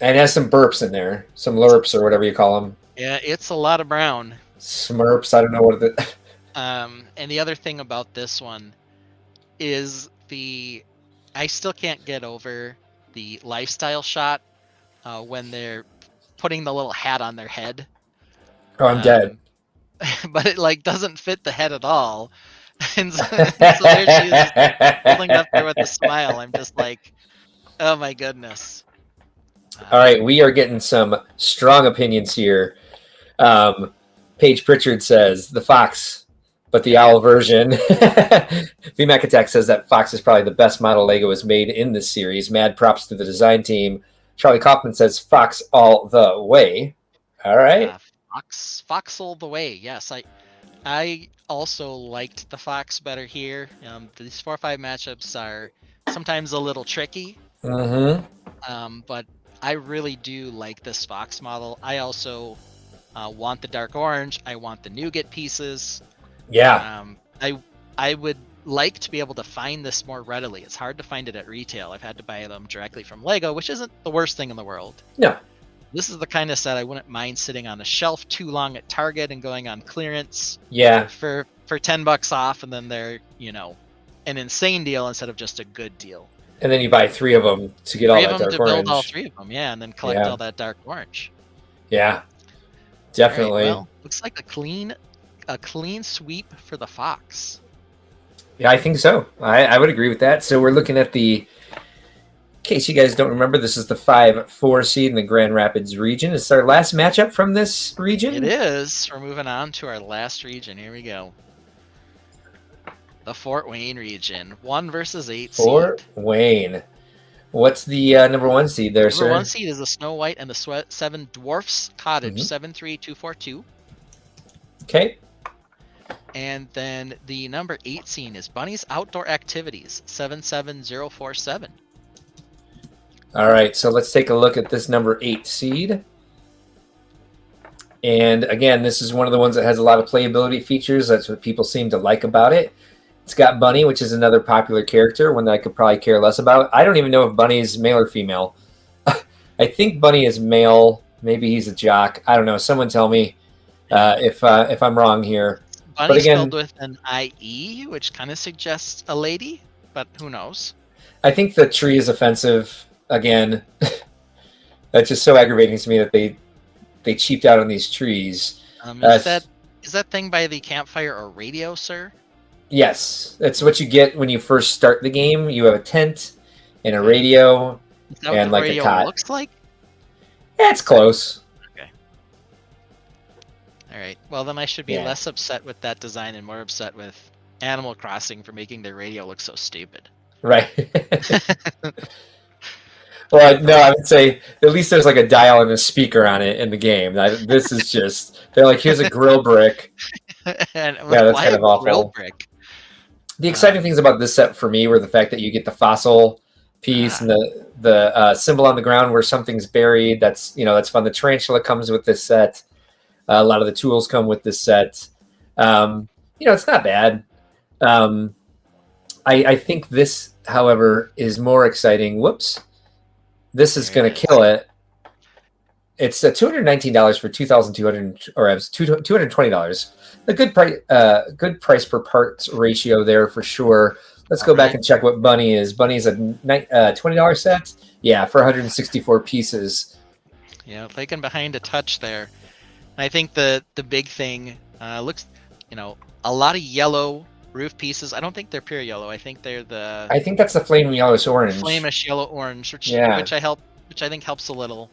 Speaker 1: And it has some burps in there. Some lurps or whatever you call them.
Speaker 2: Yeah, it's a lot of brown.
Speaker 1: Smurps, I don't know what it is.
Speaker 2: And the other thing about this one is I still can't get over the lifestyle shot when they're putting the little hat on their head.
Speaker 1: Oh, I'm dead.
Speaker 2: But it like doesn't fit the head at all. And so there she is holding up there with a smile. I'm just like, oh my goodness.
Speaker 1: All right, we are getting some strong opinions here. Paige Pritchard says the fox, but the owl version. VMAC Attack says that fox is probably the best model Lego has made in this series. Mad props to the design team. Charlie Kaufman says fox all the way. All right.
Speaker 2: Fox all the way. Yes, I also liked the fox better here. These 4-5 matchups are sometimes a little tricky.
Speaker 1: Mm-hmm.
Speaker 2: But I really do like this fox model. I also want the dark orange. I want the nougat pieces.
Speaker 1: Yeah.
Speaker 2: I would like to be able to find this more readily. It's hard to find it at retail. I've had to buy them directly from Lego, which isn't the worst thing in the world.
Speaker 1: No.
Speaker 2: This is the kind of set I wouldn't mind sitting on a shelf too long at Target and going on clearance.
Speaker 1: Yeah.
Speaker 2: For $10 off, and then they're, an insane deal instead of just a good deal.
Speaker 1: And then you buy 3 of them to get all that dark orange.
Speaker 2: Build all 3 of them, yeah, and then collect all that dark orange.
Speaker 1: Yeah. Definitely.
Speaker 2: Right, well, looks like a clean sweep for the fox.
Speaker 1: Yeah, I think so. I would agree with that. So we're looking at in case you guys don't remember, this is the 5-4 seed in the Grand Rapids region. It's our last matchup from this region.
Speaker 2: It is. We're moving on to our last region. Here we go. The Fort Wayne region. 1 versus 8 seed.
Speaker 1: Fort Wayne. What's the number 1 seed there, sir?
Speaker 2: Number 1 seed is the Snow White and the 7 Dwarfs Cottage, 73242.
Speaker 1: Okay.
Speaker 2: And then the number 8 seed is Bunny's Outdoor Activities, 77047.
Speaker 1: All right, so let's take a look at this number 8 seed. And again, this is one of the ones that has a lot of playability features. That's what people seem to like about it. It's got Bunny, which is another popular character, one that I could probably care less about. I don't even know if Bunny is male or female. I think Bunny is male. Maybe he's a jock. I don't know. Someone tell me if I'm wrong here.
Speaker 2: Bunny's spelled with an IE, which kind of suggests a lady, but who knows?
Speaker 1: I think the tree is offensive. Again, that's just so aggravating to me that they cheaped out on these trees.
Speaker 2: Is that thing by the campfire or radio, sir?
Speaker 1: Yes, that's what you get when you first start the game. You have a tent and a radio and like a cot.
Speaker 2: Looks like?
Speaker 1: Yeah, it's close.
Speaker 2: Okay. All right. Well, then I should be less upset with that design and more upset with Animal Crossing for making their radio look so stupid.
Speaker 1: Right. Well, no, I would say at least there's like a dial and a speaker on it in the game. This is just, they're like, here's a grill brick.
Speaker 2: And
Speaker 1: that's kind of awful.
Speaker 2: Grill brick?
Speaker 1: The exciting things about this set for me were the fact that you get the fossil piece and the symbol on the ground where something's buried. That's fun. The tarantula comes with this set. A lot of the tools come with this set. It's not bad. I think this, however, is more exciting. Whoops. This is going to kill it. It's $219 for 2,200, or it was $220. A good price per parts ratio there for sure. Let's go back and check what Bunny is. Bunny's a $20 set. Yeah, for 164 pieces.
Speaker 2: Yeah, taken behind a touch there. And I think the big thing Looks, a lot of yellow roof pieces. I don't think they're pure yellow. I think they're the
Speaker 1: I think that's the flame yellowish orange.
Speaker 2: flamish yellow orange,
Speaker 1: Yeah.
Speaker 2: which I think helps a little.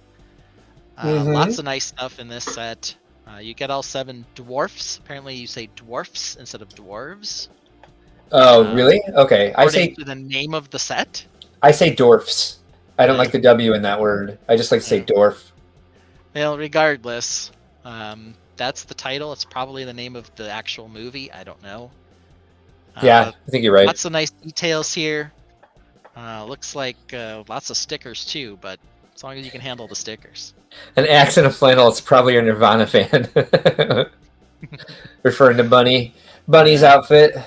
Speaker 1: Mm-hmm.
Speaker 2: Lots of nice stuff in this set. You get all 7 dwarfs. Apparently, you say dwarfs instead of dwarves.
Speaker 1: Oh, really? Okay.
Speaker 2: According to the name of the set.
Speaker 1: I say dwarfs. I don't
Speaker 2: Yeah.
Speaker 1: like the W in that word. I just like to say dwarf.
Speaker 2: Well, regardless, that's the title. It's probably the name of the actual movie. I don't know.
Speaker 1: Yeah, I think you're right.
Speaker 2: Lots of nice details here. Looks like lots of stickers too, but as long as you can handle the stickers.
Speaker 1: An accent of flannel. It's probably a Nirvana fan. Referring to Bunny's outfit.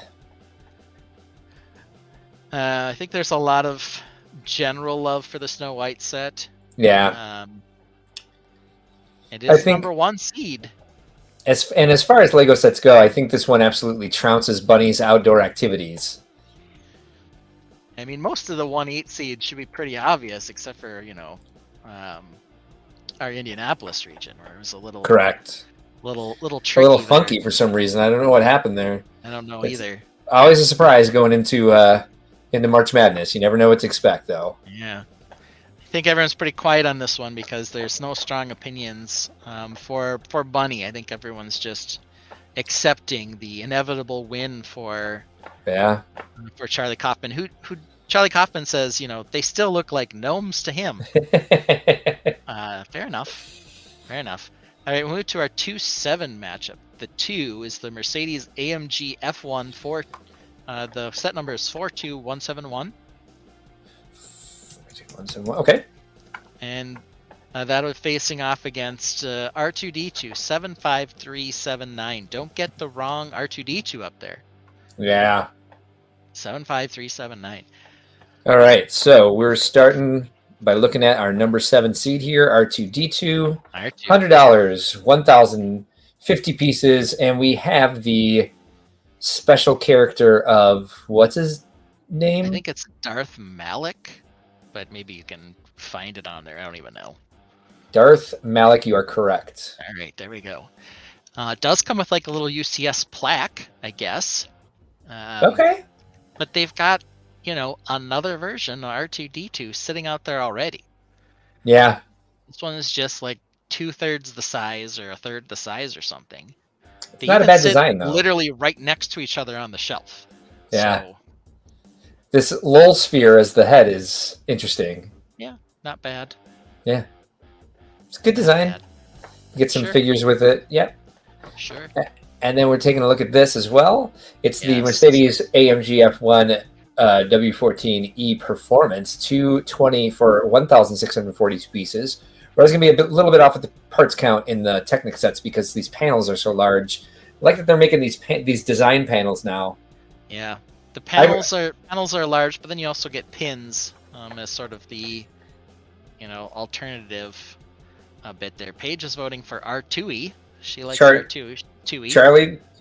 Speaker 2: I think there's a lot of general love for the Snow White set.
Speaker 1: Yeah.
Speaker 2: It is number 1 seed.
Speaker 1: As far as Lego sets go, I think this one absolutely trounces Bunny's outdoor activities.
Speaker 2: I mean, most of the 1/8 seed should be pretty obvious, except for our Indianapolis region, where it was a little
Speaker 1: correct,
Speaker 2: little
Speaker 1: a
Speaker 2: tricky,
Speaker 1: little funky there for some reason. I don't know what happened there.
Speaker 2: I don't know either.
Speaker 1: Always a surprise going into March Madness. You never know what to expect, though.
Speaker 2: Yeah. I think everyone's pretty quiet on this one because there's no strong opinions for Bunny. I think everyone's just accepting the inevitable win for Charlie Kaufman. Who Charlie Kaufman says, they still look like gnomes to him. Fair enough. All right, we'll move to our 2-7 matchup. The 2 is the Mercedes AMG F1 4. The set number is 42171.
Speaker 1: 42171. Okay.
Speaker 2: And that was facing off against R2D2 75379. Don't get the wrong R2D2 up there.
Speaker 1: Yeah.
Speaker 2: 75379.
Speaker 1: All right, so we're starting by looking at our number 7 seed here, R2D2. $100, 1,050 pieces, and we have the special character of what's his name?
Speaker 2: I think it's Darth Malik, but maybe you can find it on there. I don't even know.
Speaker 1: Darth Malik, you are correct.
Speaker 2: All right, there we go. It does come with like a little UCS plaque, I guess.
Speaker 1: Okay.
Speaker 2: But they've got, another version of R2D2 sitting out there already.
Speaker 1: Yeah.
Speaker 2: This one is just like 2/3 the size or 1/3 the size or something.
Speaker 1: It's not a bad design, though.
Speaker 2: Literally right next to each other on the shelf.
Speaker 1: Yeah.
Speaker 2: So,
Speaker 1: this Lol sphere as the head is interesting.
Speaker 2: Yeah, not bad.
Speaker 1: Yeah. It's a good design. Get some figures with it. Yep.
Speaker 2: Sure.
Speaker 1: And then we're taking a look at this as well. It's the Mercedes AMG F1 W14E Performance, 220 for 1,642 pieces. We're always going to be a little bit off with the parts count in the Technic sets because these panels are so large. I like that they're making these design panels now.
Speaker 2: Yeah, the panels are large, but then you also get pins as sort of the alternative bit there. Paige is voting for R2E. She likes R2E.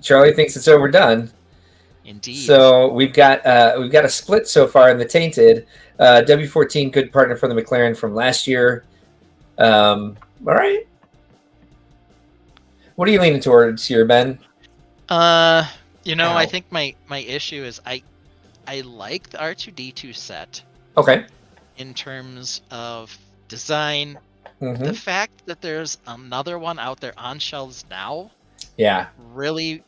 Speaker 1: Charlie thinks it's overdone.
Speaker 2: Indeed.
Speaker 1: So we've got a split so far in the Tainted. W14, good partner for the McLaren from last year. All right. What are you leaning towards here, Ben?
Speaker 2: I think my issue is I like the R2D2 set.
Speaker 1: Okay.
Speaker 2: In terms of design,
Speaker 1: mm-hmm.
Speaker 2: The fact that there's another one out there on shelves now, really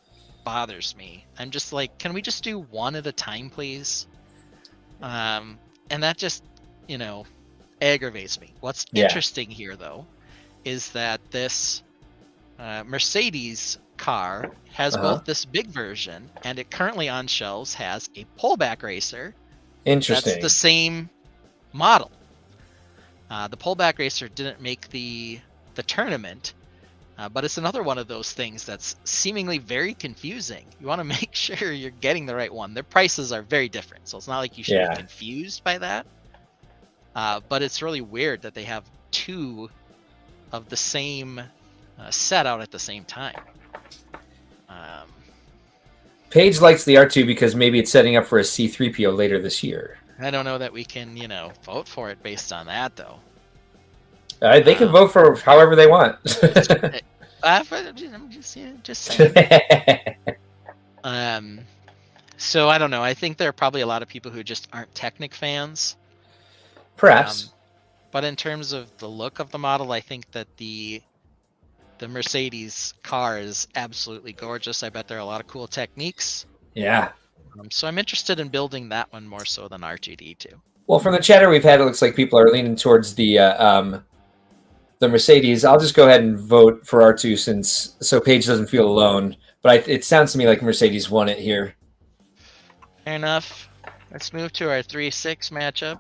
Speaker 2: bothers me. I'm just like, can we just do one at a time, please? And that just, aggravates me. What's interesting here, though, is that this Mercedes car has both this big version and it currently on shelves has a pullback racer.
Speaker 1: Interesting.
Speaker 2: That's the same model. The pullback racer didn't make the tournament, but it's another one of those things that's seemingly very confusing. You want to make sure you're getting the right one. Their prices are very different, so it's not like you should be confused by that. But it's really weird that they have two of the same set out at the same time.
Speaker 1: Paige likes the R2 because maybe it's setting up for a C-3PO later this year.
Speaker 2: I don't know that we can, vote for it based on that, though.
Speaker 1: They can vote for however they want.
Speaker 2: I'm just saying. So I don't know. I think there are probably a lot of people who just aren't Technic fans.
Speaker 1: Perhaps.
Speaker 2: But in terms of the look of the model, I think that the Mercedes car is absolutely gorgeous. I bet there are a lot of cool techniques.
Speaker 1: Yeah.
Speaker 2: So I'm interested in building that one more so than RGD2.
Speaker 1: Well, from the chatter we've had, it looks like people are leaning towards the Mercedes. I'll just go ahead and vote for R2 since so Paige doesn't feel alone. But it sounds to me like Mercedes won it here.
Speaker 2: Fair enough. Let's move to our 3-6 matchup.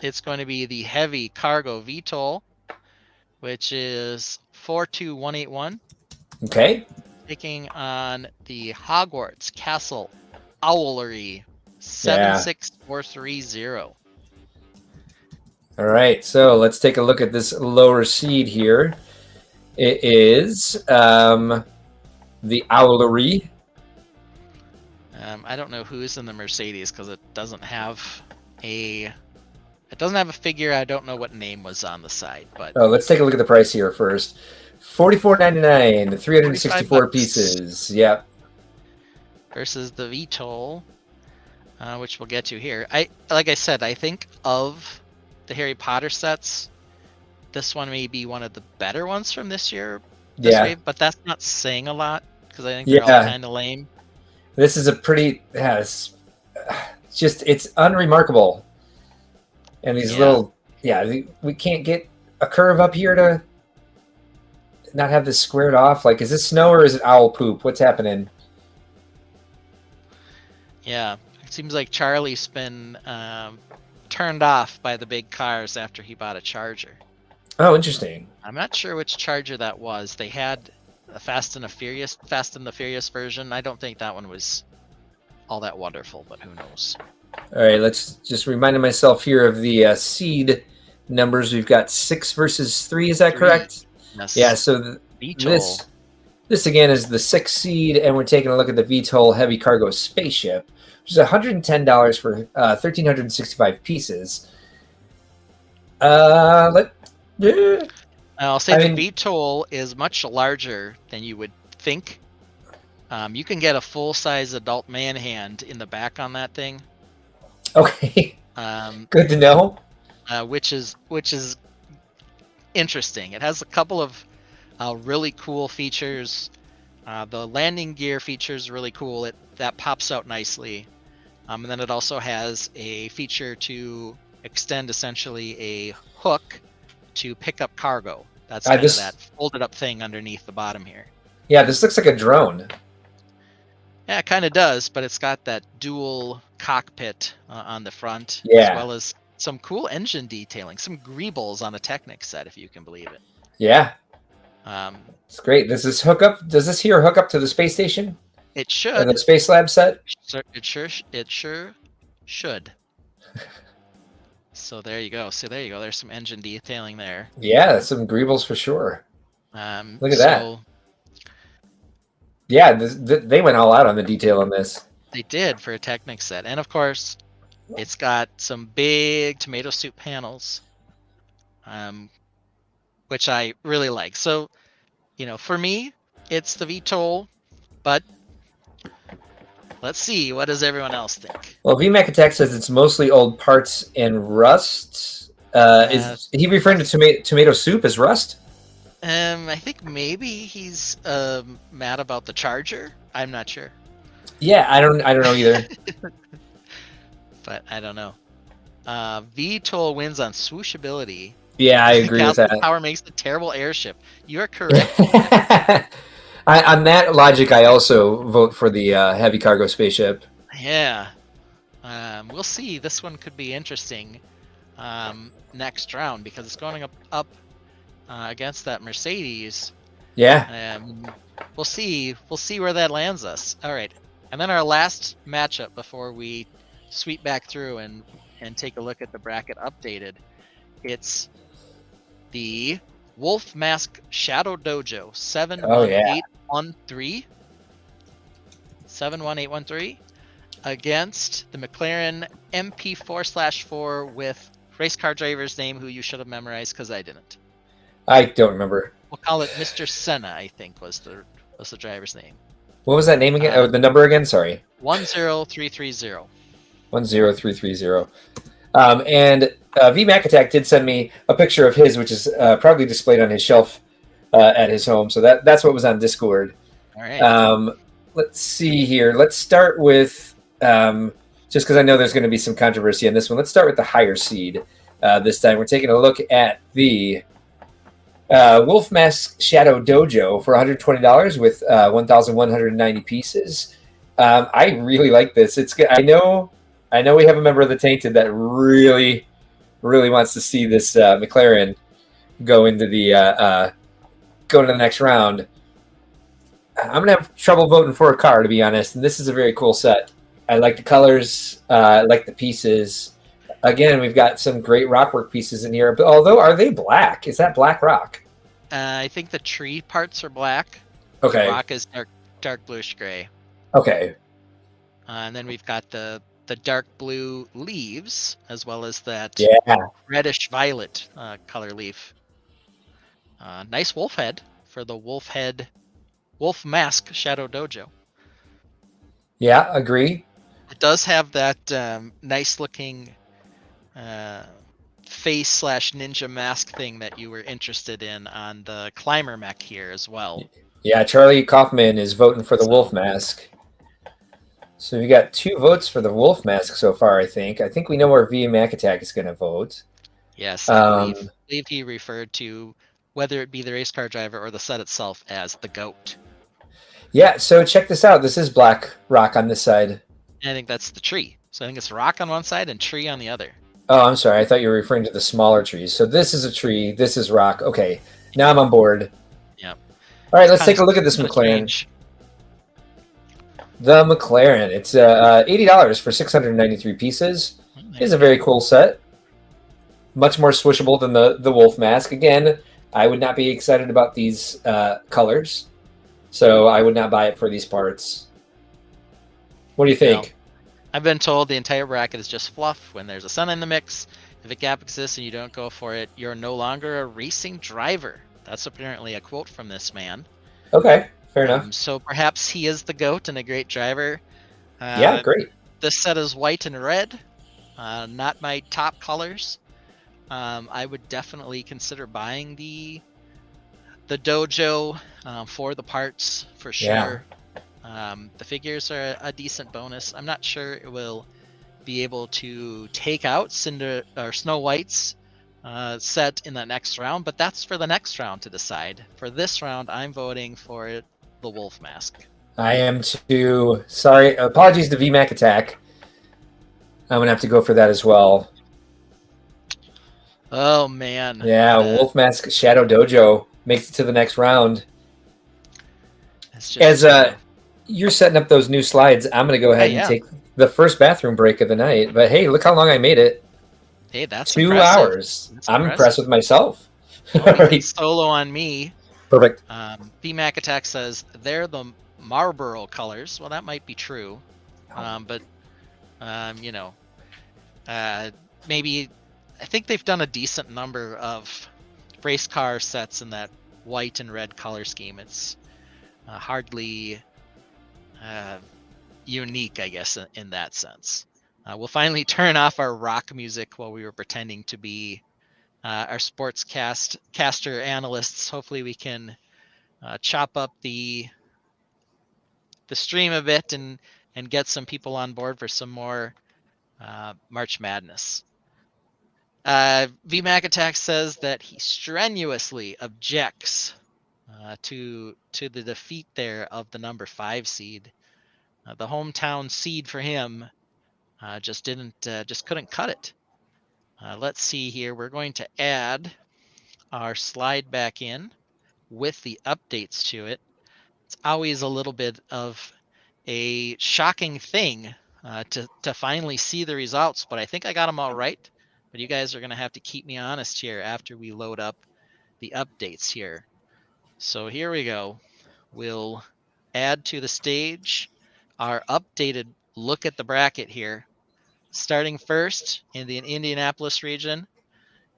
Speaker 2: It's going to be the heavy cargo VTOL, which is 42181.
Speaker 1: Okay.
Speaker 2: Taking on the Hogwarts Castle Owlery 76430.
Speaker 1: All right, so let's take a look at this lower seed here. It is the Owlery.
Speaker 2: I don't know who's in the Mercedes because it doesn't have a figure. I don't know what name was on the side, but
Speaker 1: let's take a look at the price here first. $44.99, 364 pieces. Yep.
Speaker 2: Versus the VTOL, which we'll get to here. Like I said, I think of the Harry Potter sets, this one may be one of the better ones from this year. Wave, but that's not saying a lot because I think they're all kind of lame.
Speaker 1: This is a pretty. It's unremarkable. And these little. We can't get a curve up here to not have this squared off. Like, is this snow or is it owl poop? What's happening?
Speaker 2: Yeah, it seems like Charlie's been turned off by the big cars after he bought a Charger.
Speaker 1: Oh, interesting.
Speaker 2: I'm not sure which Charger that was. They had a Fast and the Furious version. I don't think that one was all that wonderful, but who knows? All
Speaker 1: right, let's just remind myself here of the seed numbers. We've got 6 versus 3. Is that correct?
Speaker 2: Yes.
Speaker 1: Yeah. So this again is the 6th seed, and we're taking a look at the VTOL heavy cargo spaceship, which is $110 for 1,365 pieces.
Speaker 2: I'll say the VTOL is much larger than you would think. You can get a full-size adult man hand in the back on that thing.
Speaker 1: Okay. Good to know.
Speaker 2: Which is interesting. It has a couple of really cool features. The landing gear feature is really cool. That pops out nicely. And then it also has a feature to extend essentially a hook to pick up cargo. That's kind of that folded up thing underneath the bottom here.
Speaker 1: Yeah, this looks like a drone.
Speaker 2: Yeah, it kind of does, but it's got that dual cockpit on the front,
Speaker 1: as
Speaker 2: well as some cool engine detailing, some greebles on a Technic set, if you can believe it.
Speaker 1: Yeah. It's great. Does this hook up to the space station?
Speaker 2: It should.
Speaker 1: Or the Space Lab set?
Speaker 2: It sure should. So there you go. There's some engine detailing there.
Speaker 1: Yeah, some greebles for sure. Look at that. Yeah, they went all out on the detail on this.
Speaker 2: They did for a Technic set. And of course, it's got some big tomato soup panels, which I really like. So, for me, it's the VTOL, but let's see. What does everyone else think?
Speaker 1: Well, VMAC Attack says it's mostly old parts and rust. Is he referring to tomato soup as rust?
Speaker 2: I think maybe he's mad about the Charger. I'm not sure.
Speaker 1: Yeah, I don't know either.
Speaker 2: But I don't know. VTOL wins on swooshability.
Speaker 1: Yeah, I agree with that.
Speaker 2: Power makes a terrible airship. You are correct.
Speaker 1: On that logic, I also vote for the heavy cargo spaceship.
Speaker 2: Yeah. We'll see. This one could be interesting next round because it's going up against that Mercedes.
Speaker 1: Yeah.
Speaker 2: We'll see where that lands us. All right. And then our last matchup before we sweep back through and take a look at the bracket updated. It's the Wolf Mask Shadow Dojo 71813. 71813 against the McLaren MP4/4 with race car driver's name who you should have memorized because I didn't.
Speaker 1: I don't remember.
Speaker 2: We'll call it Mr. Senna, I think was the driver's name.
Speaker 1: What was that name again? Oh, the number again? Sorry.
Speaker 2: 10330.
Speaker 1: 10330. And V Mac Attack did send me a picture of his, which is proudly displayed on his shelf at his home. So that's what was on Discord.
Speaker 2: All right.
Speaker 1: Let's see here. Let's start with just because I know there's going to be some controversy on this one. Let's start with the higher seed. This time we're taking a look at the Wolf Mask Shadow Dojo for $120 with 1,190 pieces. I really like this. It's good. I know we have a member of the Tainted that really wants to see this McLaren go into the next round. I'm gonna have trouble voting for a car, to be honest. And this is a very cool set. I like the colors. I like the pieces. Again, we've got some great rockwork pieces in here. But although, are they black? Is that black rock?
Speaker 2: I think the tree parts are black.
Speaker 1: Okay.
Speaker 2: The rock is dark bluish gray.
Speaker 1: Okay.
Speaker 2: And then we've got the dark blue leaves, as well as that reddish violet color leaf. Nice wolf head for the wolf mask Shadow Dojo.
Speaker 1: Yeah, agree.
Speaker 2: It does have that nice looking face / ninja mask thing that you were interested in on the climber mech here as well.
Speaker 1: Yeah, Charlie Kaufman is voting for the wolf mask. So we got 2 votes for the wolf mask so far, I think. I think we know where V Mac Attack is going to vote.
Speaker 2: Yes, I believe he referred to whether it be the race car driver or the set itself as the goat.
Speaker 1: Yeah, so check this out. This is black rock on this side.
Speaker 2: And I think that's the tree. So I think it's rock on one side and tree on the other.
Speaker 1: Oh, I'm sorry. I thought you were referring to the smaller trees. So this is a tree. This is rock. Okay, now I'm on board.
Speaker 2: Yep.
Speaker 1: All right, let's take a look at this McLaren.
Speaker 2: Strange.
Speaker 1: The McLaren. It's $80 for 693 pieces. It's a very cool set. Much more swishable than the wolf mask. Again, I would not be excited about these colors, so I would not buy it for these parts. What do you think?
Speaker 2: No. I've been told the entire bracket is just fluff. When there's a sun in the mix, if a gap exists and you don't go for it, you're no longer a racing driver. That's apparently a quote from this man.
Speaker 1: Okay, fair enough.
Speaker 2: So perhaps he is the GOAT and a great driver.
Speaker 1: Yeah, great.
Speaker 2: This set is white and red. Not my top colors. I would definitely consider buying the dojo for the parts for sure. The figures are a decent bonus. I'm not sure it will be able to take out Snow White's set in the next round, but that's for the next round to decide. For this round, I'm voting for the wolf mask.
Speaker 1: I am too. Sorry, apologies to V Mac Attack. I'm gonna have to go for that as well.
Speaker 2: Oh man.
Speaker 1: Yeah, wolf mask Shadow Dojo makes it to the next round. As you're setting up those new slides, I'm going to go ahead and take the first bathroom break of the night. But hey, look how long I made it.
Speaker 2: Hey, that's
Speaker 1: 2
Speaker 2: impressive.
Speaker 1: hours. I'm impressed with myself.
Speaker 2: Right. Solo on me.
Speaker 1: Perfect.
Speaker 2: B-Mac Attack says they're the Marlboro colors. Well, that might be true. But, maybe I think they've done a decent number of race car sets in that white and red color scheme. It's hardly unique, I guess, in that sense. We'll finally turn off our rock music while we were pretending to be our sports caster analysts. Hopefully we can chop up the stream a bit and get some people on board for some more March Madness. VMAC Attack says that he strenuously objects to the defeat there of the number 5 seed. The hometown seed for him just couldn't cut it. Let's see here. We're going to add our slide back in with the updates to it. It's always a little bit of a shocking thing to finally see the results, but I think I got them all right. But you guys are going to have to keep me honest here after we load up the updates here. So here we go. We'll add to the stage our updated look at the bracket here. Starting first in the Indianapolis region,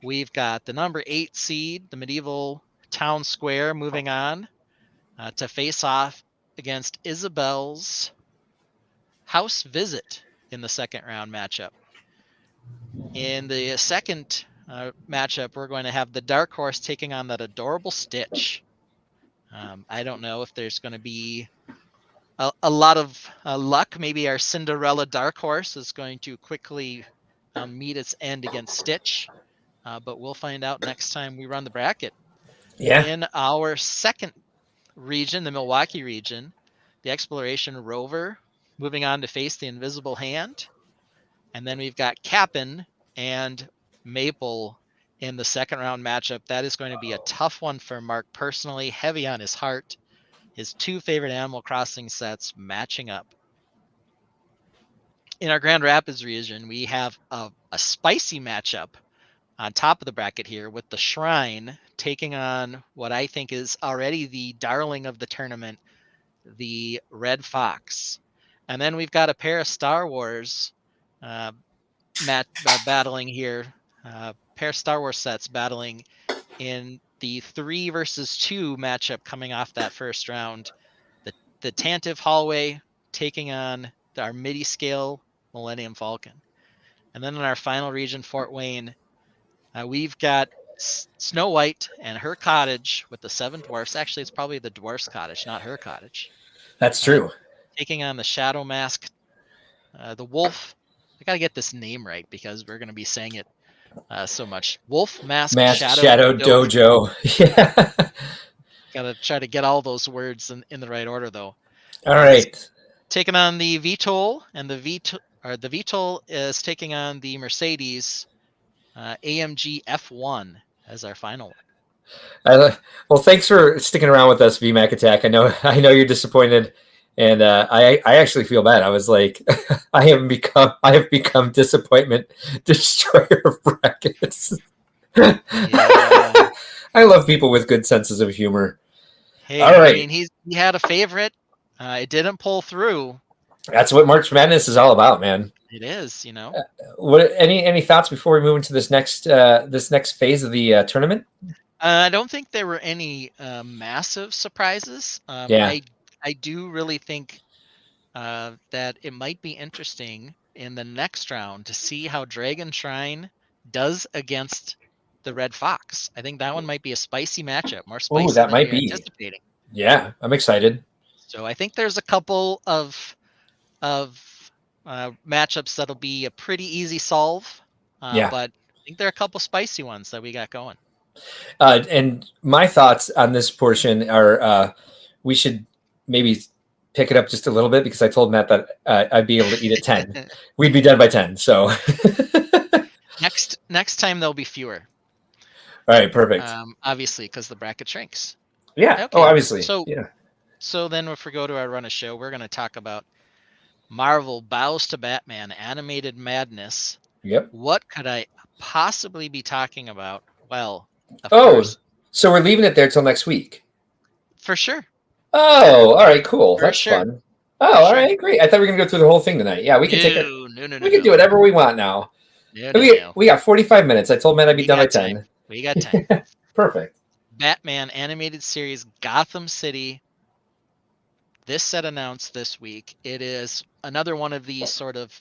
Speaker 2: we've got the number 8 seed, the medieval Town Square moving on to face off against Isabel's House Visit in the second round matchup. In the second matchup, we're going to have the Dark Horse taking on that adorable Stitch. I don't know if there's going to be a lot of luck. Maybe our Cinderella Dark Horse is going to quickly meet its end against Stitch, but we'll find out next time we run the bracket.
Speaker 1: Yeah.
Speaker 2: In our second region, the Milwaukee region, the Exploration Rover moving on to face the Invisible Hand. And then we've got Cap'n and Maple in the second round matchup. That is going to be a tough one for Mark personally, heavy on his heart. His two favorite Animal Crossing sets matching up. In our Grand Rapids region, we have a spicy matchup on top of the bracket here with the Shrine taking on what I think is already the darling of the tournament, the Red Fox. And then we've got a pair of Star Wars battling here, pair of Star Wars sets battling in the 3 versus 2 matchup coming off that first round. The Tantive Hallway taking on our MIDI scale Millennium Falcon. And then in our final region, Fort Wayne, we've got Snow White and her cottage with the 7 dwarfs. Actually, it's probably the dwarf's cottage, not her cottage.
Speaker 1: That's true.
Speaker 2: Taking on the Shadow Mask, the Wolf. I got to get this name right because we're going to be saying it so much. Wolf Mask
Speaker 1: Shadow Dojo. Yeah.
Speaker 2: Got to try to get all those words in the right order, though.
Speaker 1: All right.
Speaker 2: Taking on the VTOL, and the VTOL is taking on the Mercedes AMG F1 as our final one.
Speaker 1: Well, thanks for sticking around with us, VMAC Attack. I know you're disappointed, and I actually feel bad. I was like, I have become disappointment destroyer of brackets. Yeah. I love people with good senses of humor.
Speaker 2: Hey, all right. I mean, he had a favorite. It didn't pull through.
Speaker 1: That's what March Madness is all about, man.
Speaker 2: It is, you know.
Speaker 1: What any thoughts before we move into this next phase of the tournament?
Speaker 2: I don't think there were any massive surprises.
Speaker 1: Yeah.
Speaker 2: I do really think that it might be interesting in the next round to see how Dragon Shrine does against the Red Fox. I think that one might be a spicy matchup, more spicy than you're anticipating.
Speaker 1: Yeah, I'm excited.
Speaker 2: So I think there's a couple of matchups that'll be a pretty easy solve. But I think there are a couple spicy ones that we got going.
Speaker 1: And my thoughts on this portion are we should maybe pick it up just a little bit because I told Matt that I'd be able to eat at 10. We'd be done by 10. So
Speaker 2: next time there'll be fewer.
Speaker 1: All right, perfect.
Speaker 2: Obviously, because the bracket shrinks.
Speaker 1: Yeah. Okay. Oh, obviously.
Speaker 2: So then if we go to our run of show, we're going to talk about Marvel Bows to Batman Animated Madness.
Speaker 1: Yep.
Speaker 2: What could I possibly be talking about? Well, of course.
Speaker 1: So we're leaving it there till next week.
Speaker 2: For sure.
Speaker 1: Oh, all right, cool. That's fun. Oh, all right, great. I thought we were gonna go through the whole thing tonight. Yeah, we can take it. We can do whatever we want now. We got 45 minutes. I told Matt I'd be done by 10.
Speaker 2: We got time.
Speaker 1: Perfect.
Speaker 2: Batman animated series Gotham City. This set announced this week. It is another one of these sort of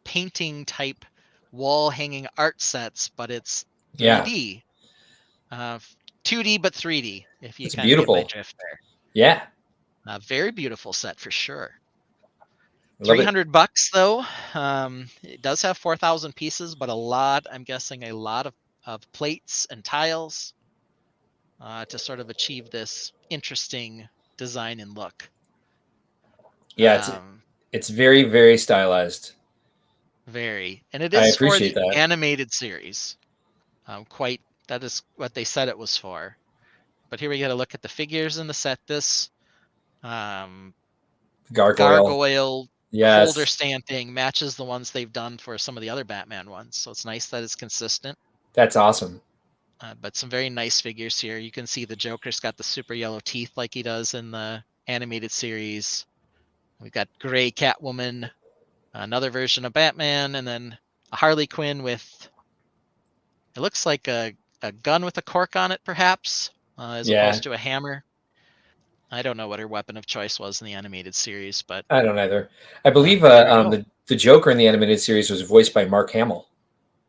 Speaker 2: painting type wall hanging art sets, but it's 3D. 2D but 3D, if you kind of get my drift there.
Speaker 1: Yeah.
Speaker 2: Very beautiful set for sure. $300 though. It does have 4,000 pieces, but I'm guessing a lot of plates and tiles to sort of achieve this interesting design and look.
Speaker 1: Yeah, it's very, very stylized.
Speaker 2: Very. And it is for the animated series. That is what they said it was for. But here we get a look at the figures in the set. This gargoyle holder stand thing matches the ones they've done for some of the other Batman ones. So it's nice that it's consistent.
Speaker 1: That's awesome.
Speaker 2: But some very nice figures here. You can see the Joker's got the super yellow teeth like he does in the animated series. We've got gray Catwoman, another version of Batman, and then a Harley Quinn with, it looks like a gun with a cork on it, perhaps. as
Speaker 1: Yeah,
Speaker 2: opposed to a hammer. I don't know what her weapon of choice was in the animated series, but
Speaker 1: I don't either. I believe
Speaker 2: there we go.
Speaker 1: the Joker in the animated series was voiced by Mark Hamill.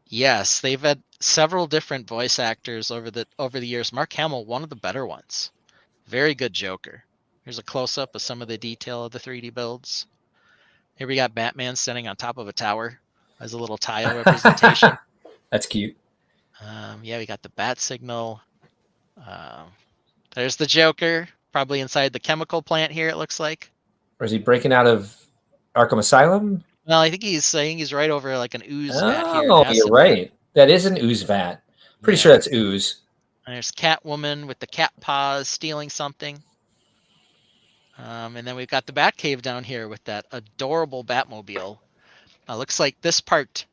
Speaker 2: Yes, they've had several different voice actors over the years. Mark Hamill, one of the better ones. Very good Joker. Here's a close up of some of the detail of the 3D builds. Here we got Batman standing on top of a tower as a little tile representation.
Speaker 1: That's cute.
Speaker 2: Yeah, we got the bat signal. Um, there's the Joker, probably inside the chemical plant here, it looks like.
Speaker 1: Or is he breaking out of Arkham Asylum?
Speaker 2: Well, I think he's saying he's right over like an ooze vat here, an
Speaker 1: Oh, you're
Speaker 2: acid vat.
Speaker 1: right. That is an ooze vat. Pretty sure
Speaker 2: Yeah.
Speaker 1: that's ooze.
Speaker 2: And there's Catwoman with the cat paws stealing something. And then we've got the Batcave down here with that adorable Batmobile. Looks like this part,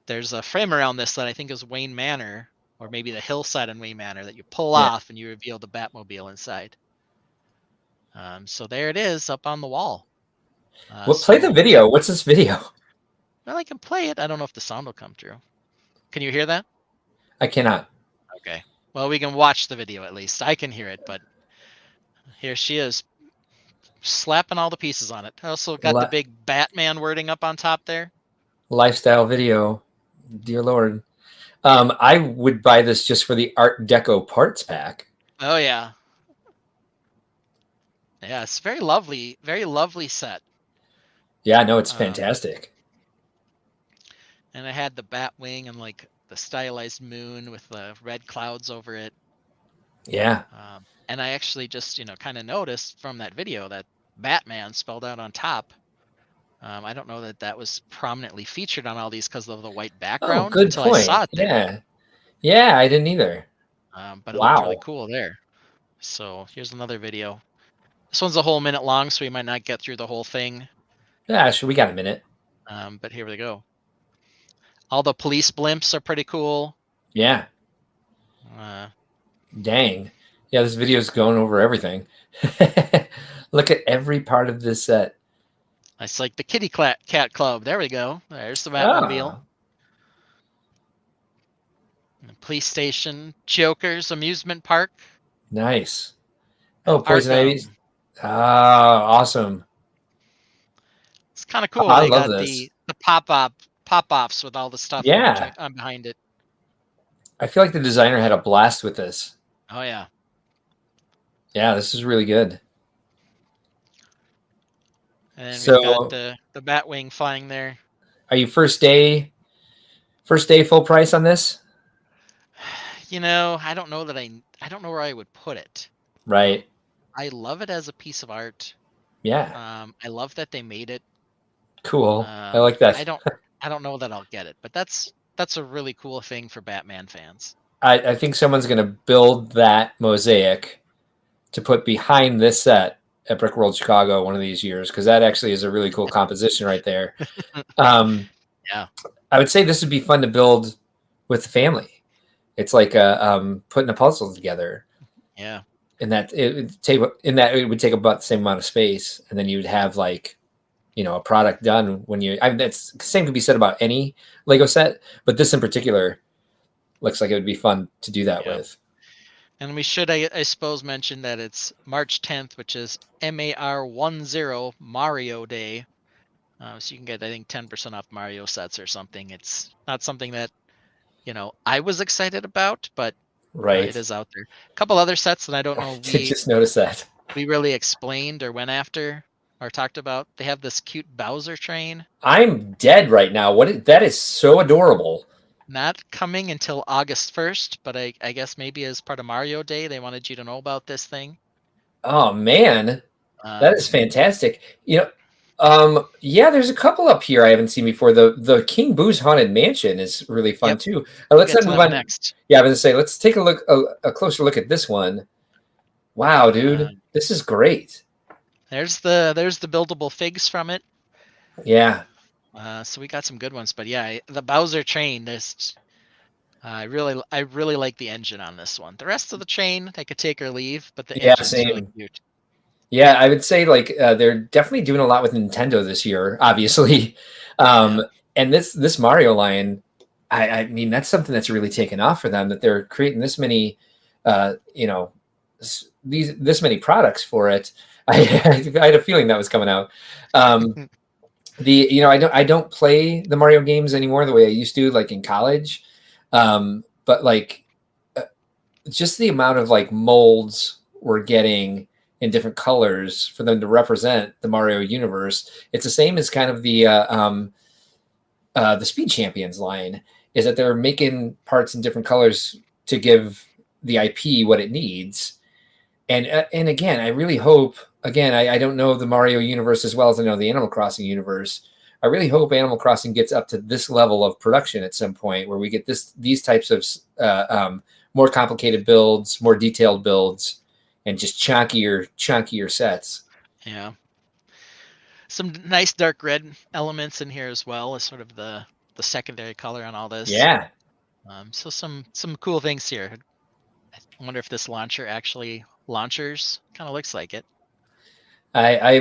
Speaker 2: there's a frame around this that I think is Wayne Manor, or maybe the hillside in Wayne Manor that you pull off and you reveal the Batmobile inside. So there it is up on the wall.
Speaker 1: Well, play the video. What's this video?
Speaker 2: Well, I can play it. I don't know if the sound will come through. Can you hear that?
Speaker 1: I cannot.
Speaker 2: Okay. Well, we can watch the video at least. I can hear it, but here she is slapping all the pieces on it. Also got the big Batman wording up on top there.
Speaker 1: Lifestyle video. Dear Lord. I would buy this just for the Art Deco parts pack.
Speaker 2: Oh, yeah. Yeah, it's very lovely set.
Speaker 1: Yeah, no, it's fantastic.
Speaker 2: And I had the Batwing and like the stylized moon with the red clouds over it.
Speaker 1: Yeah.
Speaker 2: And I actually just, kind of noticed from that video that Batman spelled out on top. I don't know that was prominently featured on all these because of the white background.
Speaker 1: Oh, good
Speaker 2: until
Speaker 1: point.
Speaker 2: I saw it there.
Speaker 1: Yeah. Yeah, I didn't either.
Speaker 2: But it looked really cool there. So here's another video. This one's a whole minute long, so we might not get through the whole thing.
Speaker 1: Yeah, sure, we got a minute.
Speaker 2: But here we go. All the police blimps are pretty cool.
Speaker 1: Yeah. Dang. Yeah, this video is going over everything. Look at every part of this set.
Speaker 2: It's like the Kitty Cat Club. There we go. There's the Batmobile. The police station. Joker's amusement park.
Speaker 1: Nice. Oh, Poison
Speaker 2: Arkham.
Speaker 1: Ivy's. Ah, awesome.
Speaker 2: It's kind of cool.
Speaker 1: I
Speaker 2: They
Speaker 1: love
Speaker 2: got
Speaker 1: this.
Speaker 2: the pop-offs with all the stuff behind it.
Speaker 1: I feel like the designer had a blast with this.
Speaker 2: Oh, yeah.
Speaker 1: Yeah, this is really good.
Speaker 2: And we've got the Batwing flying there.
Speaker 1: Are you first day full price on this?
Speaker 2: I don't know I don't know where I would put it.
Speaker 1: Right.
Speaker 2: I love it as a piece of art.
Speaker 1: Yeah.
Speaker 2: I love that they made it.
Speaker 1: Cool. I like that.
Speaker 2: I don't know that I'll get it, but that's a really cool thing for Batman fans.
Speaker 1: I think someone's going to build that mosaic to put behind this set at Brickworld Chicago one of these years, because that actually is a really cool composition right there.
Speaker 2: Yeah.
Speaker 1: I would say this would be fun to build with the family. It's like putting a puzzle together.
Speaker 2: Yeah.
Speaker 1: And that it would take about the same amount of space, and then you would have like, a product done when that's the same could be said about any Lego set, but this in particular looks like it would be fun to do that with.
Speaker 2: And we should, I suppose, mention that it's March 10th, which is MAR10 Mario Day. So you can get, I think, 10% off Mario sets or something. It's not something that, I was excited about, but it is out there. A couple other sets that I don't know.
Speaker 1: I did just notice that.
Speaker 2: We really explained or went after or talked about. They have this cute Bowser train.
Speaker 1: I'm dead right now. That is so adorable.
Speaker 2: Not coming until August 1st, but I guess maybe as part of Mario Day, they wanted you to know about this thing.
Speaker 1: Oh, man. That is fantastic. Yeah, there's a couple up here I haven't seen before. The King Boo's Haunted Mansion is really fun, too. Let's move on. Next. Yeah, I was going to say, let's take a closer look at this one. Wow, dude. This is great.
Speaker 2: There's the buildable figs from it.
Speaker 1: Yeah.
Speaker 2: So we got some good ones, but yeah, the Bowser train. I really like the engine on this one. The rest of the train, I could take or leave, but the engine's really cute.
Speaker 1: Yeah, I would say they're definitely doing a lot with Nintendo this year, obviously. And this Mario line, I mean, that's something that's really taken off for them, that they're creating this many you know, this many products for it. I had a feeling that was coming out. I don't play the Mario games anymore the way I used to, like in college. But like just the amount of like molds we're getting in different colors for them to represent the Mario universe. It's the same as kind of the Speed Champions line, is that they're making parts in different colors to give the IP what it needs. And again, I really hope, again, I don't know the Mario universe as well as I know the Animal Crossing universe. I really hope Animal Crossing gets up to this level of production at some point where we get these types of more complicated builds, more detailed builds, and just chunkier sets.
Speaker 2: Yeah. Some nice dark red elements in here as well as sort of the secondary color on all this.
Speaker 1: Yeah.
Speaker 2: So some cool things here. I wonder if this launcher actually launchers. Kind of looks like it.
Speaker 1: I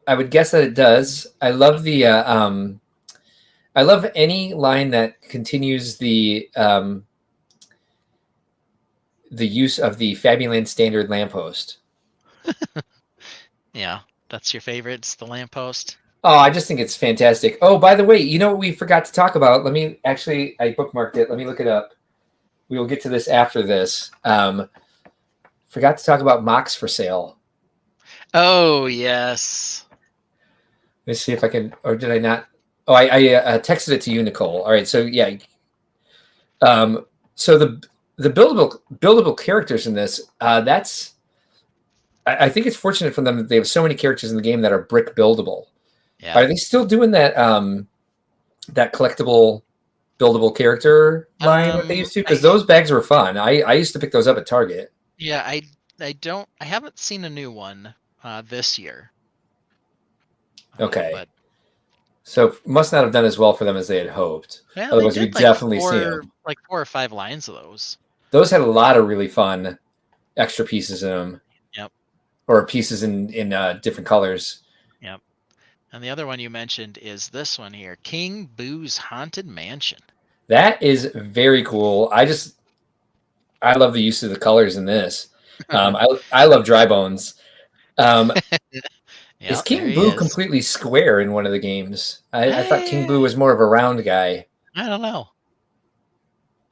Speaker 1: would guess that it does. I love I love any line that continues the use of the Fabuland standard lamppost.
Speaker 2: Yeah, that's your favorite. It's the lamppost.
Speaker 1: Oh, I just think it's fantastic. Oh, by the way, you know what we forgot to talk about? I bookmarked it. Let me look it up. We will get to this after this. Forgot to talk about mocks for sale.
Speaker 2: Oh, yes.
Speaker 1: Let's see if I can, or did I not? Oh, I texted it to you, Nicole. All right, so yeah. So the buildable characters in this, I think it's fortunate for them that they have so many characters in the game that are brick buildable.
Speaker 2: Yeah.
Speaker 1: Are they still doing that that collectible buildable character line that they used to? Because those bags were fun. I used to pick those up at Target.
Speaker 2: Yeah, I haven't seen a new one this year.
Speaker 1: Okay.
Speaker 2: But
Speaker 1: so must not have done as well for them as they had hoped.
Speaker 2: yeah,
Speaker 1: Otherwise, we'd definitely see them.
Speaker 2: Like 4 or 5 lines of those.
Speaker 1: Those had a lot of really fun extra pieces in them.
Speaker 2: Yep.
Speaker 1: Or pieces in different colors.
Speaker 2: Yep. And the other one you mentioned is this one here, King Boo's Haunted Mansion.
Speaker 1: That is very cool. I love the use of the colors in this. I love dry bones. Is King Boo completely square in one of the games? I thought King Boo was more of a round guy.
Speaker 2: I don't know.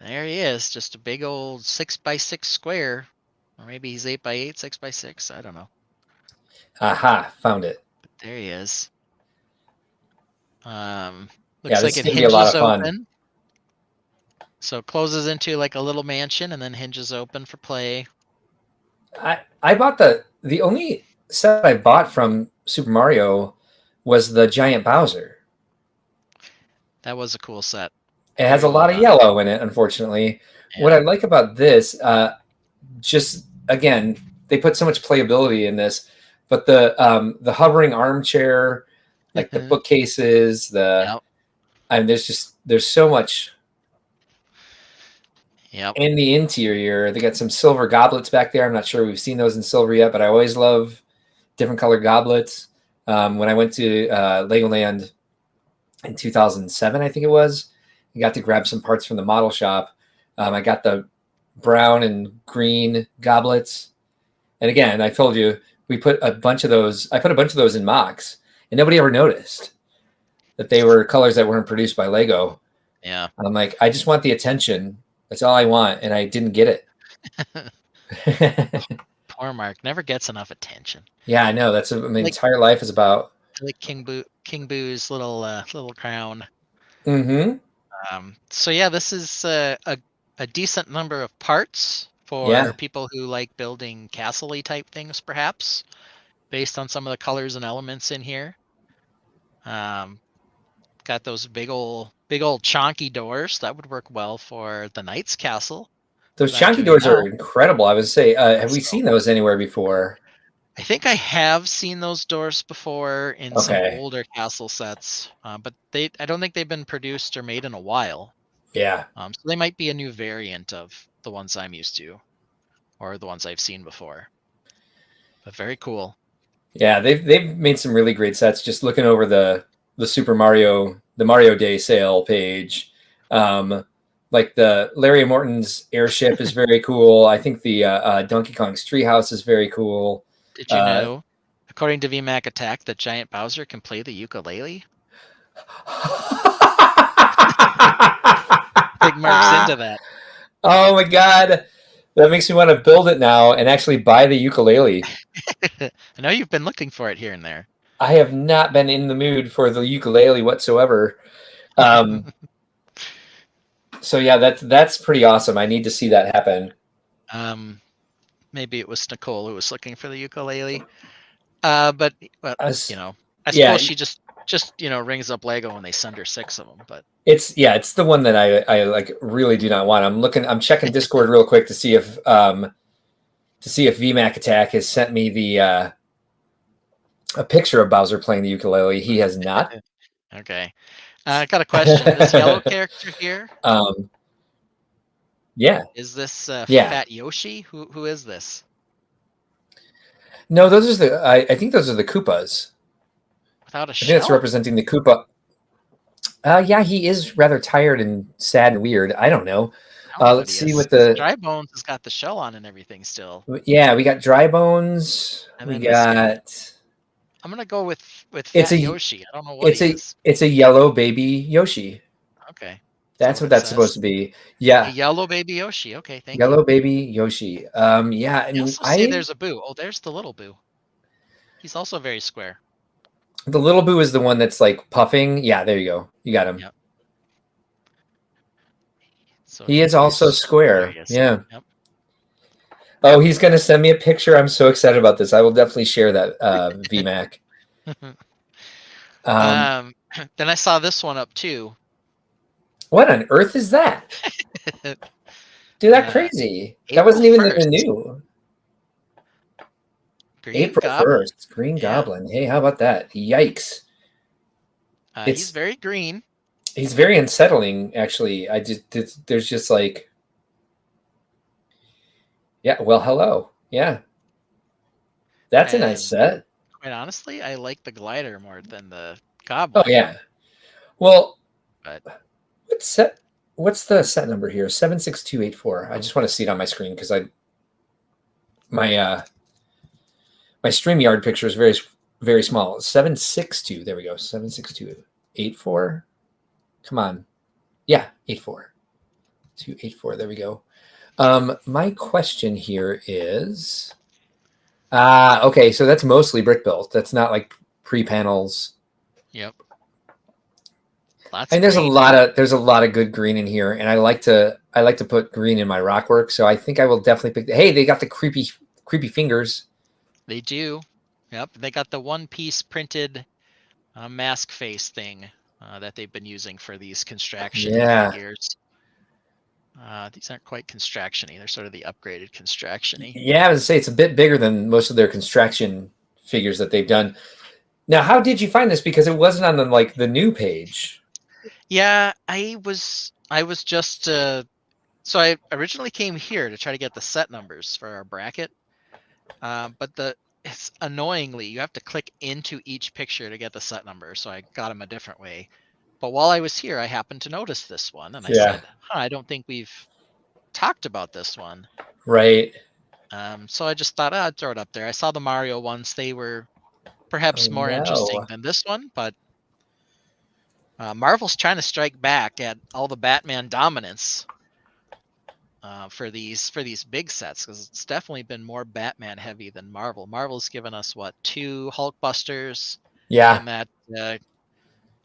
Speaker 2: There he is, just a big old 6x6 square. Or maybe he's 8x8, 6x6. I don't know.
Speaker 1: Aha, found it.
Speaker 2: But there he is.
Speaker 1: Looks
Speaker 2: like it hinges open. So it closes into like a little mansion and then hinges open for play.
Speaker 1: I bought the only set I bought from Super Mario was the Giant Bowser.
Speaker 2: That was a cool set.
Speaker 1: It has a lot of yellow in it, unfortunately. Yeah. What I like about this, just again, they put so much playability in this, but the hovering armchair, like the bookcases, there's so much.
Speaker 2: Yep.
Speaker 1: In the interior, they got some silver goblets back there. I'm not sure we've seen those in silver yet, but I always love different colored goblets. When I went to Legoland in 2007, I think it was, I got to grab some parts from the model shop. I got the brown and green goblets. And again, I told you, we put a bunch of those. I put a bunch of those in mocks, and nobody ever noticed that they were colors that weren't produced by Lego.
Speaker 2: Yeah.
Speaker 1: And I'm like, I just want the attention. That's all I want, and I didn't get it.
Speaker 2: Poor Mark never gets enough attention.
Speaker 1: Yeah, I know. That's what my entire life is about.
Speaker 2: Like King Boo's little crown.
Speaker 1: Mm-hmm.
Speaker 2: So yeah, this is a decent number of parts for people who like building castle-y type things, perhaps, based on some of the colors and elements in here. Got those big old chonky doors that would work well for the Knight's Castle.
Speaker 1: Those chonky doors are incredible. I would say, have we seen those anywhere before?
Speaker 2: I think I have seen those doors before in some older castle sets, but I don't think they've been produced or made in a while.
Speaker 1: Yeah.
Speaker 2: So they might be a new variant of the ones I'm used to, or the ones I've seen before. But very cool.
Speaker 1: Yeah, they've made some really great sets. Just looking over the Super Mario, the Mario Day sale page, Like the Larry Morton's airship is very cool. I think the Donkey Kong's treehouse is very cool.
Speaker 2: Did you know, according to VMAC Attack, that Giant Bowser can play the ukulele? I think Mark's into that.
Speaker 1: Oh my god, that makes me want to build it now and actually buy the ukulele.
Speaker 2: I know you've been looking for it here and there.
Speaker 1: I have not been in the mood for the ukulele whatsoever. So yeah, that's pretty awesome. I need to see that happen.
Speaker 2: Maybe it was Nicole who was looking for the ukulele. But
Speaker 1: As,
Speaker 2: I
Speaker 1: yeah,
Speaker 2: suppose she just rings up Lego and they send her 6 of them. But
Speaker 1: it's the one that I like really do not want. I'm checking Discord real quick to see if VMAC Attack has sent me the a picture of Bowser playing the ukulele. He has not.
Speaker 2: Okay. I got a question. This yellow character here,
Speaker 1: Yeah.
Speaker 2: is this
Speaker 1: Yeah.
Speaker 2: Fat Yoshi? Who is this?
Speaker 1: No, those are I think those are the Koopas.
Speaker 2: Without a
Speaker 1: I think that's
Speaker 2: shell?
Speaker 1: representing the Koopa. Yeah, he is rather tired and sad and weird. I don't know.
Speaker 2: I don't know what
Speaker 1: Let's
Speaker 2: he
Speaker 1: see
Speaker 2: is.
Speaker 1: what the
Speaker 2: Dry Bones has got the shell on and everything still.
Speaker 1: yeah, we got Dry Bones.
Speaker 2: And
Speaker 1: We
Speaker 2: then this guy.
Speaker 1: got
Speaker 2: I'm gonna go with
Speaker 1: it's
Speaker 2: Fat
Speaker 1: a
Speaker 2: Yoshi. I don't know what he is.
Speaker 1: it's a yellow baby Yoshi.
Speaker 2: Okay. Is that
Speaker 1: That's
Speaker 2: what
Speaker 1: what
Speaker 2: it
Speaker 1: that's supposed
Speaker 2: says?
Speaker 1: to be.
Speaker 2: A
Speaker 1: Yeah,
Speaker 2: yellow baby Yoshi. Okay, thank you.
Speaker 1: yellow baby Yoshi. Yeah,
Speaker 2: I
Speaker 1: and
Speaker 2: also see there's a Boo. Oh, there's the little Boo. He's also very square.
Speaker 1: the little Boo is the one that's like puffing. Yeah, there you go. You got him.
Speaker 2: Yep. So
Speaker 1: He is also
Speaker 2: there
Speaker 1: square.
Speaker 2: he is.
Speaker 1: Yeah.
Speaker 2: Yep.
Speaker 1: Oh, he's going to send me a picture. I'm so excited about this. I will definitely share that VMAC.
Speaker 2: Then I saw this one up too.
Speaker 1: What on earth is that? Dude, that crazy. That
Speaker 2: April
Speaker 1: wasn't even in the
Speaker 2: 1st.
Speaker 1: new.
Speaker 2: Green
Speaker 1: April
Speaker 2: Goblin.
Speaker 1: 1st. Green
Speaker 2: Yeah.
Speaker 1: Goblin. Hey, how about that? Yikes.
Speaker 2: He's very green.
Speaker 1: He's very unsettling, actually. There's just like, yeah, well, hello. Yeah. That's a nice set.
Speaker 2: Quite honestly, I like the glider more than the
Speaker 1: Oh,
Speaker 2: Goblin.
Speaker 1: yeah. Well,
Speaker 2: But
Speaker 1: what's the set number here? 76284. I just want to see it on my screen because my StreamYard picture is very, very small. 762. There we go. 76284. Come on. Yeah, 84. 284. There we go. My question here is okay, so that's mostly brick built. That's not like pre-panels.
Speaker 2: Yep.
Speaker 1: And there's a lot of good green in here, and I like to put green in my rock work. So I think I will definitely pick. Hey, they got the creepy fingers.
Speaker 2: They do. Yep. They got the one-piece printed mask face thing that they've been using for these construction figures. These aren't quite construction-y. They're sort of the upgraded construction-y.
Speaker 1: Yeah, I was gonna say it's a bit bigger than most of their construction figures that they've done. Now, how did you find this? Because it wasn't on the new page.
Speaker 2: Yeah, I was just so I originally came here to try to get the set numbers for our bracket, but it's annoyingly you have to click into each picture to get the set number. So I got them a different way. But while I was here, I happened to notice this one, and I said, I don't think we've talked about this one.
Speaker 1: Right.
Speaker 2: So I just thought I'd throw it up there. I saw the Mario ones; they were perhaps more interesting than this one, but Marvel's trying to strike back at all the Batman dominance for these big sets, because it's definitely been more Batman heavy than Marvel. Marvel's given us 2 Hulkbusters.
Speaker 1: Yeah.
Speaker 2: And that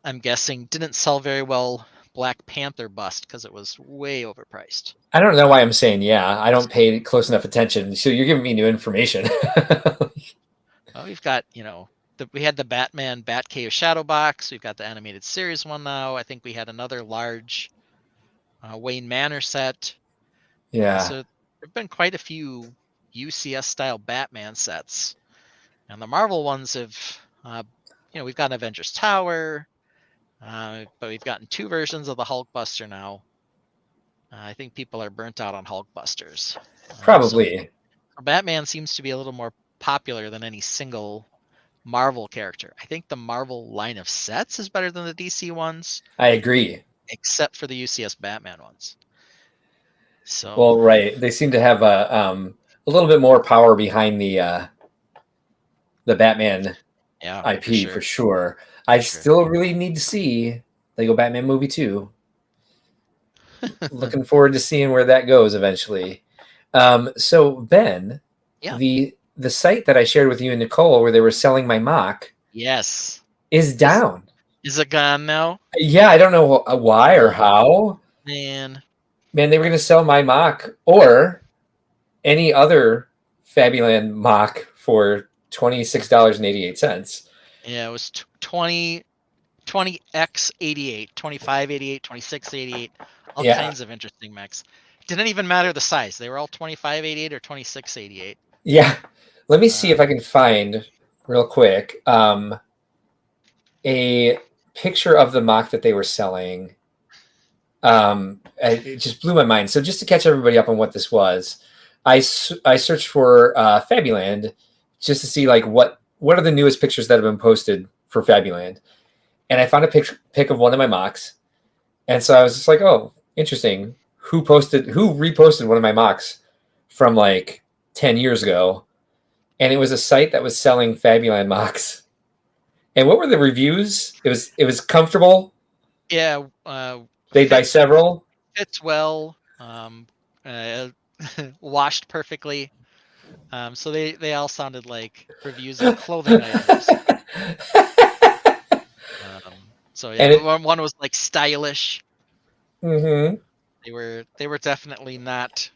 Speaker 2: I'm guessing didn't sell very well. Black Panther bust because it was way overpriced.
Speaker 1: I don't know why I'm saying yeah. I don't pay close enough attention. So you're giving me new information.
Speaker 2: Well, we've got we had the Batman Batcave Shadow Box. We've got the animated series one now. I think we had another large Wayne Manor set.
Speaker 1: Yeah.
Speaker 2: So there've been quite a few UCS style Batman sets, and the Marvel ones have, we've got Avengers Tower, but we've gotten 2 versions of the Hulkbuster now. I think people are burnt out on Hulkbusters.
Speaker 1: Probably.
Speaker 2: So Batman seems to be a little more popular than any single Marvel character. I think the Marvel line of sets is better than the DC ones.
Speaker 1: I agree.
Speaker 2: Except for the UCS Batman ones. So
Speaker 1: Well, right. They seem to have a little bit more power behind the Batman
Speaker 2: yeah, for
Speaker 1: IP for
Speaker 2: sure,
Speaker 1: sure. I
Speaker 2: for sure.
Speaker 1: still really need to see Lego Batman movie 2. Looking forward to seeing where that goes eventually. So Ben,
Speaker 2: Yeah.
Speaker 1: the site that I shared with you and Nicole where they were selling my mock
Speaker 2: Yes.
Speaker 1: is
Speaker 2: Is
Speaker 1: down.
Speaker 2: is it gone now?
Speaker 1: Yeah, I don't know why or
Speaker 2: Oh
Speaker 1: how.
Speaker 2: man.
Speaker 1: Man, they were going to sell my mock or any other Fabuland mock for $26.88.
Speaker 2: Yeah, it was 20x88, 2588, 2688, all
Speaker 1: Yeah.
Speaker 2: kinds of interesting mechs. Didn't even matter the size. They were all 2588 or 2688.
Speaker 1: Yeah. Let me see if
Speaker 2: Um,
Speaker 1: I can find real quick a picture of the mock that they were selling. It just blew my mind. So just to catch everybody up on what this was, I searched for Fabuland just to see like what are the newest pictures that have been posted for Fabuland, and I found a pic of one of my mocks, and so I was just like, oh, interesting. Who reposted one of my mocks from like 10 years ago, and it was a site that was selling Fabuland mocks. And what were the reviews? It was comfortable.
Speaker 2: yeah,
Speaker 1: They'd buy
Speaker 2: fits
Speaker 1: several.
Speaker 2: fits well. Uh, washed perfectly. So they all sounded like reviews of clothing items. So yeah,
Speaker 1: And it,
Speaker 2: one was like stylish.
Speaker 1: mhm.
Speaker 2: They were definitely not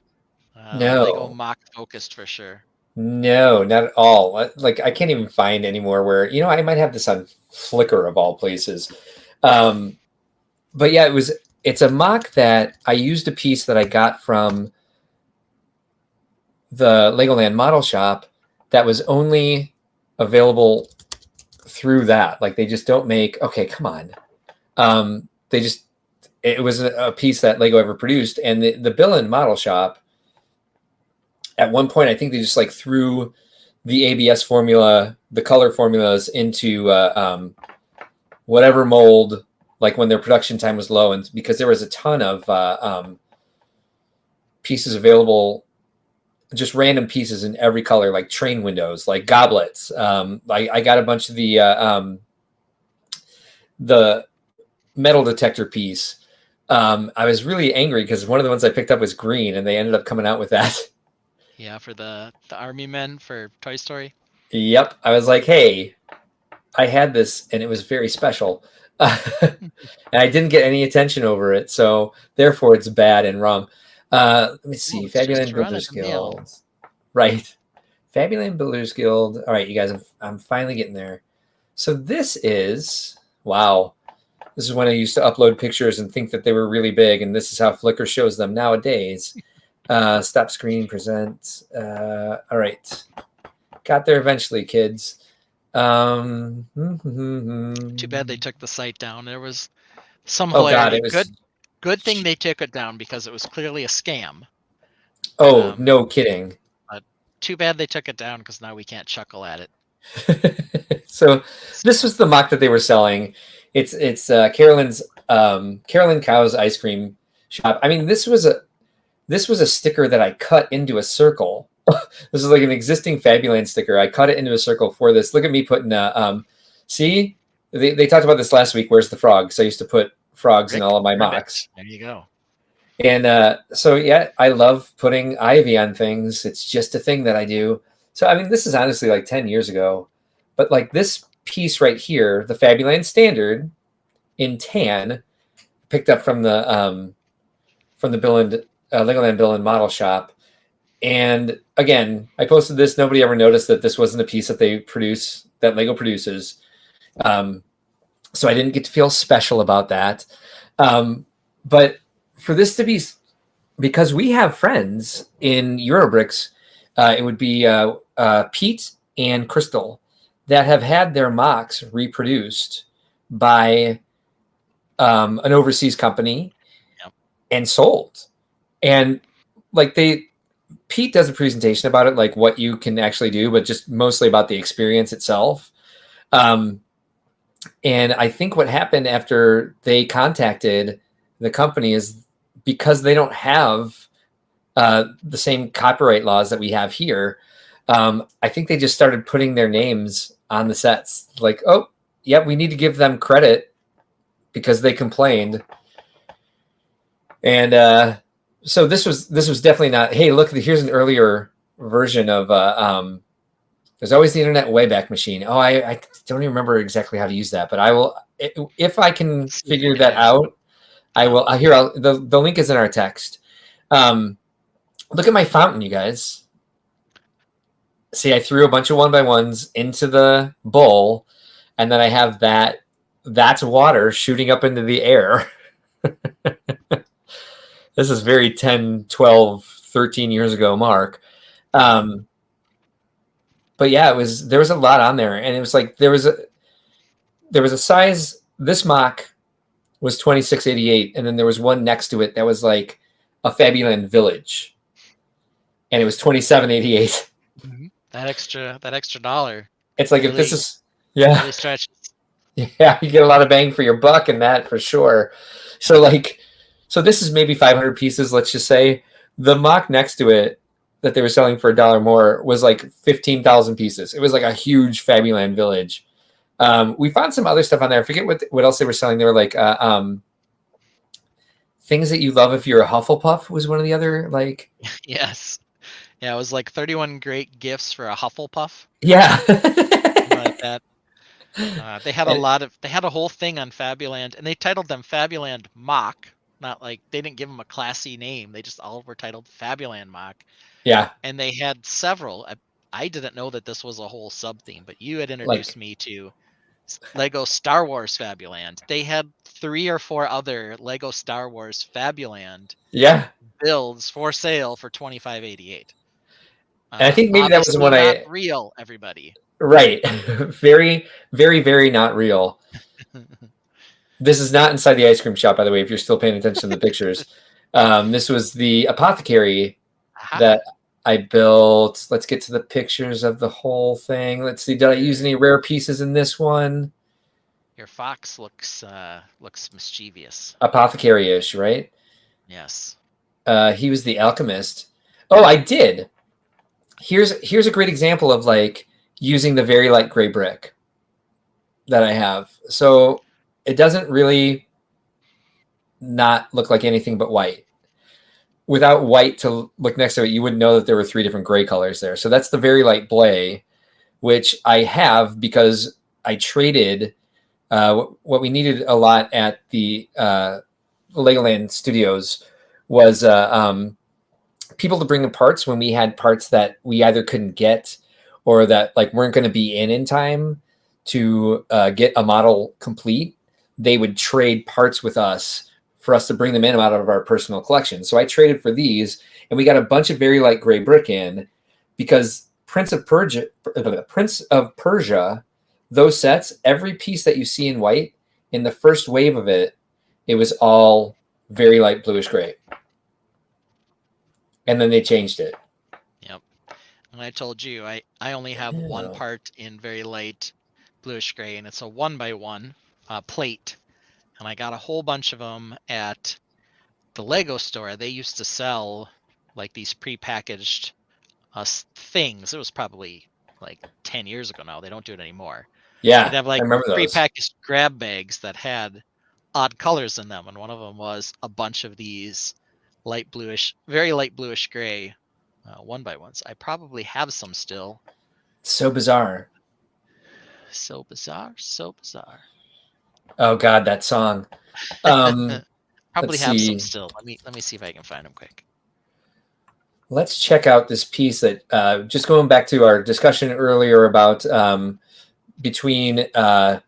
Speaker 2: Lego
Speaker 1: No,
Speaker 2: mock focused for sure.
Speaker 1: no, not at all. Like I can't even find anymore where, I might have this on Flickr of all places. Um, but yeah, it's a mock that I used a piece that I got from the Legoland model shop that was only available through that. Like they just don't make, okay, come on. They just, it was a piece that Lego ever produced. And the Billund model shop, at one point, I think they just like threw the ABS formula, the color formulas into whatever mold, like when their production time was low, and because there was a ton of pieces available, just random pieces in every color, like train windows, like goblets. I got a bunch of the metal detector piece. I was really angry because one of the ones I picked up was green, and they ended up coming out with that.
Speaker 2: Yeah, for the army men for Toy Story.
Speaker 1: Yep, I was like, hey, I had this and it was very special. And I didn't get any attention over it, so therefore it's bad and wrong. Let me
Speaker 2: Oh,
Speaker 1: see.
Speaker 2: it's just
Speaker 1: Fabuland
Speaker 2: run in
Speaker 1: Builders
Speaker 2: the mail.
Speaker 1: Guild. Right. Fabuland Builders Guild. All right, you guys, I'm finally getting there. So this is, wow. This is when I used to upload pictures and think that they were really big, and this is how Flickr shows them nowadays. Stop screen, present. All right. Got there eventually, kids.
Speaker 2: Too bad they took the site down. There was some
Speaker 1: Oh God,
Speaker 2: hilarity.
Speaker 1: it was.
Speaker 2: Good thing they took it down because it was clearly a scam.
Speaker 1: Oh,
Speaker 2: Um,
Speaker 1: no kidding.
Speaker 2: but too bad they took it down because now we can't chuckle at it.
Speaker 1: So this
Speaker 2: So,
Speaker 1: was the mock that they were selling. It's Carolyn Cow's ice cream shop. I mean, this was a sticker that I cut into a circle. This is like an existing Fabuland sticker. I cut it into a circle for this. Look at me putting see, they talked about this last week. Where's the frogs? I used to put frogs in
Speaker 2: Rick,
Speaker 1: all of my
Speaker 2: earned
Speaker 1: mocks.
Speaker 2: it. There you go.
Speaker 1: And so, yeah, I love putting ivy on things. It's just a thing that I do. So, I mean, this is honestly like 10 years ago. But like this piece right here, the Fabuland Standard in tan, picked up from the Billund, Legoland Billund model shop. And again, I posted this. Nobody ever noticed that this wasn't a piece that they produce, that Lego produces. Um, so I didn't get to feel special about that. But for this to be, because we have friends in Eurobricks, it would be Pete and Crystal that have had their mocks reproduced by an overseas company
Speaker 2: Yep.
Speaker 1: and sold. And like Pete does a presentation about it, like what you can actually do, but just mostly about the experience itself. Um, and I think what happened after they contacted the company is because they don't have the same copyright laws that we have here. I think they just started putting their names on the sets. Like, oh, yep, we need to give them credit because they complained. And so this was definitely not. Hey, look, here's an earlier version of. There's always the Internet Wayback Machine. Oh, I don't even remember exactly how to use that, but I will if I can figure that out. I will. Here, the link is in our text. Look at my fountain, you guys. See, I threw a bunch of 1x1s into the bowl, and then I have that's water shooting up into the air. This is very 10, 12, 13 years ago, Mark. But yeah, there was a lot on there, and it was like there was a size. This mock was 2688, and then there was one next to it that was like a Fabuland Village, and it was 2788.
Speaker 2: Mm-hmm. That extra dollar.
Speaker 1: It's like,
Speaker 2: really,
Speaker 1: if this is
Speaker 2: really stretches.
Speaker 1: Yeah, you get a lot of bang for your buck in that for sure. So this is maybe 500 pieces, let's just say. The mock next to it that they were selling for $1 more was like 15,000 pieces. It was like a huge Fabuland Village. We found some other stuff on there. I forget what else they were selling. They were like things that you love if you're a Hufflepuff was one of the other, like.
Speaker 2: Yes. Yeah, it was like 31 great gifts for a Hufflepuff.
Speaker 1: Yeah.
Speaker 2: Like that. They had a whole thing on Fabuland, and they titled them Fabuland Mock. Not like they didn't give them a classy name. They just all were titled Fabuland Mock.
Speaker 1: Yeah.
Speaker 2: And they had several. I didn't know that this was a whole sub theme, but you had introduced me to Lego Star Wars Fabuland. They had 3 or 4 other Lego Star Wars Fabuland builds for sale for $25.88.
Speaker 1: And I think maybe that was one
Speaker 2: not real, everybody.
Speaker 1: Right. Very, very, very not real. This is not inside the ice cream shop, by the way, if you're still paying attention to the pictures. This was the apothecary that I built. Let's get to the pictures of the whole thing. Let's see. Did I use any rare pieces in this one?
Speaker 2: Your fox looks mischievous.
Speaker 1: Apothecary-ish, right?
Speaker 2: Yes.
Speaker 1: He was the alchemist. Oh, I did. Here's a great example of like using the very light gray brick that I have. So it doesn't really not look like anything but white. Without white to look next to it, you wouldn't know that there were 3 different gray colors there. So that's the very light blay, which I have because I traded what we needed a lot at the Legoland Studios was people to bring in parts when we had parts that we either couldn't get or that like weren't going to be in time to get a model complete. They would trade parts with us for us to bring them in out of our personal collection. So I traded for these, and we got a bunch of very light gray brick in because Prince of Persia, those sets, every piece that you see in white, in the first wave of it, it was all very light bluish gray. And then they changed it.
Speaker 2: Yep. And I told you, I only have one part in very light bluish gray, and it's a 1x1 plate. And I got a whole bunch of them at the Lego store. They used to sell like these prepackaged things. It was probably like 10 years ago now. They don't do it anymore.
Speaker 1: Yeah,
Speaker 2: they'd have like
Speaker 1: I remember those
Speaker 2: prepackaged grab bags that had odd colors in them, and one of them was a bunch of these light bluish, very light bluish gray 1x1s. I probably have some still.
Speaker 1: So bizarre.
Speaker 2: So bizarre. So bizarre.
Speaker 1: Oh God, that song.
Speaker 2: Probably have some still. Let me see if I can find them quick.
Speaker 1: Let's check out this piece that just going back to our discussion earlier about between the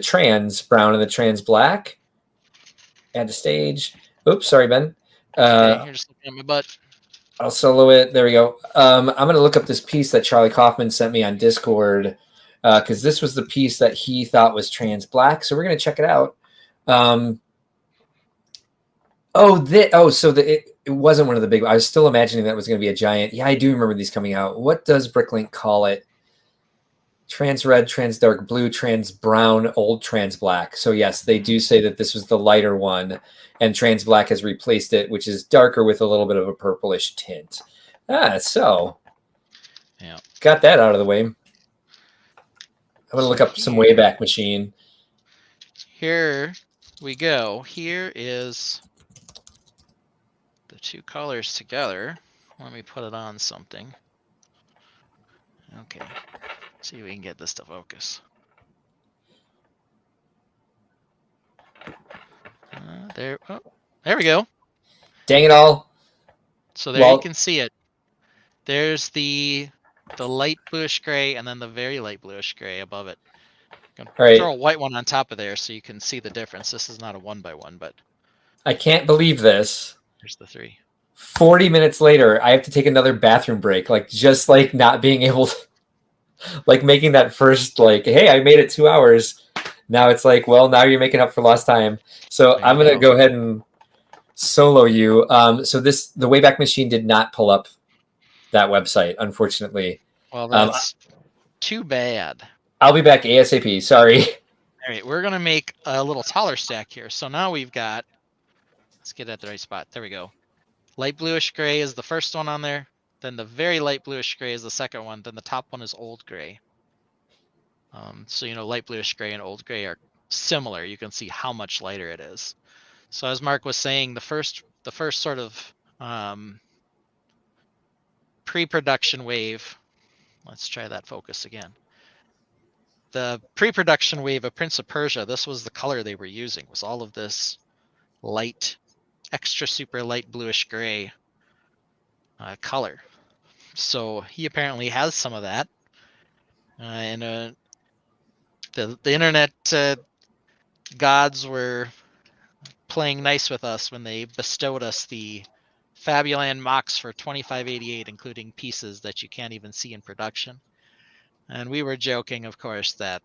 Speaker 1: trans brown and the trans black. Add to stage. Oops, sorry, Ben.
Speaker 2: Okay, you're just looking at my butt.
Speaker 1: I'll solo it. There we go. I'm going to look up this piece that Charlie Kaufman sent me on Discord because this was the piece that he thought was trans black. So we're going to check it out. It wasn't one of the big. I was still imagining that was going to be a giant. Yeah, I do remember these coming out. What does Bricklink call it? trans red, trans dark blue, trans brown, old trans black. So yes, they do say that this was the lighter one, and trans black has replaced it, which is darker with a little bit of a purplish tint. So
Speaker 2: Yeah.
Speaker 1: got that out of the way. I'm gonna
Speaker 2: So
Speaker 1: look up some Wayback Machine.
Speaker 2: Here we go. Here is the two colors together. Let me put it on something. Okay. See if we can get this to focus. There we go.
Speaker 1: Dang it all.
Speaker 2: So there you can see it. There's the light bluish gray and then the very light bluish gray above it. I'm gonna throw a white one on top of there so you can see the difference. This is not a 1x1, but
Speaker 1: I can't believe this.
Speaker 2: Here's the 3.
Speaker 1: 40 minutes later, I have to take another bathroom break. Like, just like not being able to, like making that first, like, hey, I made it 2 hours. Now it's like, well, now you're making up for lost time. So I'm going to go ahead and solo you. So the Wayback Machine did not pull up that website, unfortunately.
Speaker 2: Well, that's too bad.
Speaker 1: I'll be back ASAP. Sorry.
Speaker 2: All right, we're going to make a little taller stack here. So now we've got, let's get at the right spot. There we go. Light bluish gray is the first one on there. Then the very light bluish gray is the second one. Then the top one is old gray. So, light bluish gray and old gray are similar. You can see how much lighter it is. So as Mark was saying, the first sort of pre-production wave, let's try that focus again. The pre-production wave of Prince of Persia, this was the color they were using, was all of this light, extra super light bluish gray color. So he apparently has some of that. And the internet gods were playing nice with us when they bestowed us the Fabuland MOCs for $25.88, including pieces that you can't even see in production. And we were joking, of course, that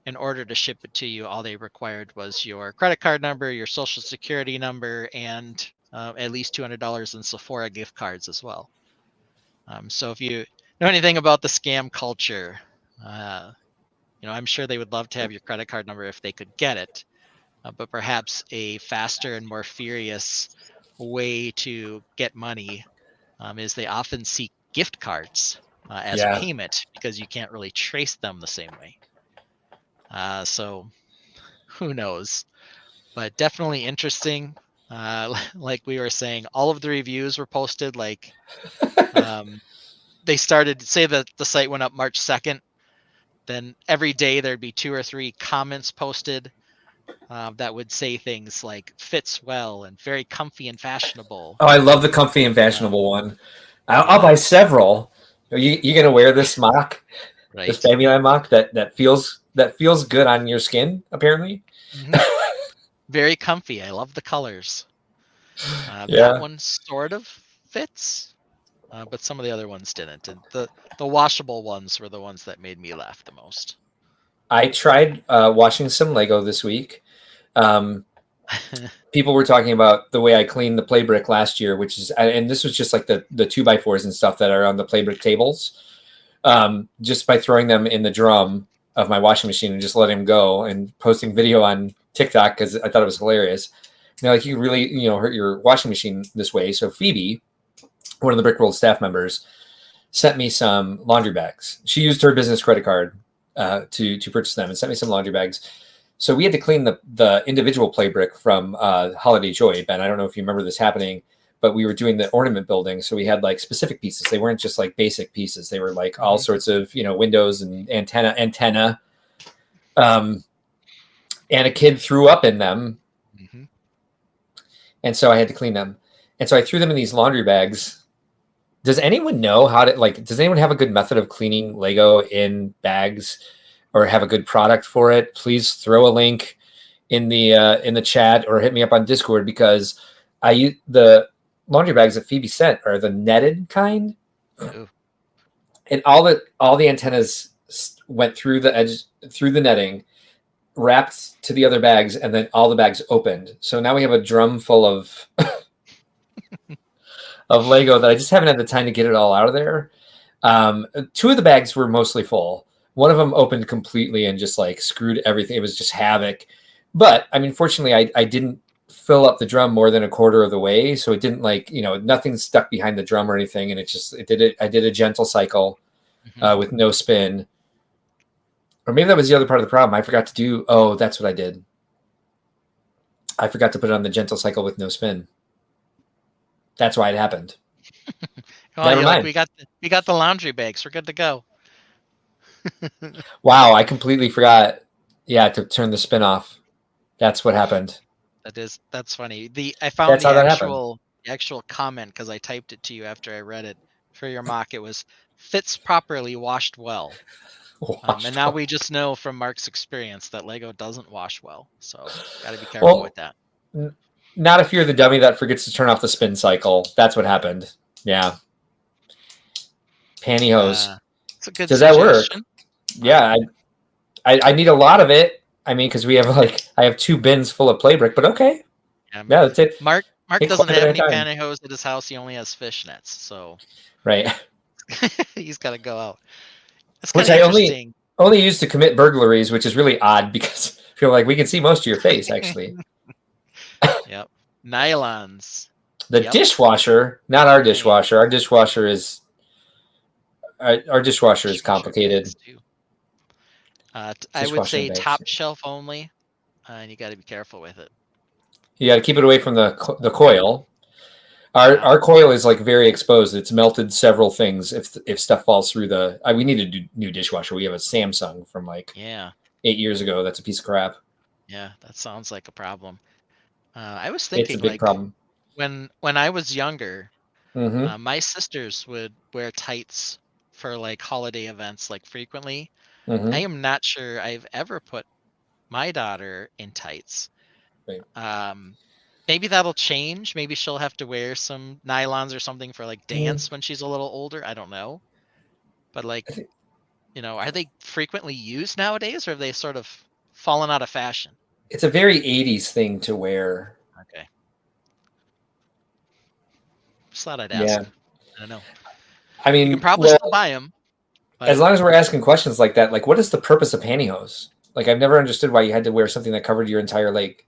Speaker 2: in order to ship it to you, all they required was your credit card number, your social security number, and at least $200 in Sephora gift cards as well. So if you know anything about the scam culture, I'm sure they would love to have your credit card number if they could get it. But perhaps a faster and more furious way to get money is they often seek gift cards as payment, because you can't really trace them the same way. So who knows? But definitely interesting. Like we were saying, all of the reviews were posted. Like they started, say that the site went up March 2nd. Then every day there'd be 2 or 3 comments posted that would say things like fits well and very comfy and fashionable.
Speaker 1: Oh, I love the comfy and fashionable one. I'll buy several. Are you gonna wear this mock,
Speaker 2: right?
Speaker 1: This Fabuland mock that feels good on your skin, apparently.
Speaker 2: Mm-hmm. Very comfy. I love the colors. That one sort of fits, but some of the other ones didn't. And the washable ones were the ones that made me laugh the most.
Speaker 1: I tried washing some Lego this week. People were talking about the way I cleaned the play brick last year, and this was just like the 2x4s and stuff that are on the play brick tables, just by throwing them in the drum of my washing machine and just letting them go, and posting video on TikTok because I thought it was hilarious. Like, you really, hurt your washing machine this way. So Phoebe, one of the Brickworld staff members, sent me some laundry bags. She used her business credit card to purchase them, and sent me some laundry bags. So we had to clean the individual play brick from Holiday Joy. Ben, I don't know if you remember this happening, but we were doing the ornament building. So we had like specific pieces. They weren't just like basic pieces. They were like all sorts of, windows and antenna, and a kid threw up in them. Mm-hmm. And so I had to clean them. And so I threw them in these laundry bags. Does anyone know how to, does anyone have a good method of cleaning Lego in bags, or have a good product for it? Please throw a link in the chat, or hit me up on Discord, because the laundry bags that Phoebe sent are the netted kind. Ooh. And all the antennas went through the netting, wrapped to the other bags, and then all the bags opened. So now we have a drum full of of Lego that I just haven't had the time to get it all out of there. 2 of the bags were mostly full. One of them opened completely and just like screwed everything. It was just havoc. But I mean, fortunately, I didn't fill up the drum more than a quarter of the way, so it didn't like nothing stuck behind the drum or anything, and it did it. I did a gentle cycle with no spin, or maybe that was the other part of the problem. I forgot to do. Oh, that's what I did. I forgot to put it on the gentle cycle with no spin. That's why it happened.
Speaker 2: Well,
Speaker 1: Never
Speaker 2: you're like,
Speaker 1: mind.
Speaker 2: we got the laundry bags. We're good to go.
Speaker 1: Wow, I completely forgot. Yeah, to turn the spin off. That's what happened.
Speaker 2: That's funny. I found
Speaker 1: That's
Speaker 2: the
Speaker 1: how that happened.
Speaker 2: actual comment because I typed it to you after I read it for your mock. It was fits properly, washed well. And now we just know from Mark's experience that Lego doesn't wash well. So got to be careful with that.
Speaker 1: Not if you're the dummy that forgets to turn off the spin cycle. That's what happened. Yeah. Pantyhose.
Speaker 2: It's a good
Speaker 1: Does that work?
Speaker 2: suggestion.
Speaker 1: Yeah, I need a lot of it. I mean, because we have I have 2 bins full of play brick, but okay. Yeah, that's it.
Speaker 2: Mark doesn't have any pantyhose at his house. He only has fishnets, so
Speaker 1: right.
Speaker 2: He's got to go out. That's
Speaker 1: Which I only use to commit burglaries, which is really odd because I feel like we can see most of your face actually.
Speaker 2: Yep. Nylons.
Speaker 1: The dishwasher, not our dishwasher. Our dishwasher is complicated.
Speaker 2: I would say top shelf only, and you got to be careful with it.
Speaker 1: You got to keep it away from the coil. Our coil is like very exposed. It's melted several things. If stuff falls through we need a new dishwasher. We have a Samsung from 8 years ago. That's a piece of crap.
Speaker 2: Yeah, that sounds like a problem. I was thinking,
Speaker 1: it's a big problem.
Speaker 2: When I was younger, my sisters would wear tights for like holiday events like frequently. I am not sure I've ever put my daughter in tights.
Speaker 1: Right.
Speaker 2: Maybe that'll change. Maybe she'll have to wear some nylons or something for like dance when she's a little older. I don't know. But like, are they frequently used nowadays, or have they sort of fallen out of fashion?
Speaker 1: It's a very 80s thing to wear.
Speaker 2: Okay. Just thought I'd ask. Yeah. I don't know.
Speaker 1: I mean,
Speaker 2: you can probably still buy them.
Speaker 1: As long as we're asking questions like that, like what is the purpose of pantyhose? Like I've never understood why you had to wear something that covered your entire leg.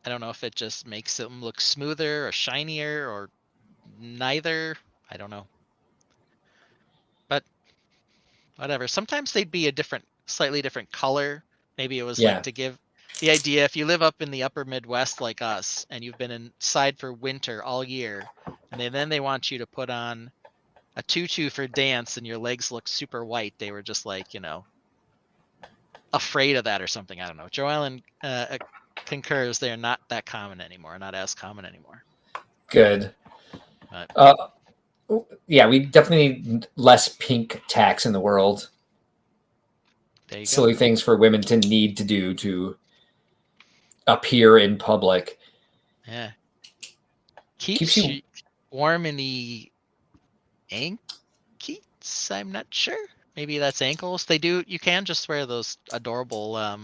Speaker 2: I don't know if it just makes them look smoother or shinier or neither. I don't know. But whatever. Sometimes they'd be a slightly different color. Maybe it was like to give the idea, if you live up in the upper Midwest like us and you've been inside for winter all year, and then they want you to put on a tutu for dance and your legs look super white. They were just like, afraid of that or something. I don't know. Joellen concurs they're not that common anymore, not as common anymore.
Speaker 1: Good. Yeah, we definitely need less pink tax in the world.
Speaker 2: There you
Speaker 1: Silly things for women to need to do to appear in public.
Speaker 2: Yeah. Keeps you warm in the ankles. I'm not sure. Maybe that's ankles. You can just wear those adorable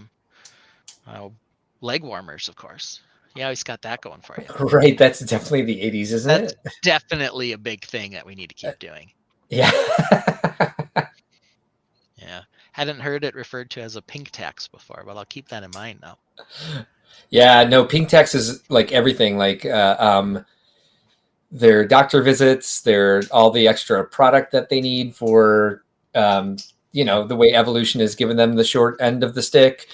Speaker 2: leg warmers, of course. You always got that going for you.
Speaker 1: Right, that's definitely the 80s, isn't it?
Speaker 2: That's definitely a big thing that we need to keep doing.
Speaker 1: Yeah.
Speaker 2: Yeah. Hadn't heard it referred to as a pink tax before, but I'll keep that in mind now.
Speaker 1: Yeah, no, pink tax is like everything, like their doctor visits, their all the extra product that they need for the way evolution has given them the short end of the stick.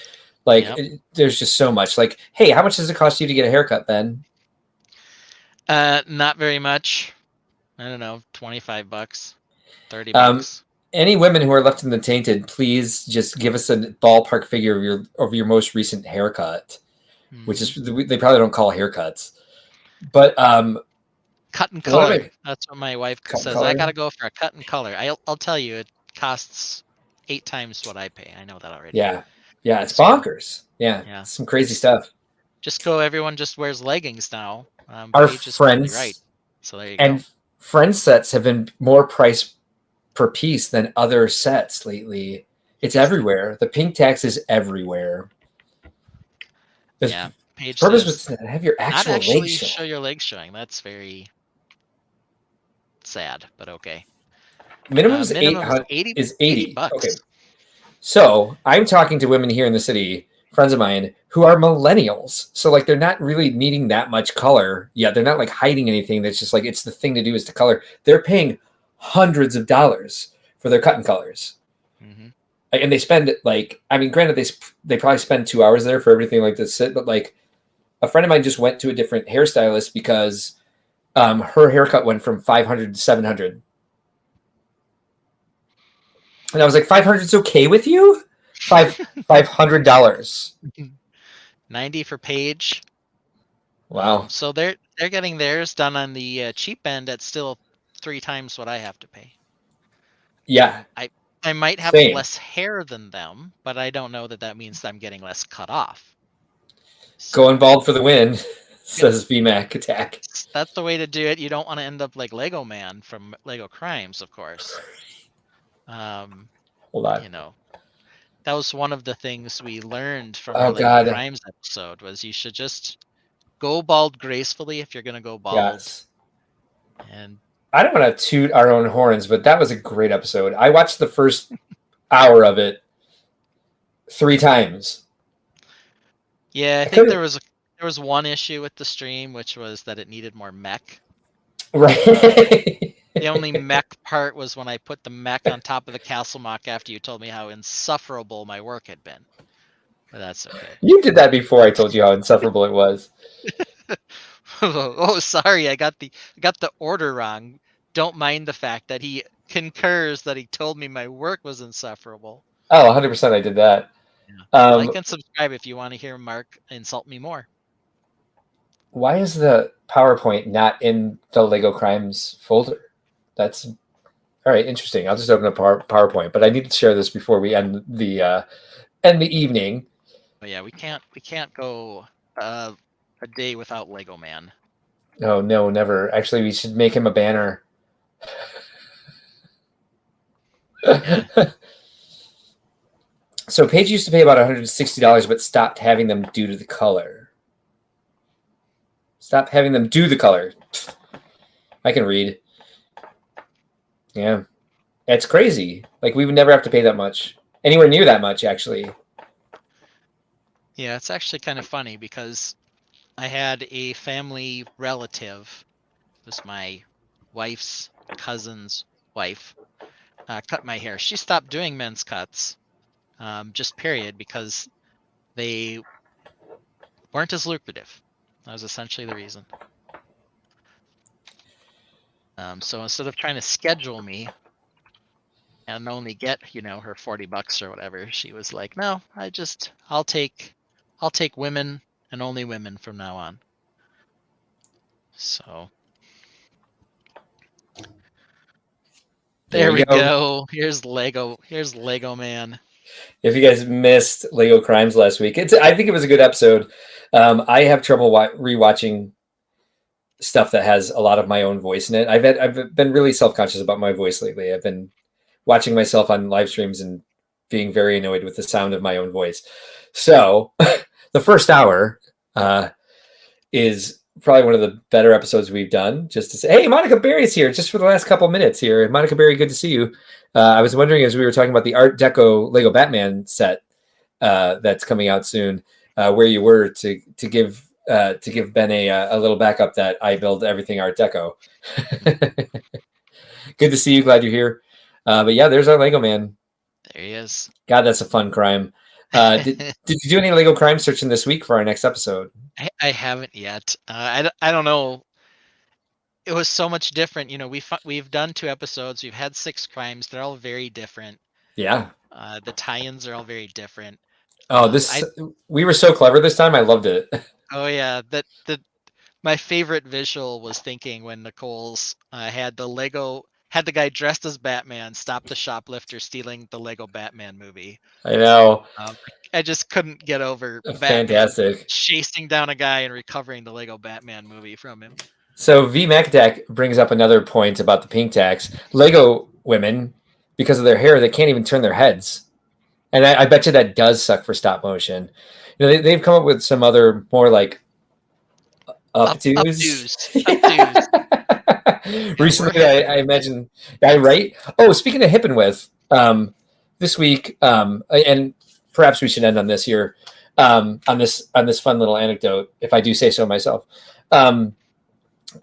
Speaker 1: Like there's just so much. Like, hey, how much does it cost you to get a haircut, Ben?
Speaker 2: Not very much. I don't know, $25, $30.
Speaker 1: Any women who are left in the tainted, please just give us a ballpark figure of your most recent haircut, which is they probably don't call haircuts, but
Speaker 2: cut and color. That's what my wife says. I gotta go for a cut and color. I'll tell you, it costs 8 times what I pay. I know that already.
Speaker 1: Yeah, it's bonkers. Yeah, some crazy stuff.
Speaker 2: Just go. Everyone just wears leggings now.
Speaker 1: Our friends,
Speaker 2: right? So there you
Speaker 1: go. And friend sets have been more price per piece than other sets lately. It's everywhere. The pink tax is everywhere.
Speaker 2: Page
Speaker 1: purpose was to have your actual
Speaker 2: not actually
Speaker 1: legs
Speaker 2: show your legs showing. That's very sad, but okay.
Speaker 1: Minimum is $80.
Speaker 2: $80. Okay.
Speaker 1: So I'm talking to women here in the city, friends of mine, who are millennials. So like they're not really needing that much color. Yeah, they're not like hiding anything. That's just like it's the thing to do is to color. They're paying hundreds of dollars for their cut and colors.
Speaker 2: Hmm.
Speaker 1: And they spend like, I mean, granted, they probably spend 2 hours there for everything like this, but like a friend of mine just went to a different hairstylist because her haircut went from 500 to 700. And I was like, 500 is okay with you? $500.
Speaker 2: 90 for Paige.
Speaker 1: Wow.
Speaker 2: So they're getting theirs done on the cheap end at still 3 times what I have to pay.
Speaker 1: Yeah.
Speaker 2: I might have
Speaker 1: Same.
Speaker 2: less hair than them, but I don't know that means I'm getting less cut off. So
Speaker 1: Going bald for the win, says VMAC Attack.
Speaker 2: that's the way to do it. You don't want to end up like Lego Man from Lego Crimes, of course.
Speaker 1: Hold on.
Speaker 2: You know, that was one of the things we learned from
Speaker 1: Oh,
Speaker 2: our Lego
Speaker 1: God.
Speaker 2: Crimes episode was you should just go bald gracefully if you're gonna go bald.
Speaker 1: Yes.
Speaker 2: And
Speaker 1: I don't want to toot our own horns, but that was a great episode. I watched the first hour of it 3 times.
Speaker 2: yeah, I think there was one issue with the stream, which was that it needed more mech.
Speaker 1: Right.
Speaker 2: The only mech part was when I put the mech on top of the castle mock after you told me how insufferable my work had been. But that's okay.
Speaker 1: You did that before I told you how insufferable it was.
Speaker 2: Oh, sorry, I got the order wrong. Don't mind the fact that he concurs that he told me my work was insufferable.
Speaker 1: Oh, 100% I did that.
Speaker 2: Yeah. Like and subscribe if you want to hear Mark insult me more.
Speaker 1: Why is the PowerPoint not in the Lego Crimes folder? That's all right. Interesting. I'll just open up PowerPoint, but I need to share this before we end the evening.
Speaker 2: But yeah, we can't go a day without Lego Man.
Speaker 1: Oh no, never. Actually, we should make him a banner.
Speaker 2: Yeah.
Speaker 1: So Paige used to pay about $160, but stopped having them due to the color. Stop having them do the color. I can read. Yeah. It's crazy. Like we would never have to pay that much. Anywhere near that much, actually.
Speaker 2: Yeah, it's actually kind of funny because I had a family relative, it was my wife's cousin's wife, cut my hair. She stopped doing men's cuts, just period, because they weren't as lucrative. That was essentially the reason. So instead of trying to schedule me and only get, her $40 or whatever, she was like, no, I'll take women and only women from now on. So there we go. Here's Lego Man.
Speaker 1: If you guys missed Lego Crimes last week, I think it was a good episode. I have trouble rewatching stuff that has a lot of my own voice in it. I've been really self-conscious about my voice lately. I've been watching myself on live streams and being very annoyed with the sound of my own voice. So the first hour is probably one of the better episodes we've done. Just to say, hey, Monica Berry's here just for the last couple minutes here. Monica Berry, good to see you. I was wondering as we were talking about the Art Deco Lego Batman set that's coming out soon, where you were to give Ben a little backup that I build everything Art Deco. Good to see you. Glad you're here. But yeah, there's our Lego Man.
Speaker 2: There he is.
Speaker 1: God, that's a fun crime. Did you do any Lego crime searching this week for our next episode?
Speaker 2: I haven't yet. I don't know. It was so much different. We've done 2 episodes. We've had 6 crimes. They're all very different.
Speaker 1: Yeah.
Speaker 2: The tie-ins are all very different.
Speaker 1: Oh, we were so clever this time. I loved it.
Speaker 2: Oh yeah, my favorite visual was thinking when Nicole's had the guy dressed as Batman stop the shoplifter stealing the Lego Batman movie.
Speaker 1: I know.
Speaker 2: I just couldn't get over Batman
Speaker 1: fantastic
Speaker 2: chasing down a guy and recovering the Lego Batman movie from him.
Speaker 1: So VMAC Deck brings up another point about the pink tax. Lego women, because of their hair, they can't even turn their heads. And I bet you that does suck for stop motion. They've come up with some other more like updos. Recently, I imagine. Yeah, right? Oh, speaking of hip and width, this week, and perhaps we should end on this here, on this fun little anecdote, if I do say so myself. I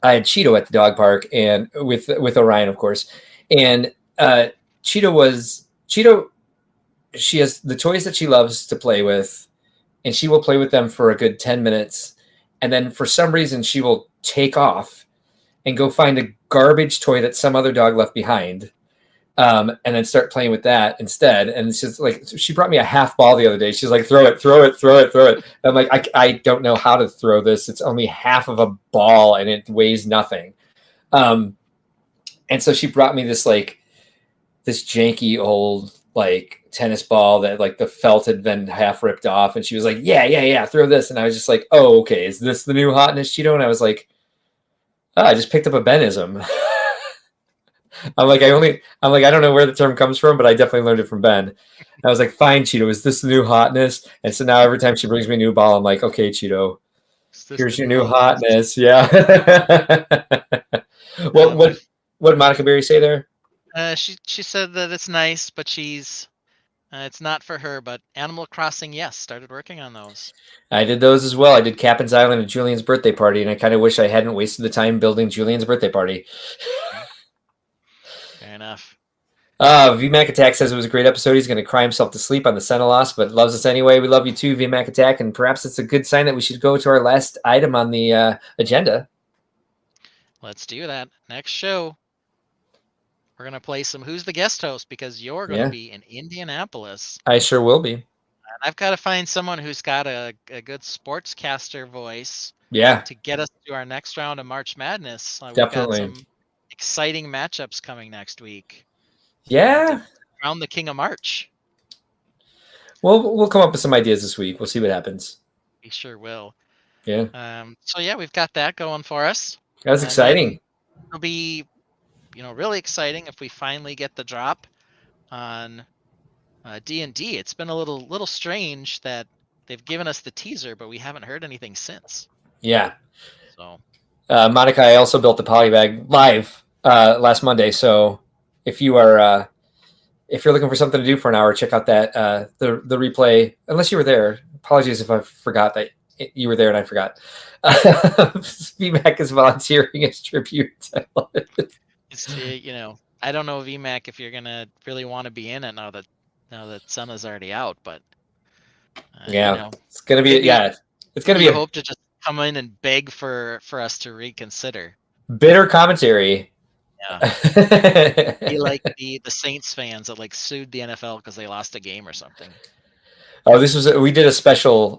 Speaker 1: had Cheeto at the dog park, and with Orion, of course, and Cheeto. She has the toys that she loves to play with, and she will play with them for a good 10 minutes, and then for some reason she will take off and go find a garbage toy that some other dog left behind. And then start playing with that instead. And it's just like, she brought me a half ball the other day. She's like, throw it, throw it, throw it, throw it. I'm like, I don't know how to throw this. It's only half of a ball and it weighs nothing. And so she brought me this janky old like tennis ball that like the felt had been half ripped off. And she was like, yeah, throw this. And I was just like, oh, okay. Is this the new hotness, Cheeto? And I was like, oh, I just picked up a Benism. I'm like, I don't know where the term comes from, but I definitely learned it from Ben. I was like, fine, Cheeto, is this the new hotness? And so now every time she brings me a new ball, I'm like, okay, Cheeto, here's your new hotness. Yeah. What did Monica Berry say there?
Speaker 2: She said that it's nice, but it's not for her. But Animal Crossing, yes, started working on those.
Speaker 1: I did those as well. I did Captain's Island and Julian's birthday party, and I kind of wish I hadn't wasted the time building Julian's birthday party.
Speaker 2: Fair enough.
Speaker 1: VMAC Attack says it was a great episode. He's going to cry himself to sleep on the Senna loss, but loves us anyway. We love you too, VMAC Attack, and perhaps it's a good sign that we should go to our last item on the agenda.
Speaker 2: Let's do that. Next show, we're going to play some Who's the Guest Host, because you're going to be in Indianapolis.
Speaker 1: I sure will be.
Speaker 2: And I've got to find someone who's got a good sportscaster voice to get us to our next round of March Madness.
Speaker 1: Definitely.
Speaker 2: We've got some exciting matchups coming next week.
Speaker 1: Yeah.
Speaker 2: Crown the King of March.
Speaker 1: Well, we'll come up with some ideas this week. We'll see what happens.
Speaker 2: We sure will.
Speaker 1: Yeah.
Speaker 2: So yeah, we've got that going for us.
Speaker 1: That's exciting.
Speaker 2: It'll be, really exciting if we finally get the drop on D&D. It's been a little strange that they've given us the teaser, but we haven't heard anything since.
Speaker 1: Yeah.
Speaker 2: So,
Speaker 1: Monica, I also built the Polybag live last Monday. So if you are if you're looking for something to do for an hour, check out that the replay. Unless you were there, apologies if I forgot that you were there and I forgot. VMAC is volunteering as tribute. I love it.
Speaker 2: It's, I don't know, VMAC, if you're gonna really want to be in it now that Senna's already out, but
Speaker 1: it's gonna be it's gonna be.
Speaker 2: Hope to just come in and beg for us to reconsider.
Speaker 1: Bitter commentary.
Speaker 2: Yeah. Be like the Saints fans that sued the NFL because they lost a game or something.
Speaker 1: Oh, we did a special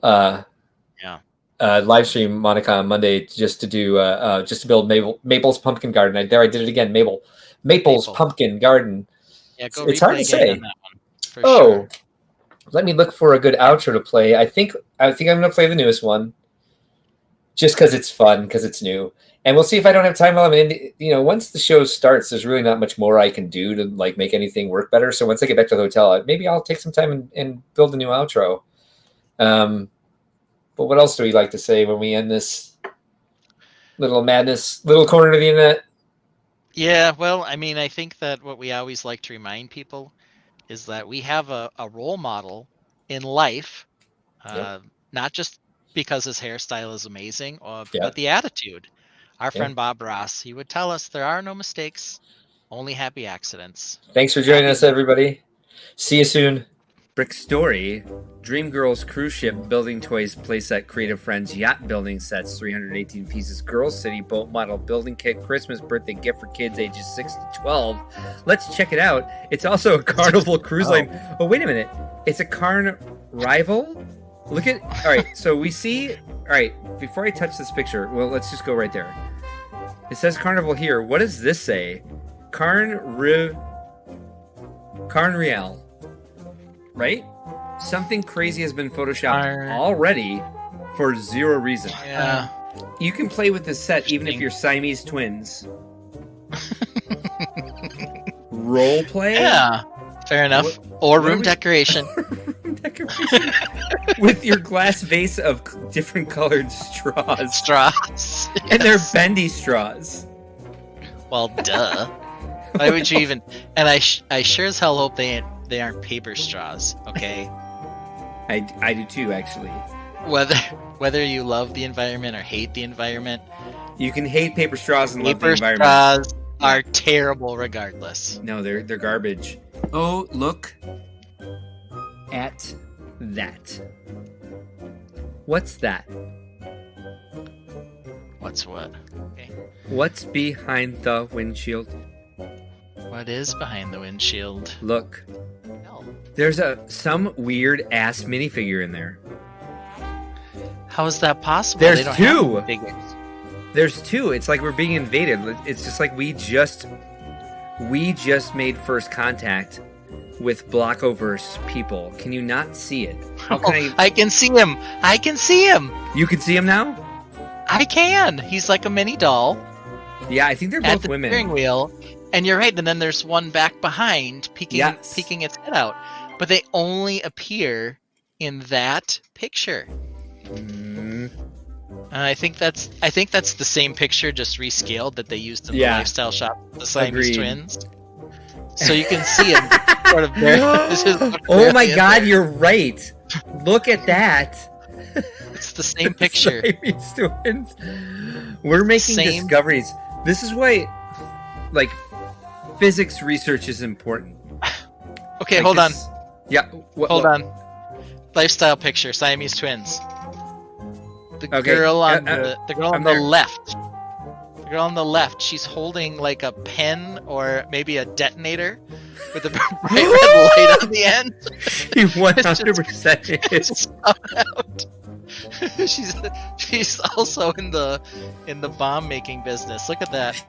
Speaker 1: live stream, Monica, on Monday just to do just to build Maple's pumpkin garden. I did it again, Maple's pumpkin garden.
Speaker 2: Yeah,
Speaker 1: it's hard to say.
Speaker 2: On that one, sure.
Speaker 1: Let me look for a good outro to play. I think I'm gonna play the newest one, just because it's fun, because it's new. And we'll see if I don't have time while I'm in. Once the show starts, there's really not much more I can do to make anything work better. So once I get back to the hotel, maybe I'll take some time and build a new outro. But what else do we like to say when we end this little madness, little corner of the internet?
Speaker 2: Yeah, well, I think that what we always like to remind people is that we have a role model in life, not just because his hairstyle is amazing, but the attitude. Our friend Bob Ross, he would tell us there are no mistakes, only happy accidents.
Speaker 1: Thanks for joining us, everybody. See you soon. Brick Story, Dreamgirls Cruise Ship Building Toys Playset Creative Friends Yacht Building Sets, 318 pieces, Girls City Boat Model Building Kit, Christmas Birthday Gift for Kids ages 6 to 12. Let's check it out. It's also a Carnival Cruise Line. Oh, wait a minute. It's a Carnival? Look at... All right, so we see... All right, before I touch this picture, well, let's just go right there. It says Carnival here. What does this say? Carnreal. Right? Something crazy has been photoshopped already for zero reason.
Speaker 2: Yeah.
Speaker 1: You can play with this set even if you're Siamese twins. Role play?
Speaker 2: Yeah. Fair enough. Or room decoration.
Speaker 1: Room decoration. With your glass vase of different colored straws.
Speaker 2: Straws.
Speaker 1: And they're bendy straws.
Speaker 2: Well, duh. Why would you even... And I sure as hell hope they ain't they aren't paper straws, okay?
Speaker 1: I do too, actually.
Speaker 2: Whether you love the environment or hate the environment,
Speaker 1: You can hate paper straws and love the
Speaker 2: paper
Speaker 1: environment.
Speaker 2: straws are terrible regardless.
Speaker 1: No, they're garbage. Oh, look at that. What's that?
Speaker 2: What's what? Okay.
Speaker 1: What's behind the windshield?
Speaker 2: What is behind the windshield?
Speaker 1: Look.
Speaker 2: No.
Speaker 1: There's some weird ass minifigure in there.
Speaker 2: How is that possible?
Speaker 1: There's
Speaker 2: They don't
Speaker 1: two!
Speaker 2: have figures.
Speaker 1: There's two. It's like we're being invaded. It's just like we just made first contact with Blockoverse people. Can you not see it? How can
Speaker 2: I can see him. I can see him.
Speaker 1: You can see him now?
Speaker 2: I can. He's like a mini doll
Speaker 1: Yeah, I think they're
Speaker 2: at
Speaker 1: both
Speaker 2: the
Speaker 1: women.
Speaker 2: steering wheel. And you're right. And then there's one back behind peeking its head out. But they only appear in that picture.
Speaker 1: Mm.
Speaker 2: I think that's the same picture, just rescaled, that they used in the lifestyle shop, the Siamese
Speaker 1: Agreed.
Speaker 2: twins. So you can see them sort of there.
Speaker 1: Oh my god, you're right. Look at that.
Speaker 2: It's the same picture.
Speaker 1: Siamese twins. We're making
Speaker 2: Same.
Speaker 1: discoveries. This is why, like, physics research is important.
Speaker 2: Okay,
Speaker 1: Like
Speaker 2: hold on.
Speaker 1: this- Yeah.
Speaker 2: Hold on. Lifestyle picture, Siamese twins. The
Speaker 1: Okay,
Speaker 2: girl on the girl on
Speaker 1: I'm
Speaker 2: the
Speaker 1: there.
Speaker 2: left. The girl on the left, she's holding like a pen or maybe a detonator with a bright red light on the end.
Speaker 1: He 100% is.
Speaker 2: Just coming out. She's also in the bomb making business. Look at that.